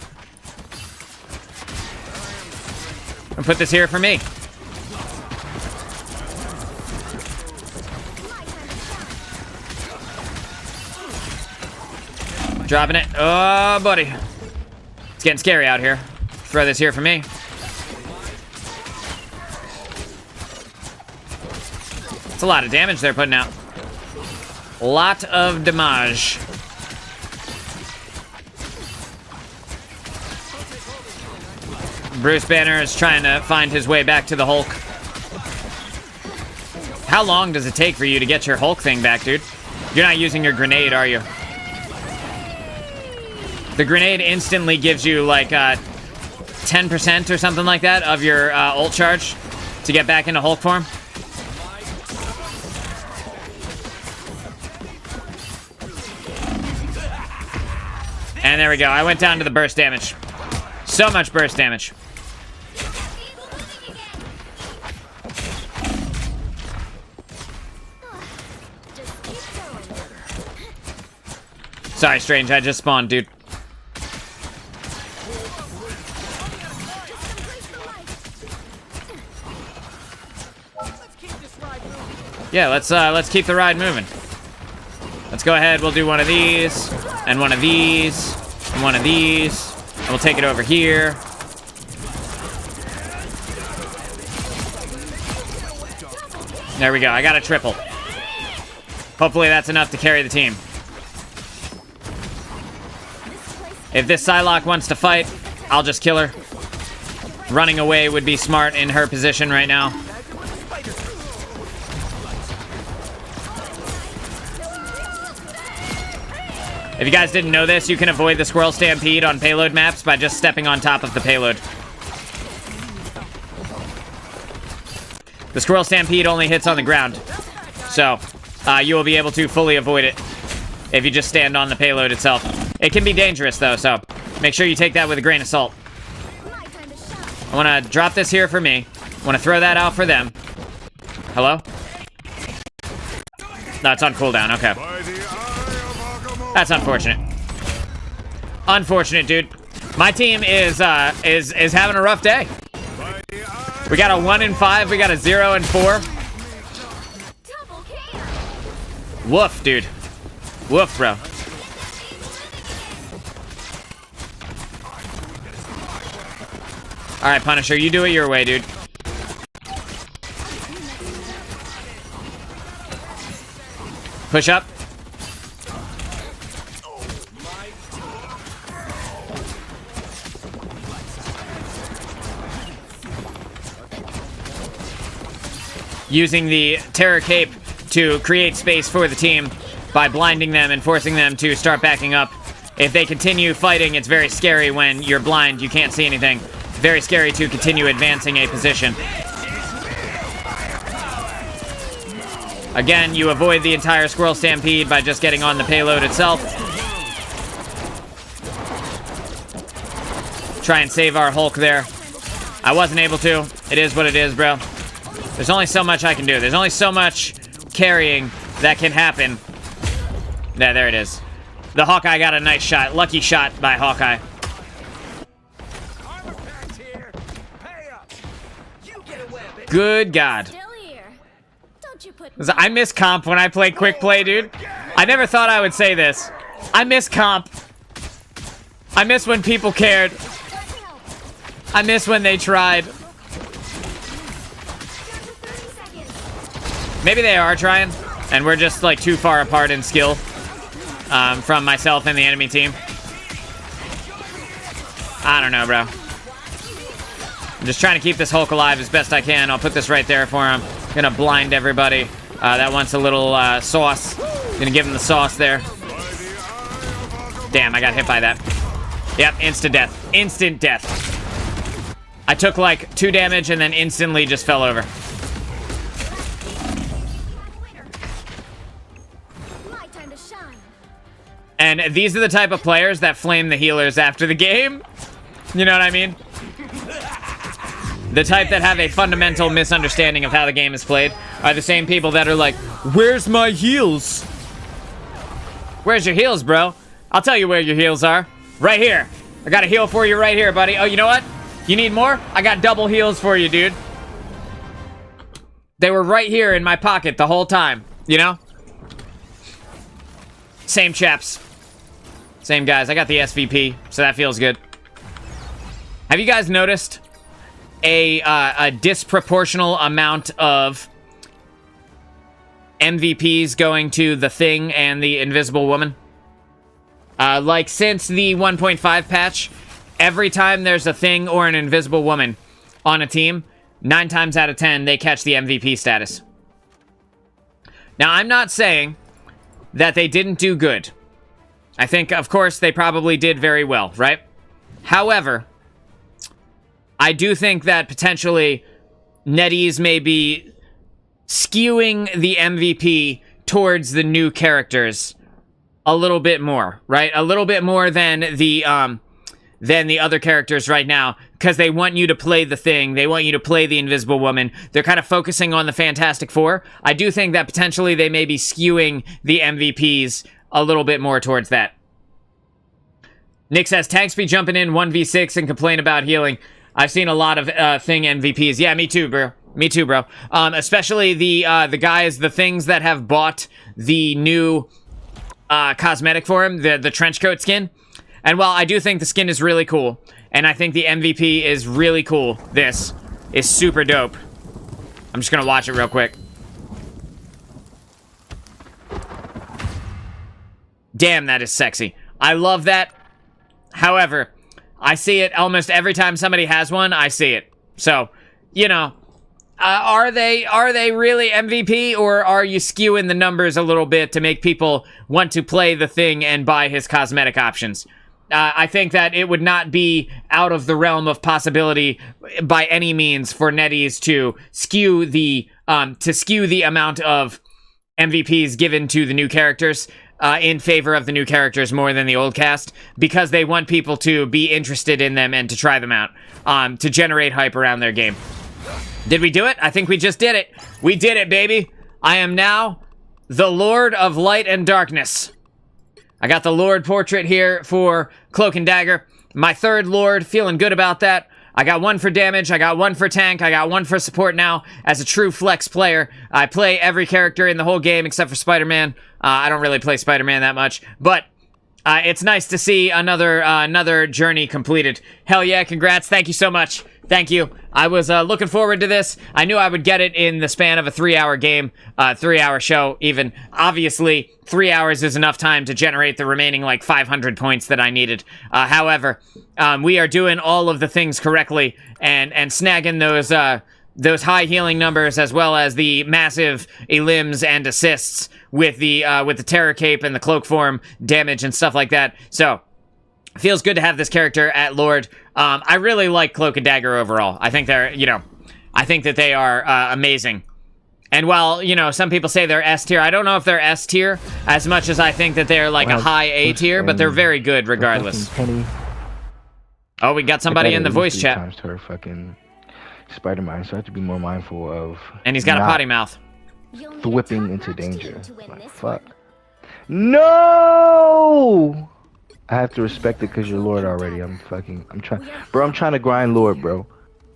I'll put this here for me. Dropping it. Oh, buddy. It's getting scary out here. Throw this here for me. It's a lot of damage they're putting out. Lot of damage. Bruce Banner is trying to find his way back to the Hulk. How long does it take for you to get your Hulk thing back, dude? You're not using your grenade, are you? The grenade instantly gives you like 10% or something like that of your ult charge to get back into Hulk form. And there we go. I went down to the burst damage. So much burst damage. Sorry, Strange. I just spawned, dude. Yeah, let's keep the ride moving. Let's go ahead. We'll do one of these, and one of these, and one of these, and we'll take it over here. There we go. I got a triple. Hopefully that's enough to carry the team. If this Psylocke wants to fight, I'll just kill her. Running away would be smart in her position right now. If you guys didn't know this, you can avoid the Squirrel Stampede on payload maps by just stepping on top of the payload. The Squirrel Stampede only hits on the ground. So, you will be able to fully avoid it if you just stand on the payload itself. It can be dangerous, though, so make sure you take that with a grain of salt. I want to drop this here for me. I want to throw that out for them. Hello? No, it's on cooldown. Okay. That's unfortunate. Unfortunate, dude. My team is having a rough day. We got a 1 and 5. We got a 0 and 4. Woof, dude. Woof, bro. All right, Punisher, you do it your way, dude. Push up. Using the Terror Cape to create space for the team by blinding them and forcing them to start backing up. If they continue fighting, it's very scary when you're blind, you can't see anything. Very scary to continue advancing a position. Again, you avoid the entire Squirrel Stampede by just getting on the payload itself. Try and save our Hulk there. I wasn't able to. It is what it is, bro. There's only so much I can do. There's only so much carrying that can happen. Yeah, there it is. The Hawkeye got a nice shot. Lucky shot by Hawkeye. Good God. I miss comp when I play quick play, dude. I never thought I would say this. I miss comp. I miss when people cared. I miss when they tried. Maybe they are trying, and we're just like too far apart in skill from myself and the enemy team. I don't know, bro. I'm just trying to keep this Hulk alive as best I can. I'll put this right there for him. Gonna blind everybody. That wants a little sauce. Gonna give him the sauce there. Damn, I got hit by that. Yep, instant death. Instant death. I took like 2 damage and then instantly just fell over. And these are the type of players that flame the healers after the game. You know what I mean? The type that have a fundamental misunderstanding of how the game is played are the same people that are like, where's my heals? Where's your heals, bro? I'll tell you where your heals are. Right here. I got a heal for you right here, buddy. Oh, you know what? You need more? I got double heals for you, dude. They were right here in my pocket the whole time, you know? Same chaps. Same guys. I got the SVP, so that feels good. Have you guys noticed a disproportional amount of MVPs going to the Thing and the Invisible Woman? Like, since the 1.5 patch, every time there's a Thing or an Invisible Woman on a team, 9 times out of 10, they catch the MVP status. Now, I'm not saying that they didn't do good. I think, of course, they probably did very well, right? However, I do think that potentially NetEase may be skewing the MVP towards the new characters a little bit more, right? A little bit more than the other characters right now, because they want you to play the Thing. They want you to play the Invisible Woman. They're kind of focusing on the Fantastic Four. I do think that potentially they may be skewing the MVPs a little bit more towards that. Nick says, tanks be jumping in 1v6 and complain about healing. I've seen a lot of Thing MVPs. Yeah, me too, bro. Me too, bro. Especially the guys, the Things that have bought the new cosmetic for him, the trench coat skin. And while I do think the skin is really cool, and I think the MVP is really cool, this is super dope. I'm just gonna watch it real quick. Damn, that is sexy. I love that. However, I see it almost every time somebody has one, I see it. So, you know, are they really MVP, or are you skewing the numbers a little bit to make people want to play the Thing and buy his cosmetic options? I think that it would not be out of the realm of possibility by any means for NetEase to skew the amount of MVPs given to the new characters in favor of the new characters more than the old cast, because they want people to be interested in them and to try them out, to generate hype around their game. Did we do it? I think we just did it. We did it, baby. I am now the Lord of Light and Darkness. I got the Lord portrait here for Cloak and Dagger. My third Lord, feeling good about that. I got one for damage, I got one for tank, I got one for support now. As a true flex player, I play every character in the whole game except for Spider-Man. I don't really play Spider-Man that much, but it's nice to see another journey completed. Hell yeah, congrats, thank you so much. Thank you. I was looking forward to this. I knew I would get it in the span of a 3-hour game, 3-hour show even. Obviously, 3 hours is enough time to generate the remaining, like, 500 points that I needed. However, we are doing all of the things correctly and snagging those high healing numbers as well as the massive elims and assists with the Terror Cape and the Cloak Form damage and stuff like that. So, feels good to have this character at Lord. I really like Cloak and Dagger overall. I think they're, I think that they are amazing. And while, some people say they're S tier, I don't know if they're S tier as much as I think that they're like a high A tier, but they're very good regardless. Oh, we got somebody in the voice chat. Times to her fucking Spider-Man, so I have to be more mindful of. And he's got a potty mouth. Whipping into danger. Like, fuck. No! I have to respect it because you're Lord already. I'm trying to grind Lord, bro.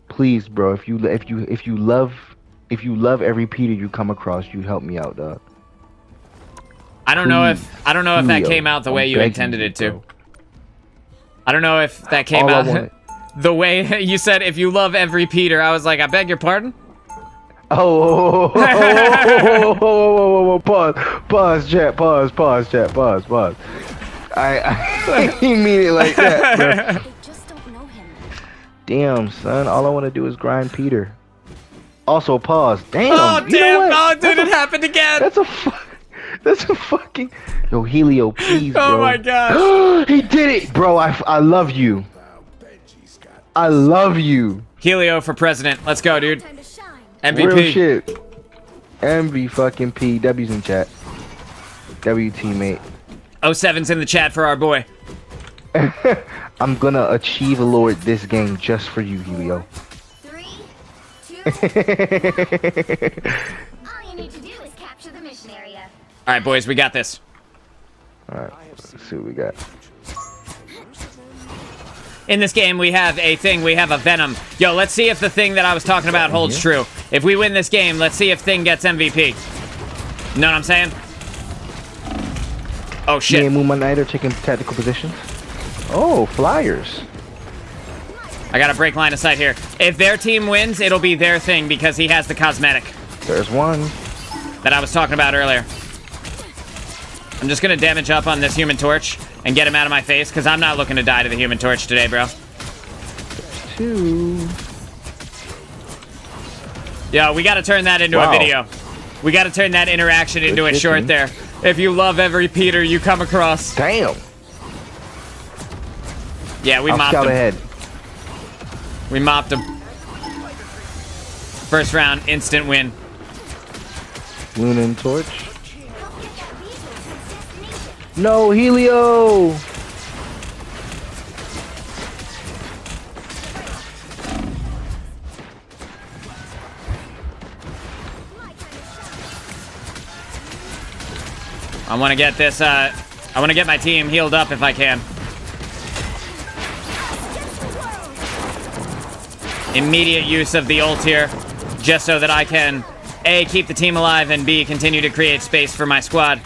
Please, bro. If you love every Peter you come across, you help me out, dog. I don't know if that came out the way you intended it to. I don't know if that came out the way you said. If you love every Peter, I was like, I beg your pardon. Oh, pause, chat, pause. I didn't mean it like that, bro. They just don't know him. Damn, son. All I want to do is grind Peter. Also, pause. Damn. Oh, damn. Oh, dude, it happened again. That's a fucking... Yo, Helio, please, bro. Oh, my gosh. He did it. Bro, I love you. I love you. Helio for president. Let's go, dude. Time to shine. MVP. Real shit. MV fucking P. W's in chat. W teammate. 07's in the chat for our boy. I'm gonna achieve a Lord this game just for you, Helio. 3, 2, 1. All you need to do is capture the mission area. All right, boys, we got this. Alright, let's see what we got. In this game, we have a thing. We have a Venom. Yo, let's see if the thing that I was talking about holds true. If we win this game, let's see if Thing gets MVP. Know what I'm saying? Oh, shit. Me and Moon Knight are taking tactical positions. Oh, flyers. I got a break line of sight here. If their team wins, it'll be their thing because he has the cosmetic There's one. that I was talking about earlier. I'm just going to damage up on this Human Torch and get him out of my face because I'm not looking to die to the Human Torch today, bro. Two. Yo, we got to turn that into a video. We got to turn that interaction into a short there. If you love every Peter you come across. Damn. Yeah, we mopped scout him. ahead. We mopped him. First round, instant win. Luna and Torch. No, Helio. I want to get this, I want to get my team healed up if I can. Immediate use of the ult here, just so that I can, A, keep the team alive, and B, continue to create space for my squad.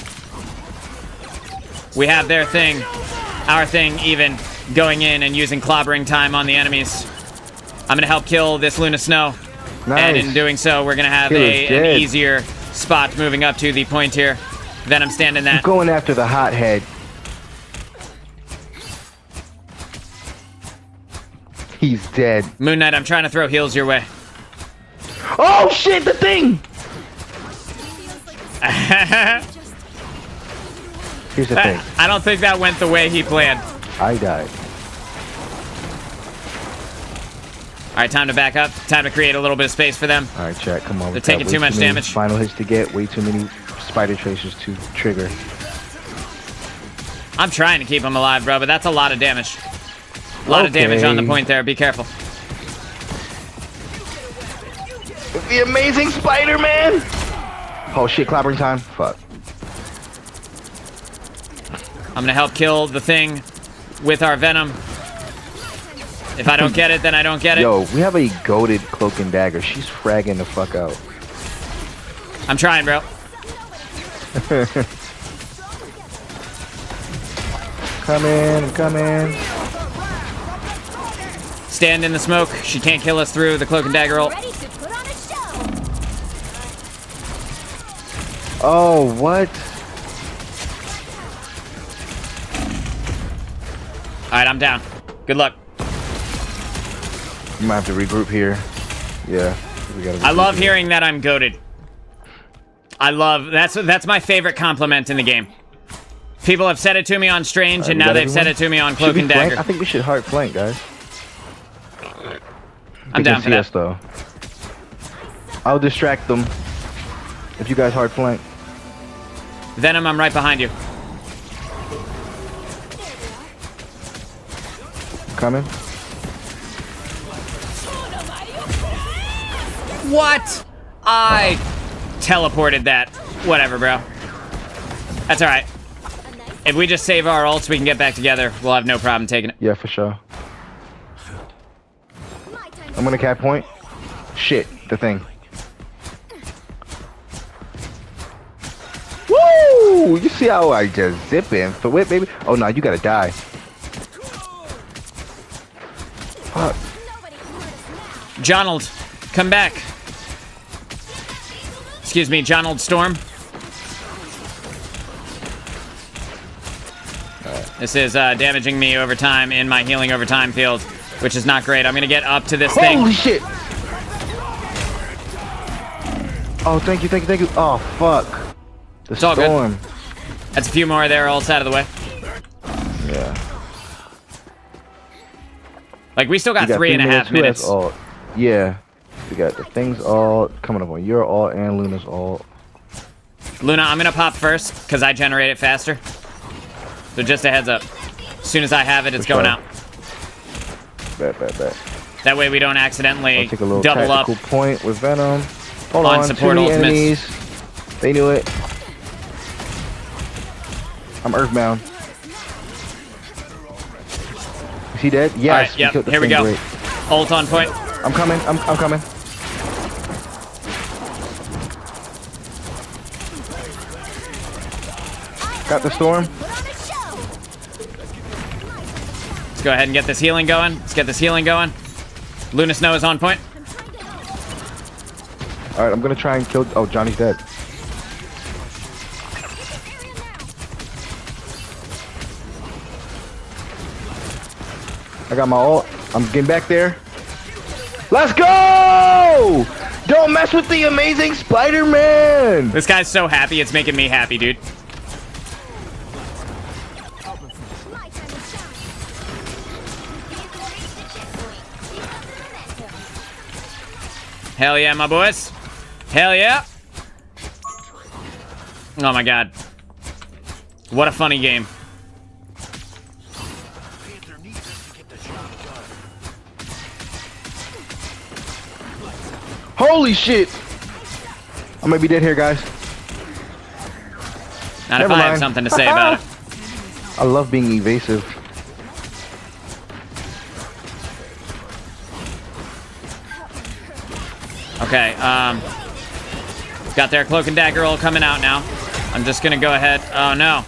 We have their thing, our thing even, going in and using clobbering time on the enemies. I'm going to help kill this Luna Snow. Nice. And in doing so, we're going to have an easier spot moving up to the point here. Venom standing that. I'm going after the hothead. He's dead. Moon Knight, I'm trying to throw heals your way. Oh shit, the thing! Here's the thing. I don't think that went the way he planned. I died. All right, time to back up. Time to create a little bit of space for them. All right, chat, come on. They're taking too much damage. Final hits to get, way too many spider tracers to trigger. I'm trying to keep them alive, bro, but that's a lot of damage. A lot of damage on the point there. Be careful. The amazing Spider-Man! Oh shit, clobbering time. Fuck. I'm gonna help kill the thing with our venom. If I don't get it, then I don't get it. Yo, we have a goated Cloak and Dagger. She's fragging the fuck out. I'm trying, bro. I'm coming. Stand in the smoke. She can't kill us through the Cloak and Dagger ult. Ready to put on a show. Oh, what? Alright, I'm down. Good luck. You might have to regroup here. Yeah, we gotta. I love hearing that I'm goated. That's my favorite compliment in the game. People have said it to me on Strange, and now they've said it to me on Cloak and Dagger. I think we should hard flank, guys. I'm down for that. Though. I'll distract them if you guys hard flank. Venom, I'm right behind you. Coming. What? I teleported that. Whatever, bro. That's alright. If we just save our ults, we can get back together. We'll have no problem taking it. Yeah, for sure. I'm gonna cap point. Shit, the thing. Woo! You see how I just zip in through it, baby? Oh no, you gotta die. Fuck. Jonald, come back. Excuse me, Jonald Storm. This is damaging me over time in my healing over time field, which is not great. I'm gonna get up to this thing. Holy shit! Oh, thank you. Oh, fuck. The It's all storm. good. That's a few more there, ults out of the way. Yeah. Like, we still got 3.5 minutes. Who has ult? Yeah. We got the things all coming up on your ult and Luna's ult. Luna, I'm gonna pop first, because I generate it faster. So just a heads up. As soon as I have it, it's going out. Bet. That way we don't accidentally I'll take a little double up. tactical point with Venom. Hold On on, support too many ultimates. enemies. They knew it. I'm earthbound. Is he dead? Yes. Alright, yep, killed the here we thing. go. Great. Ult on point. I'm coming. I'm coming. Got the storm. Let's go ahead and get this healing going. Luna Snow is on point. Alright, I'm gonna try and kill. Oh, Johnny's dead. I got my ult. I'm getting back there. Let's go! Don't mess with the amazing Spider-Man! This guy's so happy, it's making me happy, dude. Hell yeah, my boys. Hell yeah. Oh my god. What a funny game. Holy shit! I might be dead here, guys. Not Never if I have mind. something to say about it. I love being evasive. Okay, got their Cloak and Dagger all coming out now. I'm just gonna go ahead. Oh no.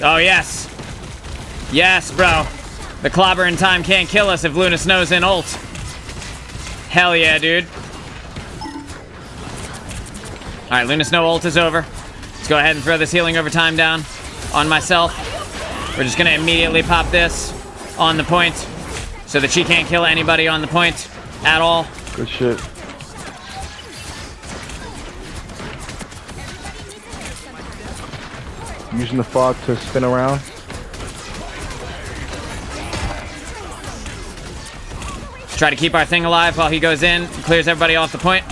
Oh yes. Yes, bro. The clobber in time can't kill us if Luna Snow's in ult. Hell yeah, dude. Alright, Luna Snow ult is over. Let's go ahead and throw this healing over time down on myself. We're just gonna immediately pop this on the point so that she can't kill anybody on the point at all. Good shit. Using the fog to spin around. try to keep our thing alive while he goes in, clears everybody off the point.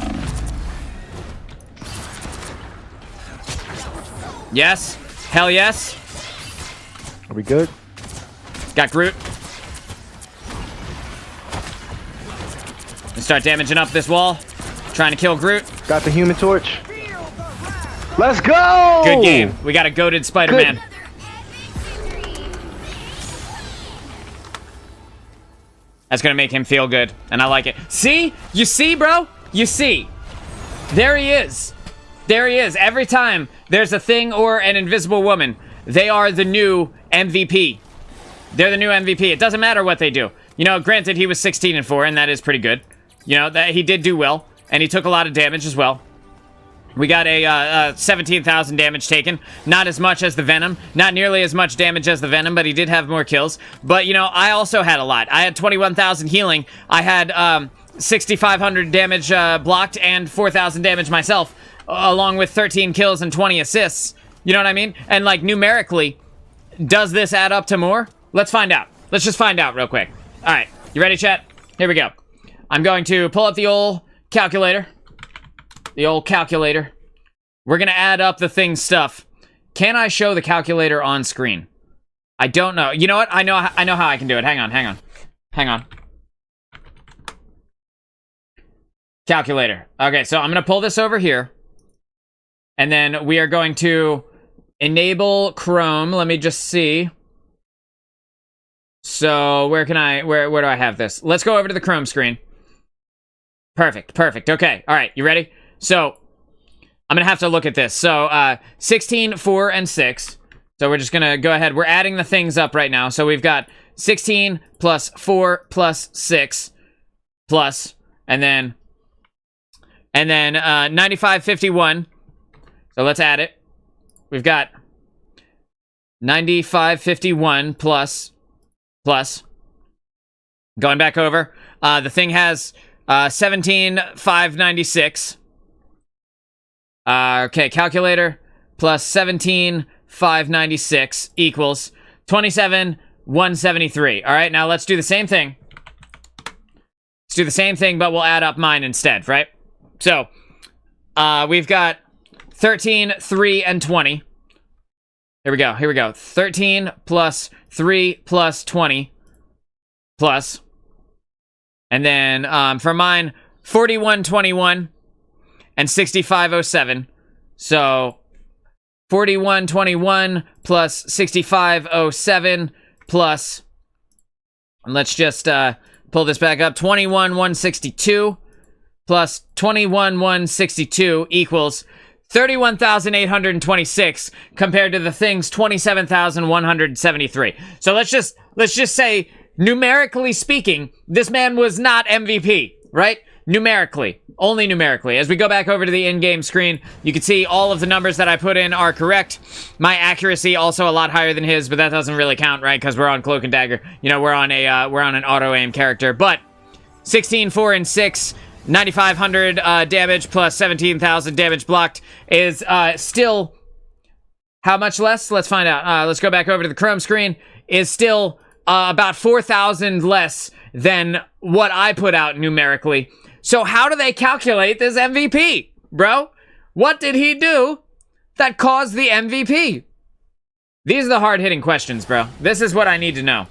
Yes. Hell yes. Are we good? Got Groot. Let's start damaging up this wall. Trying to kill Groot. Got the Human Torch. Let's go! Good game. We got a goated Spider-Man. That's gonna make him feel good, and I like it. See? You see, bro? You see. There he is. There he is. Every time there's a thing or an invisible woman, they are the new MVP. They're the new MVP. It doesn't matter what they do. You know, granted, he was 16-4, and that is pretty good. You know, that he did do well, and he took a lot of damage as well. We got a 17,000 damage taken. Not as much as the Venom. Not nearly as much damage as the Venom, but he did have more kills. But, you know, I also had a lot. I had 21,000 healing. I had 6,500 damage blocked and 4,000 damage myself, along with 13 kills and 20 assists. You know what I mean? And, like, numerically, does this add up to more? Let's find out. Let's just find out real quick. All right. You ready, chat? Here we go. I'm going to pull up the old calculator. The old calculator. We're going to add up the thing stuff. Can I show the calculator on screen? I don't know. You know what? I know how I can do it. Hang on. Calculator. Okay, so I'm going to pull this over here. And then we are going to enable Chrome. Let me just see. So where do I have this? Let's go over to the Chrome screen. Perfect. Okay. All right. You ready? So I'm going to have to look at this. So 16, 4, and 6. So we're just going to go ahead. We're adding the things up right now. So we've got 16 plus 4 plus 6 plus, and then 9551. So let's add it. We've got 9551 plus. Going back over. The thing has 17,596. Okay, calculator plus 17,596 equals 27,173. All right, now let's do the same thing. Let's do the same thing, but we'll add up mine instead, right? So, we've got 13, 3, and 20. Here we go. 13 plus 3 plus 20 plus. And then for mine, 4121 and 6507. So 4121 plus 6507 plus, and let's just pull this back up, 21,162 plus 21,162 equals 31,826 compared to the thing's 27,173. So let's just say, numerically speaking, this man was not MVP, right? Numerically. Only numerically. As we go back over to the in-game screen, you can see all of the numbers that I put in are correct. My accuracy also a lot higher than his, but that doesn't really count, right? Because we're on Cloak and Dagger. You know, we're on an auto-aim character. But 16, 4, and 6, 9,500 damage plus 17,000 damage blocked is still how much less? Let's find out. Let's go back over to the Chrome screen. Is still about 4,000 less than what I put out numerically. So how do they calculate this MVP, bro? What did he do that caused the MVP? These are the hard-hitting questions, bro. This is what I need to know.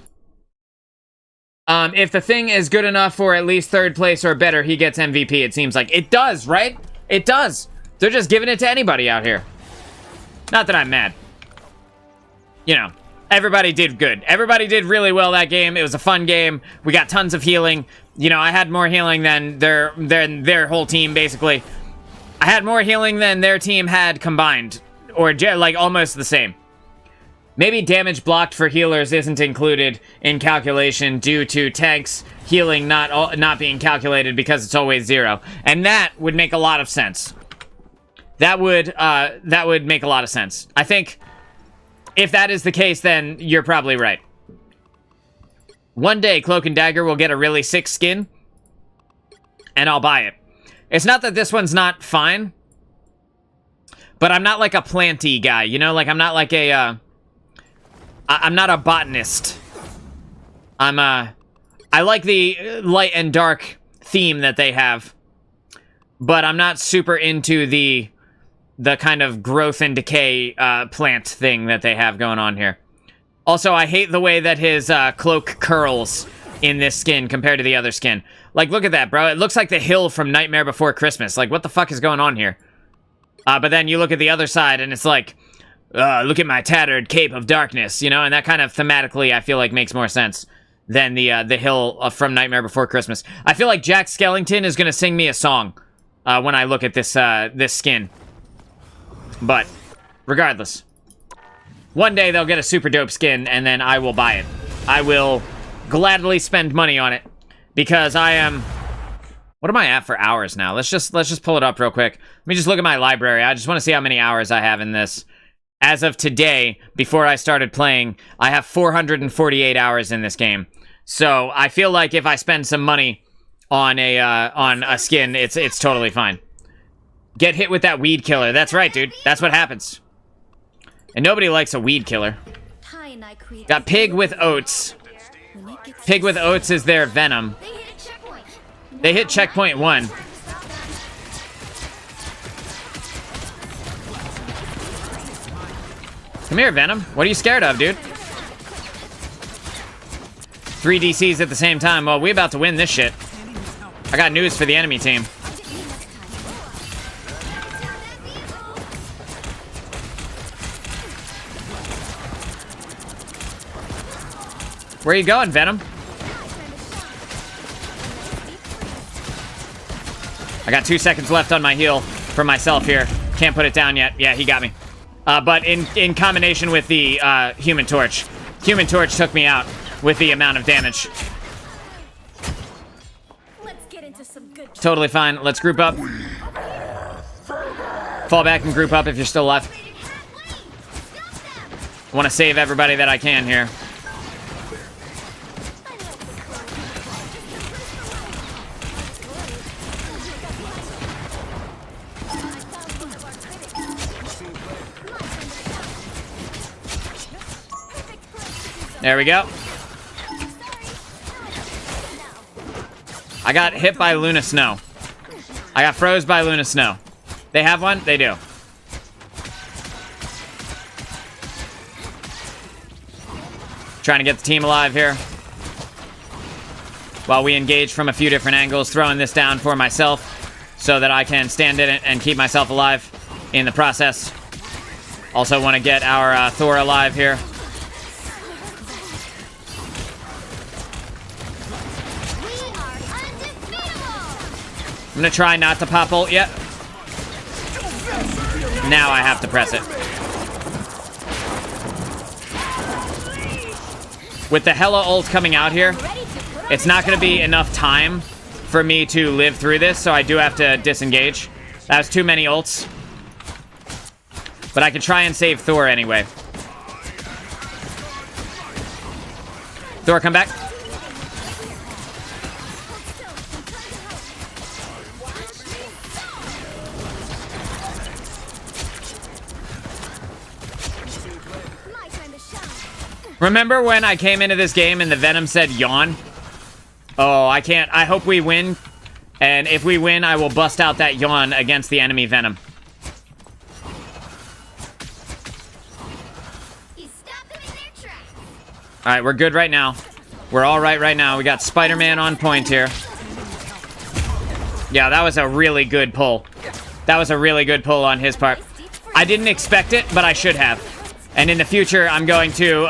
If the thing is good enough for at least 3rd place or better, he gets MVP, it seems like. It does, right? It does. They're just giving it to anybody out here. Not that I'm mad. You know, everybody did good. Everybody did really well that game. It was a fun game. We got tons of healing. You know, I had more healing than their whole team, basically. I had more healing than their team had combined. Or, like, almost the same. Maybe damage blocked for healers isn't included in calculation due to tanks healing not being calculated because it's always 0. And that would make a lot of sense. That would make a lot of sense. I think if that is the case, then you're probably right. One day, Cloak and Dagger will get a really sick skin, and I'll buy it. It's not that this one's not fine, but I'm not like a planty guy, you know? Like, I'm not like a, I'm not a botanist. I'm I like the light and dark theme that they have, but I'm not super into the kind of growth and decay plant thing that they have going on here. Also, I hate the way that his cloak curls in this skin compared to the other skin. Like, look at that, bro. It looks like the hill from Nightmare Before Christmas. Like, what the fuck is going on here? But then you look at the other side, and it's like, look at my tattered cape of darkness, you know? And that kind of thematically, I feel like, makes more sense than the hill from Nightmare Before Christmas. I feel like Jack Skellington is going to sing me a song when I look at this this skin. But, regardless. One day they'll get a super dope skin, and then I will buy it. I will gladly spend money on it, because I am... What am I at for hours now? Let's just pull it up real quick. Let me just look at my library. I just want to see how many hours I have in this. As of today, before I started playing, I have 448 hours in this game. So I feel like if I spend some money on a skin, it's totally fine. Get hit with that weed killer. That's right, dude. That's what happens. And nobody likes a weed killer. Got pig with oats. Pig with oats is their venom. They hit checkpoint 1. Come here, Venom. What are you scared of, dude? 3 DCs at the same time. Well, we about to win this shit. I got news for the enemy team. Where are you going, Venom? I got 2 seconds left on my heal for myself here. Can't put it down yet. Yeah, he got me. But in combination with the Human Torch. Human Torch took me out with the amount of damage. Let's get into some good Totally fine. Let's group up. Fall back and group up if you're still alive. I want to save everybody that I can here. There we go. I got hit by Luna Snow. I got froze by Luna Snow. They have one? They do. Trying to get the team alive here. While we engage from a few different angles, throwing this down for myself so that I can stand in it and keep myself alive in the process. Also want to get our Thor alive here. I'm gonna try not to pop ult yet. Now I have to press it. With the Hela ult coming out here, it's not gonna be enough time for me to live through this, so I do have to disengage. That was too many ults. But I can try and save Thor anyway. Thor, come back. Remember when I came into this game and the Venom said yawn? Oh, I can't. I hope we win. And if we win, I will bust out that yawn against the enemy Venom. Alright, we're good right now. We're all right now. We got Spider-Man on point here. Yeah, that was a really good pull. That was a really good pull on his part. I didn't expect it, but I should have. And in the future, I'm going to,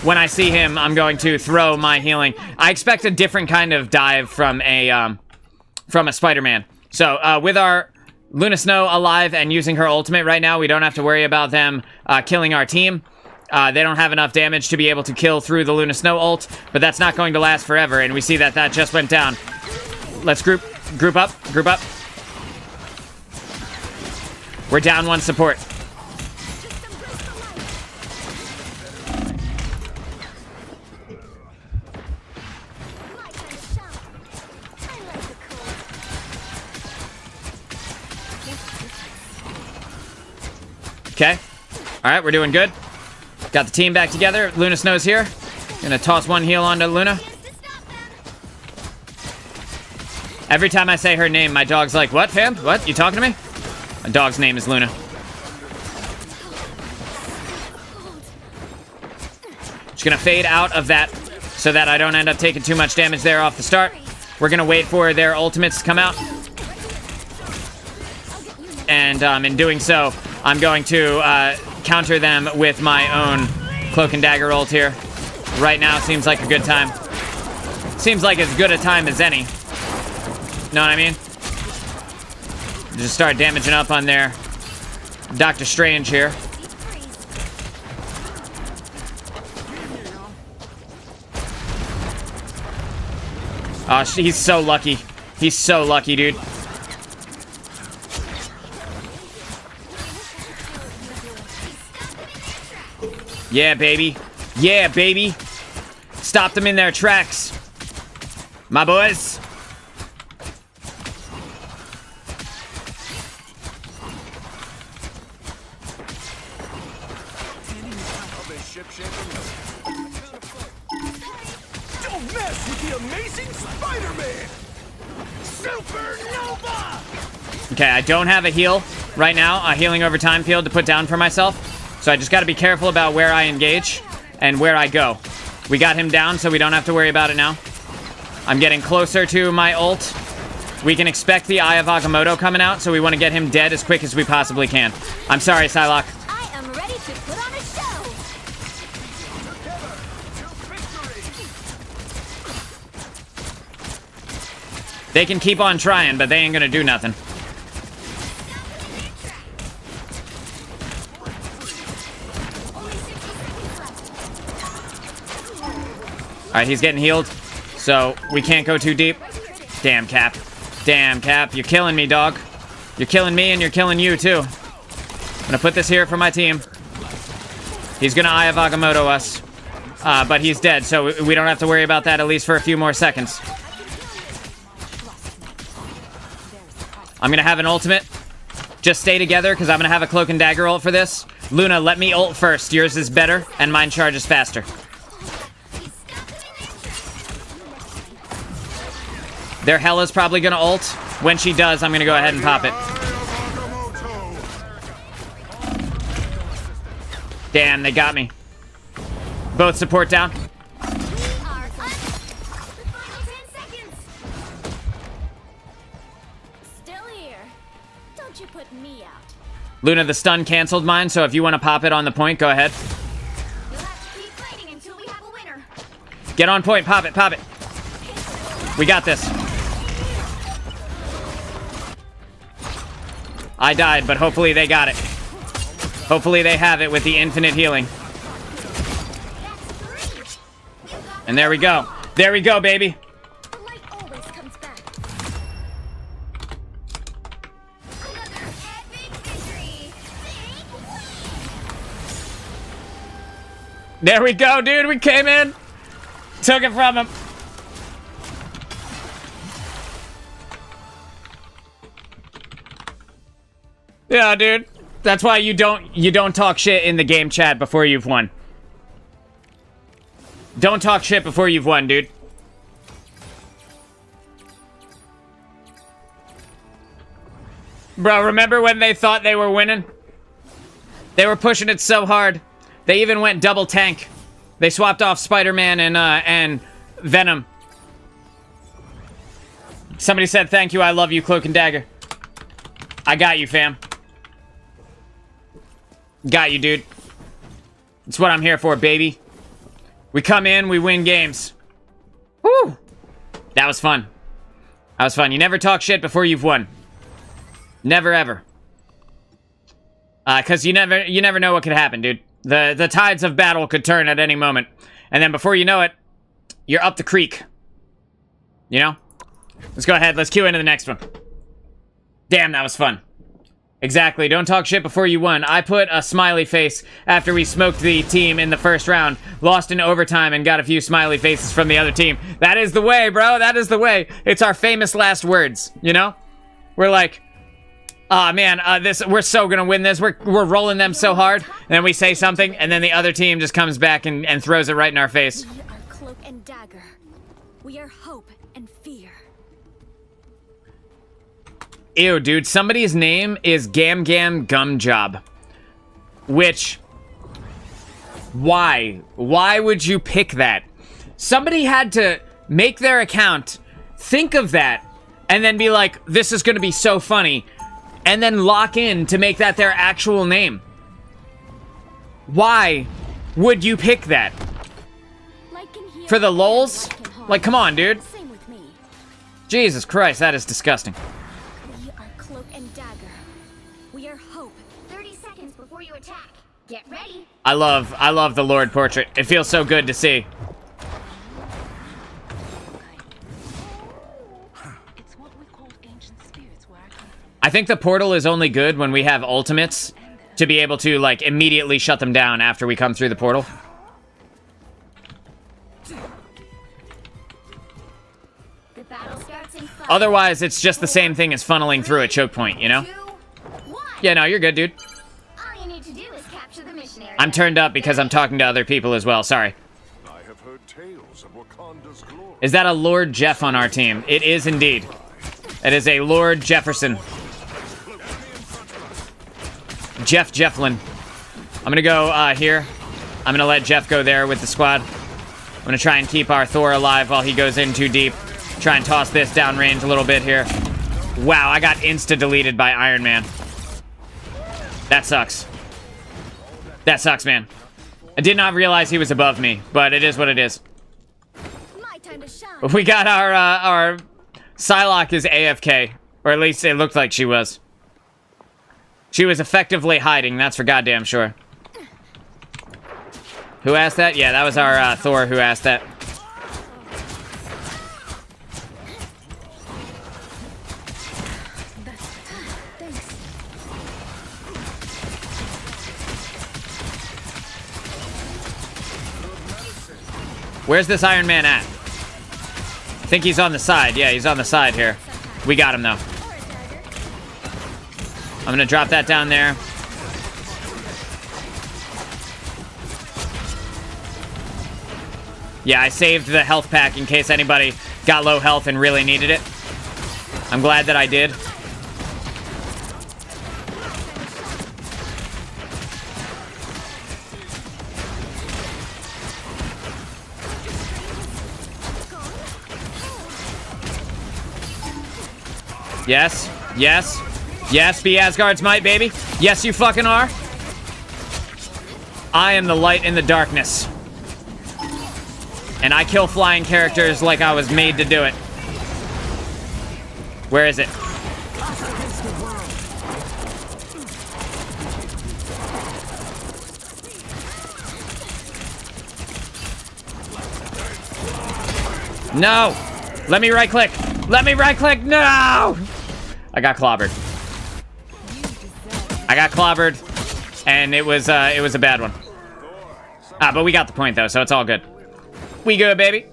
when I see him, I'm going to throw my healing. I expect a different kind of dive from a Spider-Man. So, with our Luna Snow alive and using her ultimate right now, we don't have to worry about them killing our team. They don't have enough damage to be able to kill through the Luna Snow ult, but that's not going to last forever, and we see that that just went down. Let's group up. We're down 1 support. Okay. Alright, we're doing good. Got the team back together. Luna Snow's here. Gonna toss 1 heal onto Luna. Every time I say her name, my dog's like, what, fam? What? You talking to me? My dog's name is Luna. Just gonna fade out of that so that I don't end up taking too much damage there off the start. We're gonna wait for their ultimates to come out. And in doing so, I'm going to counter them with my own Cloak and Dagger ult here. Right now seems like a good time. Seems like as good a time as any. Know what I mean? Just start damaging up on their Doctor Strange here. Oh, he's so lucky. He's so lucky, dude. Yeah, baby. Yeah, baby. Stop them in their tracks. My boys. Don't mess with the amazing Spider-Man! Supernova! Okay, I don't have a heal right now, a healing over time field to put down for myself. So I just got to be careful about where I engage and where I go. We got him down, so we don't have to worry about it now. I'm getting closer to my ult. We can expect the Eye of Agamotto coming out, so we want to get him dead as quick as we possibly can. I'm sorry, Psylocke. I am ready to put on a show. They can keep on trying, but they ain't gonna do nothing. Alright, he's getting healed, so we can't go too deep. Damn, Cap. Damn, Cap. You're killing me, dog. You're killing me, and you're killing you, too. I'm gonna put this here for my team. He's gonna Eye of Agamotto us. But he's dead, so we don't have to worry about that at least for a few more seconds. I'm gonna have an ultimate. Just stay together, because I'm gonna have a Cloak and Dagger ult for this. Luna, let me ult first. Yours is better, and mine charges faster. Their Hella's probably gonna ult. When she does, I'm gonna go ahead and pop it. Damn, they got me. Both support down. We are up. The final 10 seconds. Still here. Don't you put me out. Luna, the stun canceled mine, so if you want to pop it on the point, go ahead. You'll have to keep fighting until we have a winner. Get on point, pop it, pop it. We got this. I died, but hopefully they got it. Hopefully they have it with the infinite healing. And there we go. There we go, baby. The light always comes back. Another epic victory. There we go, dude. We came in. Took it from him. Yeah, dude. That's why you don't talk shit in the game chat before you've won. Don't talk shit before you've won, dude. Bro, remember when they thought they were winning? They were pushing it so hard. They even went double tank. They swapped off Spider-Man and Venom. Somebody said, thank you, I love you, Cloak and Dagger. I got you, fam. Got you, dude. That's what I'm here for, baby. We come in, we win games. Woo! That was fun. That was fun. You never talk shit before you've won. Never, ever. Because you never know what could happen, dude. The tides of battle could turn at any moment. And then before you know it, you're up the creek. You know? Let's go ahead. Let's queue into the next one. Damn, that was fun. Exactly. Don't talk shit before you won. I put a smiley face after we smoked the team in the first round, lost in overtime, and got a few smiley faces from the other team. That is the way, bro. That is the way. It's our famous last words, you know? We're like, ah, man, we're so gonna win this. We're rolling them so hard. And then we say something, and then the other team just comes back and throws it right in our face. We are Cloak and Dagger. We are hope and fear. Ew, dude, somebody's name is Gam Gam Gum Job. Which... Why? Why would you pick that? Somebody had to make their account, think of that, and then be like, this is gonna be so funny, and then lock in to make that their actual name. Why would you pick that? For the lulz? Like, come on, dude. Jesus Christ, that is disgusting. We are Cloak and Dagger. We are hope. 30 seconds before you attack. Get ready. I love the Lord portrait. It feels so good to see. I think the portal is only good when we have ultimates to be able to, like, immediately shut them down after we come through the portal. The battle starts in 5. Otherwise, it's just the same thing as funneling through a choke point, you know? 2, 1. Yeah, no, you're good, dude. All you need to do is capture the missionary. I'm turned up because I'm talking to other people as well, sorry. I have heard tales of Wakanda's glory. Is that a Lord Jeff on our team? It is indeed. It is a Lord Jefferson. Jeff Jefflin. I'm gonna go here. I'm gonna let Jeff go there with the squad. I'm gonna try and keep our Thor alive while he goes in too deep. Try and toss this downrange a little bit here. Wow, I got insta-deleted by Iron Man. That sucks. That sucks, man. I did not realize he was above me, but it is what it is. My time to shine. We got our Psylocke is AFK, or at least it looked like she was. She was effectively hiding, that's for goddamn sure. Who asked that? Yeah, that was our Thor who asked that. Where's this Iron Man at? I think he's on the side. Yeah, he's on the side here. We got him, though. I'm gonna drop that down there. Yeah, I saved the health pack in case anybody got low health and really needed it. I'm glad that I did. Yes, yes, yes, be Asgard's might, baby. Yes, you fucking are. I am the light in the darkness. And I kill flying characters like I was made to do it. Where is it? No! Let me right click! Let me right click! No! I got clobbered. I got clobbered, and it was a bad one. Ah, but we got the point though, so it's all good. We good, baby.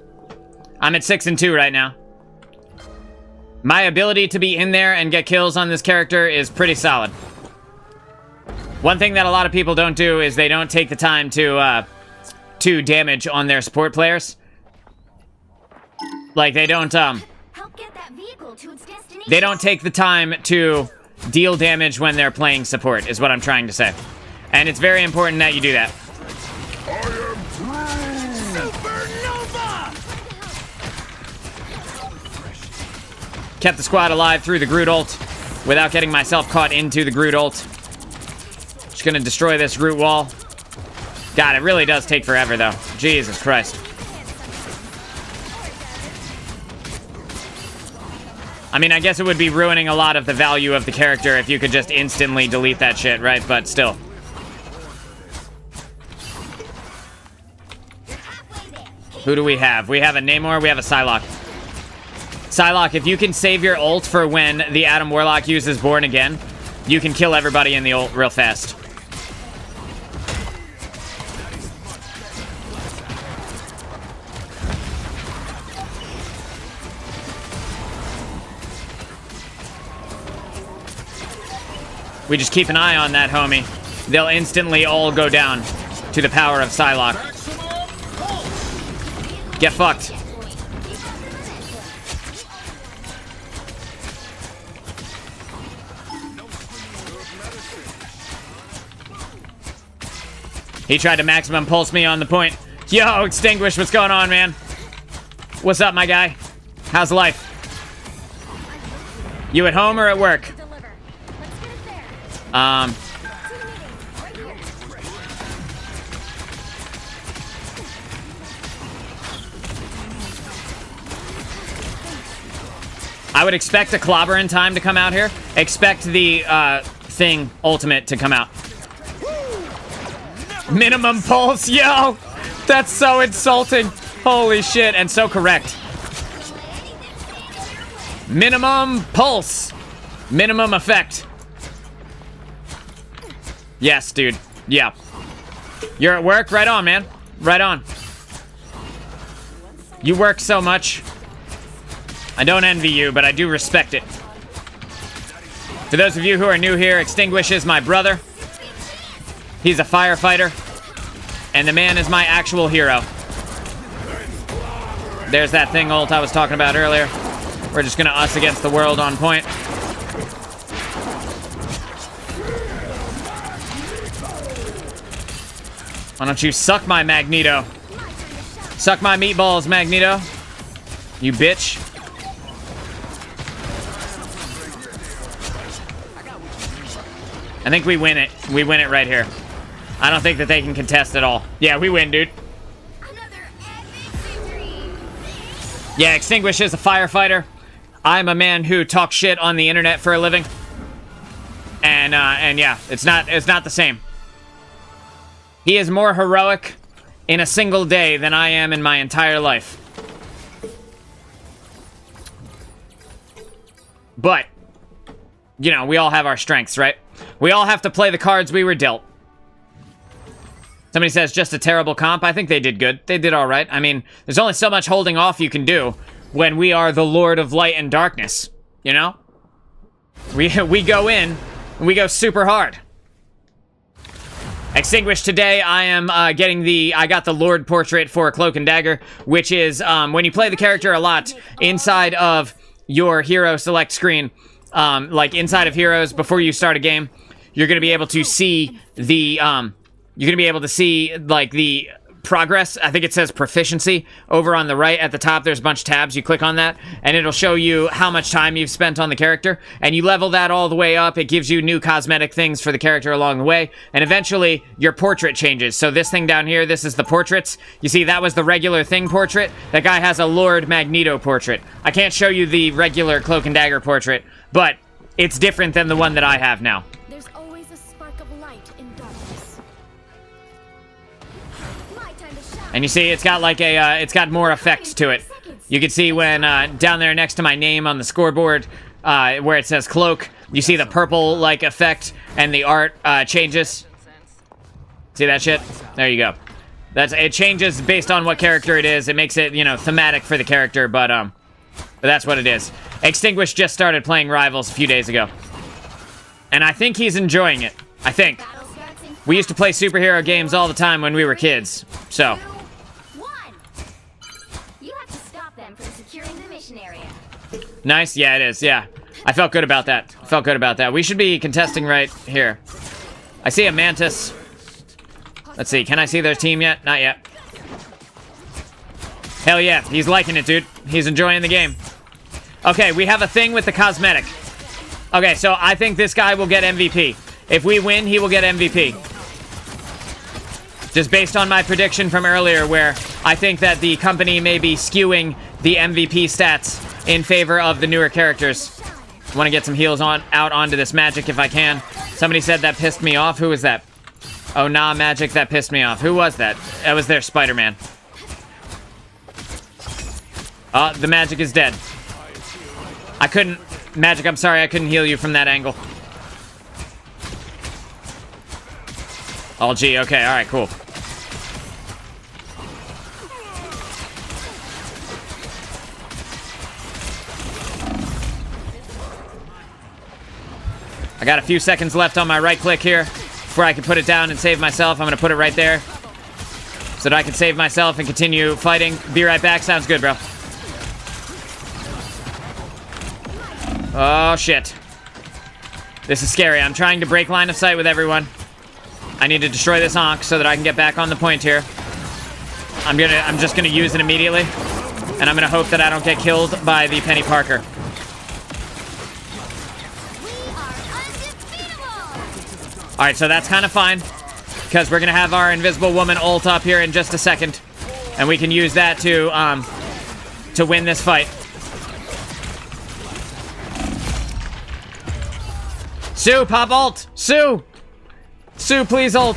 I'm at 6-2 right now. My ability to be in there and get kills on this character is pretty solid. One thing that a lot of people don't do is they don't take the time to damage on their support players. Like they don't Help get that vehicle to its destination. they don't take the time to deal damage when they're playing support, is what I'm trying to say. And it's very important that you do that. Kept the squad alive through the Groot ult without getting myself caught into the Groot ult. Just gonna destroy this Groot wall. God, it really does take forever though. Jesus Christ. I mean, I guess it would be ruining a lot of the value of the character if you could just instantly delete that shit, right? But still. Who do we have? We have a Namor, we have a Psylocke. Psylocke, if you can save your ult for when the Adam Warlock uses Born Again, you can kill everybody in the ult real fast. We just keep an eye on that, homie. They'll instantly all go down to the power of Psylocke. Get fucked. He tried to maximum pulse me on the point. Yo, Extinguish, what's going on, man? What's up, my guy? How's life? You at home or at work? I would expect a clobber in time to come out here. Expect the thing ultimate to come out. Minimum pulse, yo! That's so insulting. Holy shit, and so correct. Minimum pulse. Minimum effect. Yes, dude. Yeah. You're at work? Right on, man. Right on. You work so much. I don't envy you, but I do respect it. For those of you who are new here, Extinguish is my brother. He's a firefighter. And the man is my actual hero. There's that thing ult I was talking about earlier. We're just gonna us against the world on point. Why don't you suck my Magneto? Suck my meatballs, Magneto. You bitch. I think we win it. We win it right here. I don't think that they can contest at all. Yeah, we win, dude. Yeah, Extinguish is a firefighter. I'm a man who talks shit on the internet for a living. And yeah, it's not the same. He is more heroic in a single day than I am in my entire life. But, you know, we all have our strengths, right? We all have to play the cards we were dealt. Somebody says, just a terrible comp. I think they did good. They did all right. I mean, there's only so much holding off you can do when we are the Lord of Light and Darkness, you know? We go in, and we go super hard. Extinguish today, I am I got the Lord portrait for Cloak and Dagger, which is, when you play the character a lot, inside of your hero select screen, like inside of heroes, before you start a game, you're going to be able to see the, like, the progress. I think it says proficiency over on the right at the top. There's a bunch of tabs. You click on that, and it'll show you how much time you've spent on the character, and you level that all the way up. It gives you new cosmetic things for the character along the way, and eventually your portrait changes. So this thing down here, this is the portraits. You see, that was the regular thing portrait. That guy has a Lord Magneto portrait. I can't show you the regular Cloak and Dagger portrait, but it's different than the one that I have now. There's always a spark of light in darkness. My time to shine. And you see, it's got like a, it's got more effects to it. You can see when, down there next to my name on the scoreboard, where it says Cloak, you see the purple, like, effect, and the art, changes. See that shit? There you go. It changes based on what character it is. It makes it, you know, thematic for the character, but that's what it is. Extinguish just started playing Rivals a few days ago. And I think he's enjoying it. I think. We used to play superhero games all the time when we were kids, so. You have to stop them from securing the mission area. Nice, yeah, it is, yeah. I felt good about that. Felt good about that. We should be contesting right here. I see a Mantis. Let's see, can I see their team yet? Not yet. Hell yeah, he's liking it, dude. He's enjoying the game. Okay, we have a thing with the cosmetic. Okay, so I think this guy will get MVP. If we win, he will get MVP. Just based on my prediction from earlier, where I think that the company may be skewing the MVP stats in favor of the newer characters. I want to get some heals out onto this Magic if I can. Somebody said that pissed me off. Who was that? Oh, nah, Magic, that pissed me off. Who was that? That was their Spider-Man. Oh, the Magic is dead. I couldn't... Magic, I'm sorry, I couldn't heal you from that angle. Oh, gee, okay, alright, cool. I got a few seconds left on my right click here before I can put it down and save myself. I'm gonna put it right there so that I can save myself and continue fighting. Be right back. Sounds good, bro. Oh, shit. This is scary. I'm trying to break line of sight with everyone. I need to destroy this Ankh so that I can get back on the point here. I'm just gonna use it immediately. And I'm gonna hope that I don't get killed by the Penny Parker. Alright, so that's kind of fine. Because we're gonna have our Invisible Woman ult up here in just a second. And we can use that to win this fight. Sue, pop ult! Sue! Sue, please ult!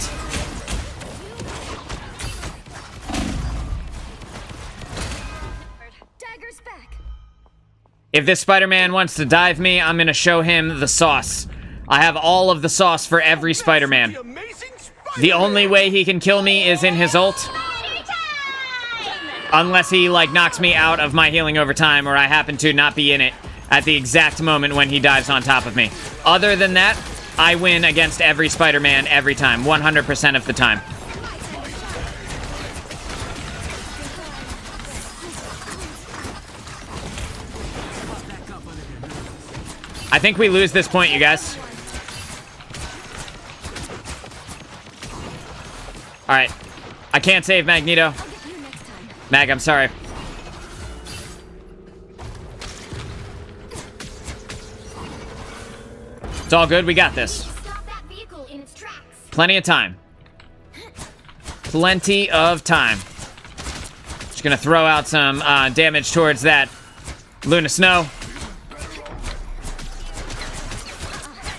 Dagger's back. If this Spider-Man wants to dive me, I'm gonna show him the sauce. I have all of the sauce for every Spider-Man. The only way he can kill me is in his ult. Unless he, like, knocks me out of my healing over time, or I happen to not be in it at the exact moment when he dives on top of me. Other than that, I win against every Spider-Man every time, 100% of the time. I think we lose this point, you guys. Alright. I can't save Magneto. Mag, I'm sorry. It's all good, we got this. Plenty of time. Plenty of time. Just gonna throw out some damage towards that Luna Snow.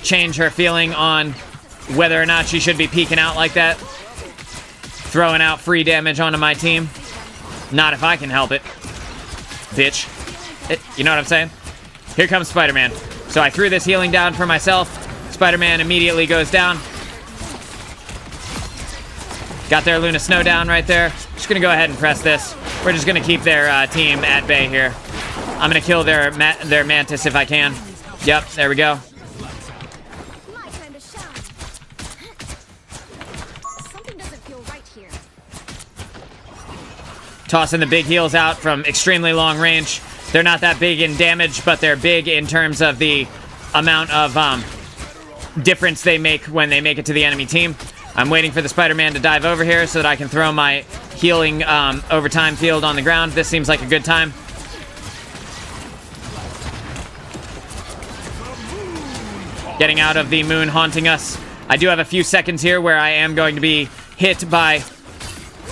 Change her feeling on whether or not she should be peeking out like that. Throwing out free damage onto my team. Not if I can help it. Bitch. You know what I'm saying? Here comes Spider-Man. So I threw this healing down for myself. Spider-Man immediately goes down. Got their Luna Snow down right there. Just gonna go ahead and press this. We're just gonna keep their team at bay here. I'm gonna kill their Mantis if I can. Yep, there we go. Tossing the big heals out from extremely long range. They're not that big in damage, but they're big in terms of the amount of difference they make when they make it to the enemy team. I'm waiting for the Spider-Man to dive over here so that I can throw my healing overtime field on the ground. This seems like a good time. Getting out of the moon haunting us. I do have a few seconds here where I am going to be hit by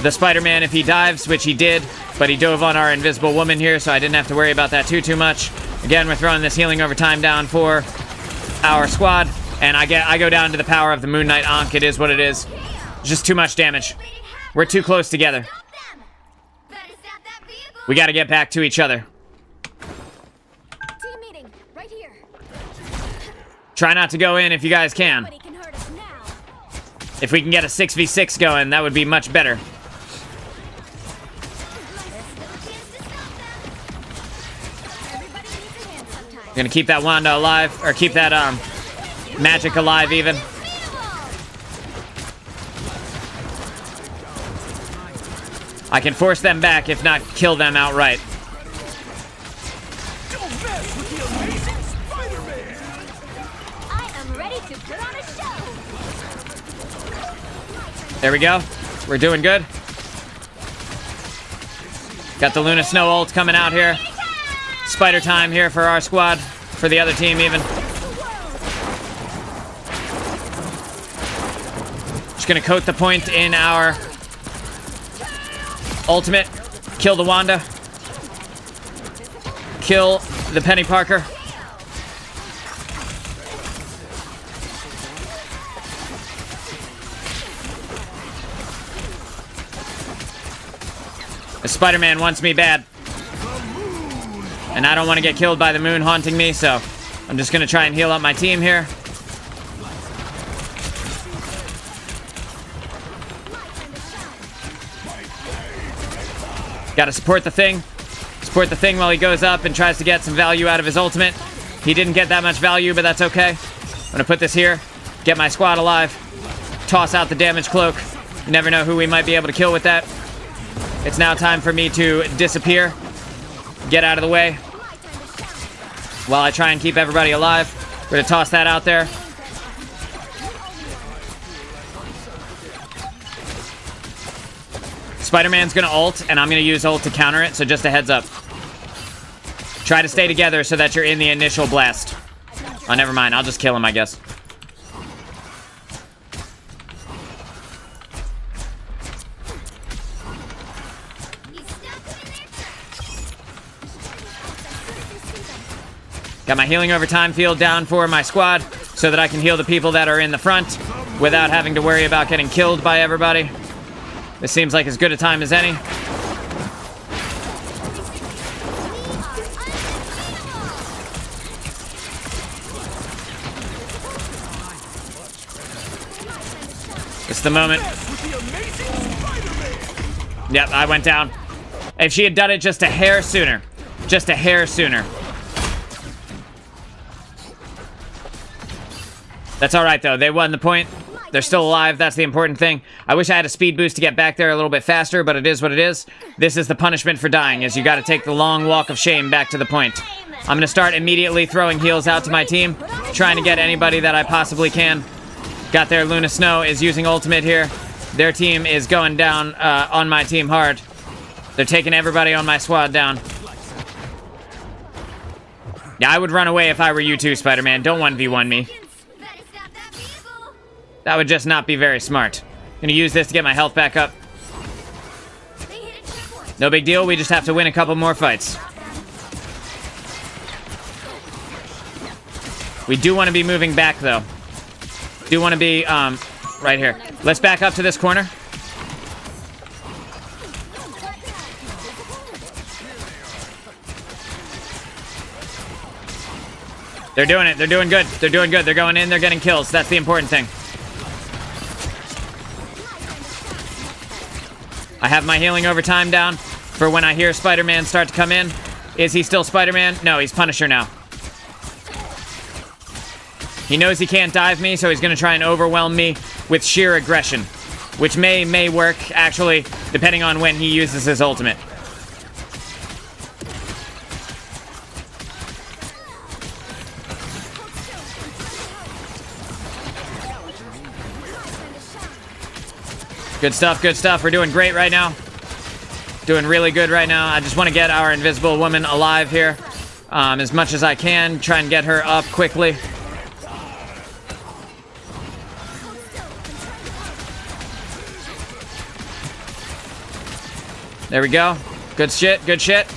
the Spider-Man if he dives, which he did, but he dove on our Invisible Woman here, so I didn't have to worry about that too much. Again, we're throwing this healing overtime down for our squad, and I go down to the power of the Moon Knight Ankh. It is what it is. Just too much damage. We're too close together. We gotta get back to each other. Team meeting, right here. Try not to go in if you guys can. Nobody can hurt us now. If we can get a 6v6 going, that would be much better. Gonna keep that Wanda alive, or keep that magic alive even. I can force them back, if not kill them outright. I am ready to put on a show. There we go. We're doing good. Got the Luna Snow ult coming out here. Spider time here for our squad, for the other team even. Just gonna coat the point in our ultimate. Kill the Wanda. Kill the Penny Parker. The Spider-Man wants me bad. And I don't want to get killed by the moon haunting me, so I'm just going to try and heal up my team here. Got to support the Thing. Support the Thing while he goes up and tries to get some value out of his ultimate. He didn't get that much value, but that's okay. I'm going to put this here, get my squad alive, toss out the damage cloak. You never know who we might be able to kill with that. It's now time for me to disappear. Get out of the way while I try and keep everybody alive. We're gonna toss that out there. Spider-Man's gonna ult, and I'm gonna use ult to counter it, so just a heads up. Try to stay together so that you're in the initial blast. Oh, never mind. I'll just kill him, I guess. Got my healing over time field down for my squad so that I can heal the people that are in the front without having to worry about getting killed by everybody. This seems like as good a time as any. It's the moment. Yep, I went down. If she had done it just a hair sooner. Just a hair sooner. That's alright, though. They won the point. They're still alive. That's the important thing. I wish I had a speed boost to get back there a little bit faster, but it is what it is. This is the punishment for dying, is you gotta take the long walk of shame back to the point. I'm gonna start immediately throwing heals out to my team, trying to get anybody that I possibly can. Got their Luna Snow is using ultimate here. Their team is going down on my team hard. They're taking everybody on my squad down. Yeah, I would run away if I were you too, Spider-Man. Don't 1v1 me. That would just not be very smart. Gonna use this to get my health back up. No big deal, we just have to win a couple more fights. We do want to be moving back, though. Do want to be, right here. Let's back up to this corner. They're doing it. They're doing good. They're doing good. They're going in. They're getting kills. That's the important thing. I have my healing over time down for when I hear Spider-Man start to come in. Is he still Spider-Man? No, he's Punisher now. He knows he can't dive me, so he's going to try and overwhelm me with sheer aggression, which may work, actually, depending on when he uses his ultimate. Good stuff, good stuff. We're doing great right now. Doing really good right now. I just want to get our invisible woman alive here as much as I can. Try and get her up quickly. There we go. Good shit, good shit.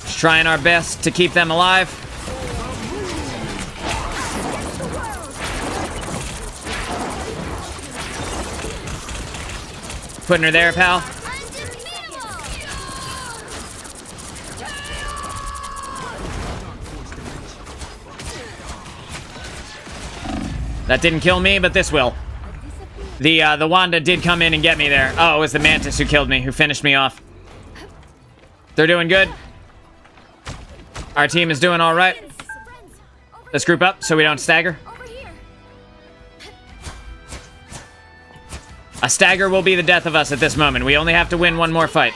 Just trying our best to keep them alive. Putting her there, pal. That didn't kill me, but this will. The Wanda did come in and get me there. Oh, it was the Mantis who killed me, who finished me off. They're doing good. Our team is doing all right. Let's group up so we don't stagger. A stagger will be the death of us at this moment. We only have to win one more fight.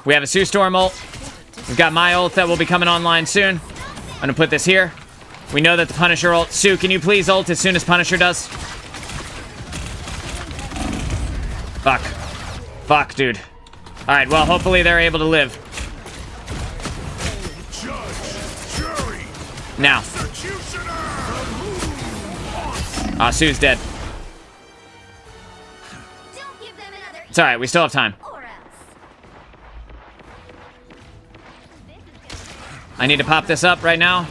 We have a Sue Storm ult. We've got my ult that will be coming online soon. I'm gonna put this here. We know that the Punisher ult. Sue, can you please ult as soon as Punisher does? Fuck. Fuck, dude. Alright, well, hopefully they're able to live. Now. Ah, Sue's dead. It's alright, we still have time. I need to pop this up right now.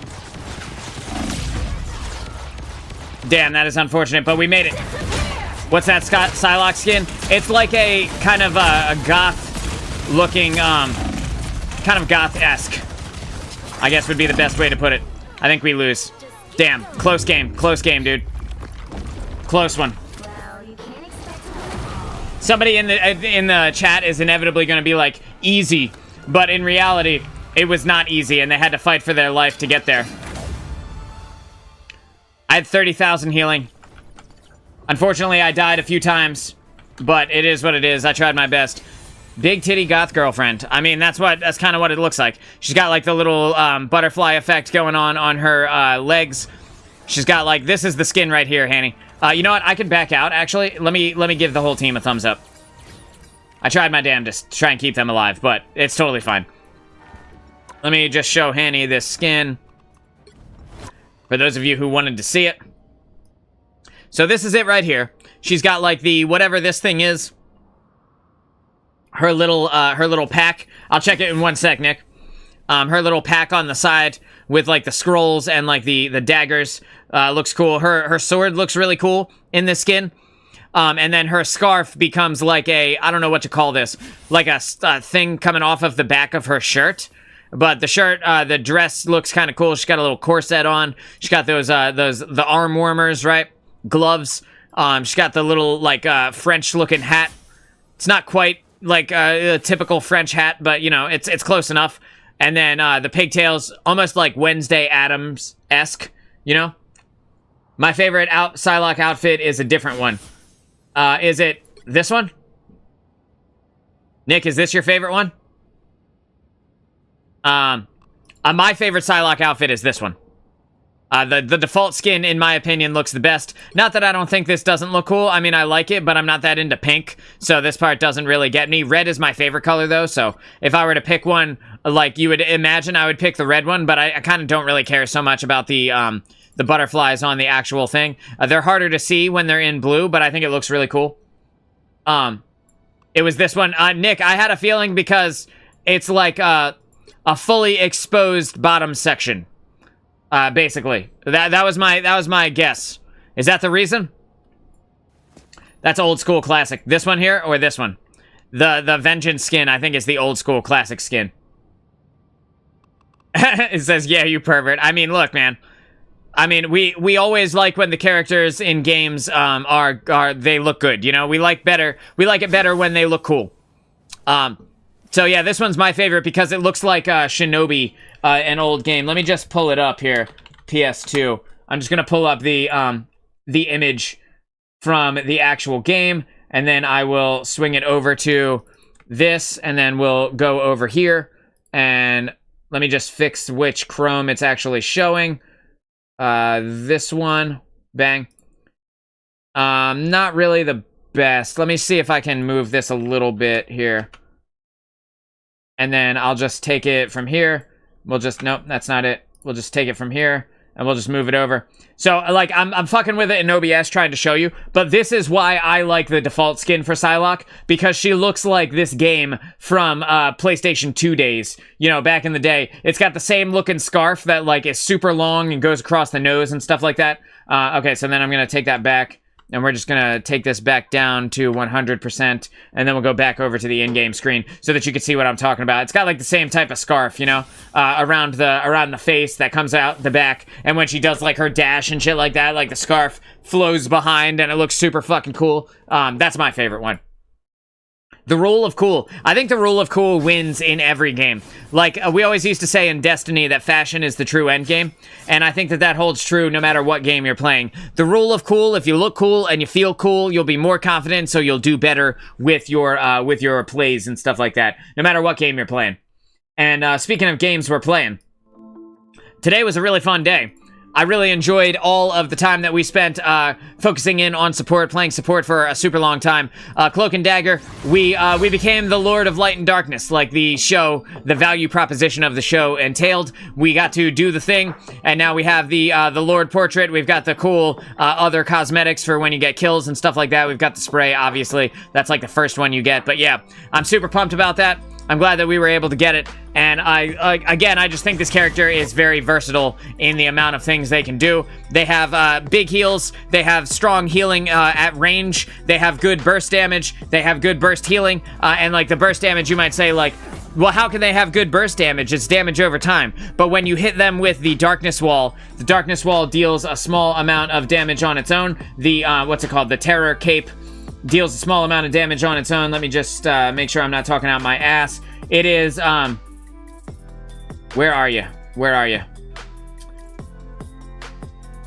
Damn, that is unfortunate, but we made it. What's that Psylocke skin? It's like a kind of a goth-looking, kind of goth-esque, I guess would be the best way to put it. I think we lose. Damn, close game, dude. Close one. Somebody in the chat is inevitably going to be like, easy. But in reality, it was not easy, and they had to fight for their life to get there. I had 30,000 healing. Unfortunately, I died a few times, but it is what it is. I tried my best. Big titty goth girlfriend. I mean, that's kind of what it looks like. She's got like the little butterfly effect going on her legs. She's got like, this is the skin right here, Hanny. You know what? I can back out, actually. Let me give the whole team a thumbs up. I tried my damnedest to try and keep them alive, but it's totally fine. Let me just show Hanny this skin. For those of you who wanted to see it. So this is it right here. She's got like the, whatever this thing is. Her little pack. I'll check it in one sec, Nick. Her little pack on the side with like the scrolls and like the daggers looks cool. Her sword looks really cool in this skin. And then her scarf becomes like a, I don't know what to call this, like a thing coming off of the back of her shirt. But the shirt, the dress looks kind of cool. She's got a little corset on. She's got the arm warmers, right? Gloves. She's got the little like French looking hat. It's not quite like a typical French hat, but you know, it's close enough. And then the pigtails, almost like Wednesday Addams-esque, you know? My favorite Psylocke outfit is a different one. Is it this one? Nick, is this your favorite one? My favorite Psylocke outfit is this one. The default skin, in my opinion, looks the best. Not that I don't think this doesn't look cool. I mean, I like it, but I'm not that into pink, so this part doesn't really get me. Red is my favorite color, though, so if I were to pick one, like you would imagine, I would pick the red one, but I kind of don't really care so much about the butterflies on the actual thing. They're harder to see when they're in blue, but I think it looks really cool. It was this one. Nick, I had a feeling because it's like a fully exposed bottom section. Basically. That was my guess. Is that the reason? That's old school classic. This one here or this one? The Vengeance skin, I think, is the old school classic skin. It says, yeah, you pervert. I mean, look, man. I mean, we always like when the characters in games they look good, you know? We like it better when they look cool. So yeah, this one's my favorite because it looks like Shinobi, an old game. Let me just pull it up here. PS2. I'm just gonna pull up the image from the actual game, and then I will swing it over to this, and then we'll go over here, and let me just fix which Chrome it's actually showing. This one. Bang. Not really the best. Let me see if I can move this a little bit here. And then I'll just take it from here. We'll just, nope, that's not it. We'll just take it from here, and we'll just move it over. So, like, I'm fucking with it in OBS trying to show you, but this is why I like the default skin for Psylocke, because she looks like this game from PlayStation 2 days, you know, back in the day. It's got the same looking scarf that, like, is super long and goes across the nose and stuff like that. Okay, so then I'm gonna take that back. And we're just gonna take this back down to 100%, and then we'll go back over to the in-game screen so that you can see what I'm talking about. It's got like the same type of scarf, you know, around the face that comes out the back, and when she does like her dash and shit like that, like the scarf flows behind, and it looks super fucking cool. That's my favorite one. The rule of cool. I think the rule of cool wins in every game. Like, we always used to say in Destiny that fashion is the true end game, and I think that holds true no matter what game you're playing. The rule of cool, if you look cool and you feel cool, you'll be more confident, so you'll do better with your plays and stuff like that, no matter what game you're playing. And speaking of games we're playing, today was a really fun day. I really enjoyed all of the time that we spent focusing in on support, playing support for a super long time. Cloak and Dagger, we became the Lord of Light and Darkness, like the show, the value proposition of the show entailed. We got to do the thing, and now we have the Lord portrait. We've got the cool other cosmetics for when you get kills and stuff like that. We've got the spray, obviously. That's like the first one you get, but yeah, I'm super pumped about that. I'm glad that we were able to get it, and I just think this character is very versatile in the amount of things they can do. They have big heals, they have strong healing at range, they have good burst damage, they have good burst healing, and like the burst damage, you might say like, well, how can they have good burst damage? It's damage over time. But when you hit them with the Darkness Wall deals a small amount of damage on its own. The, what's it called? The Terror Cape deals a small amount of damage on its own. Let me just make sure I'm not talking out my ass. It is, where are you?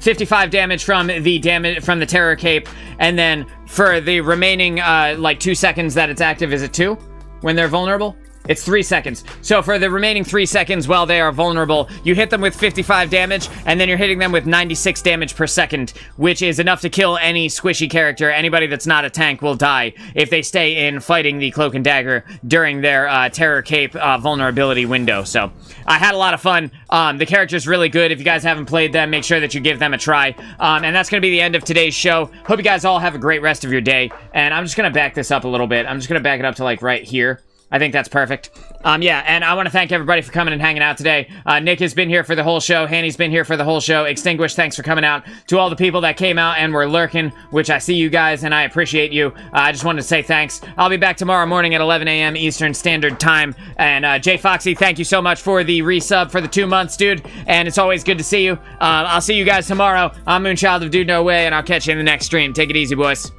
55 damage from the Terror Cape, and then for the remaining, like 2 seconds that it's active, is it 2 when they're vulnerable? It's 3 seconds. So for the remaining 3 seconds while they are vulnerable, you hit them with 55 damage, and then you're hitting them with 96 damage per second, which is enough to kill any squishy character. Anybody that's not a tank will die if they stay in fighting the Cloak and Dagger during their Terror Cape vulnerability window. So I had a lot of fun. The character's really good. If you guys haven't played them, make sure that you give them a try. And that's going to be the end of today's show. Hope you guys all have a great rest of your day. And I'm just going to back this up a little bit. I'm just going to back it up to like right here. I think that's perfect. Yeah, and I want to thank everybody for coming and hanging out today. Nick has been here for the whole show. Hanny's been here for the whole show. Extinguished, thanks for coming out. To all the people that came out and were lurking, which I see you guys and I appreciate you. I just wanted to say thanks. I'll be back tomorrow morning at 11 a.m. Eastern Standard Time. And Jay Foxy, thank you so much for the resub for the 2 months, dude. And it's always good to see you. I'll see you guys tomorrow. I'm Moonchild of Dude No Way, and I'll catch you in the next stream. Take it easy, boys.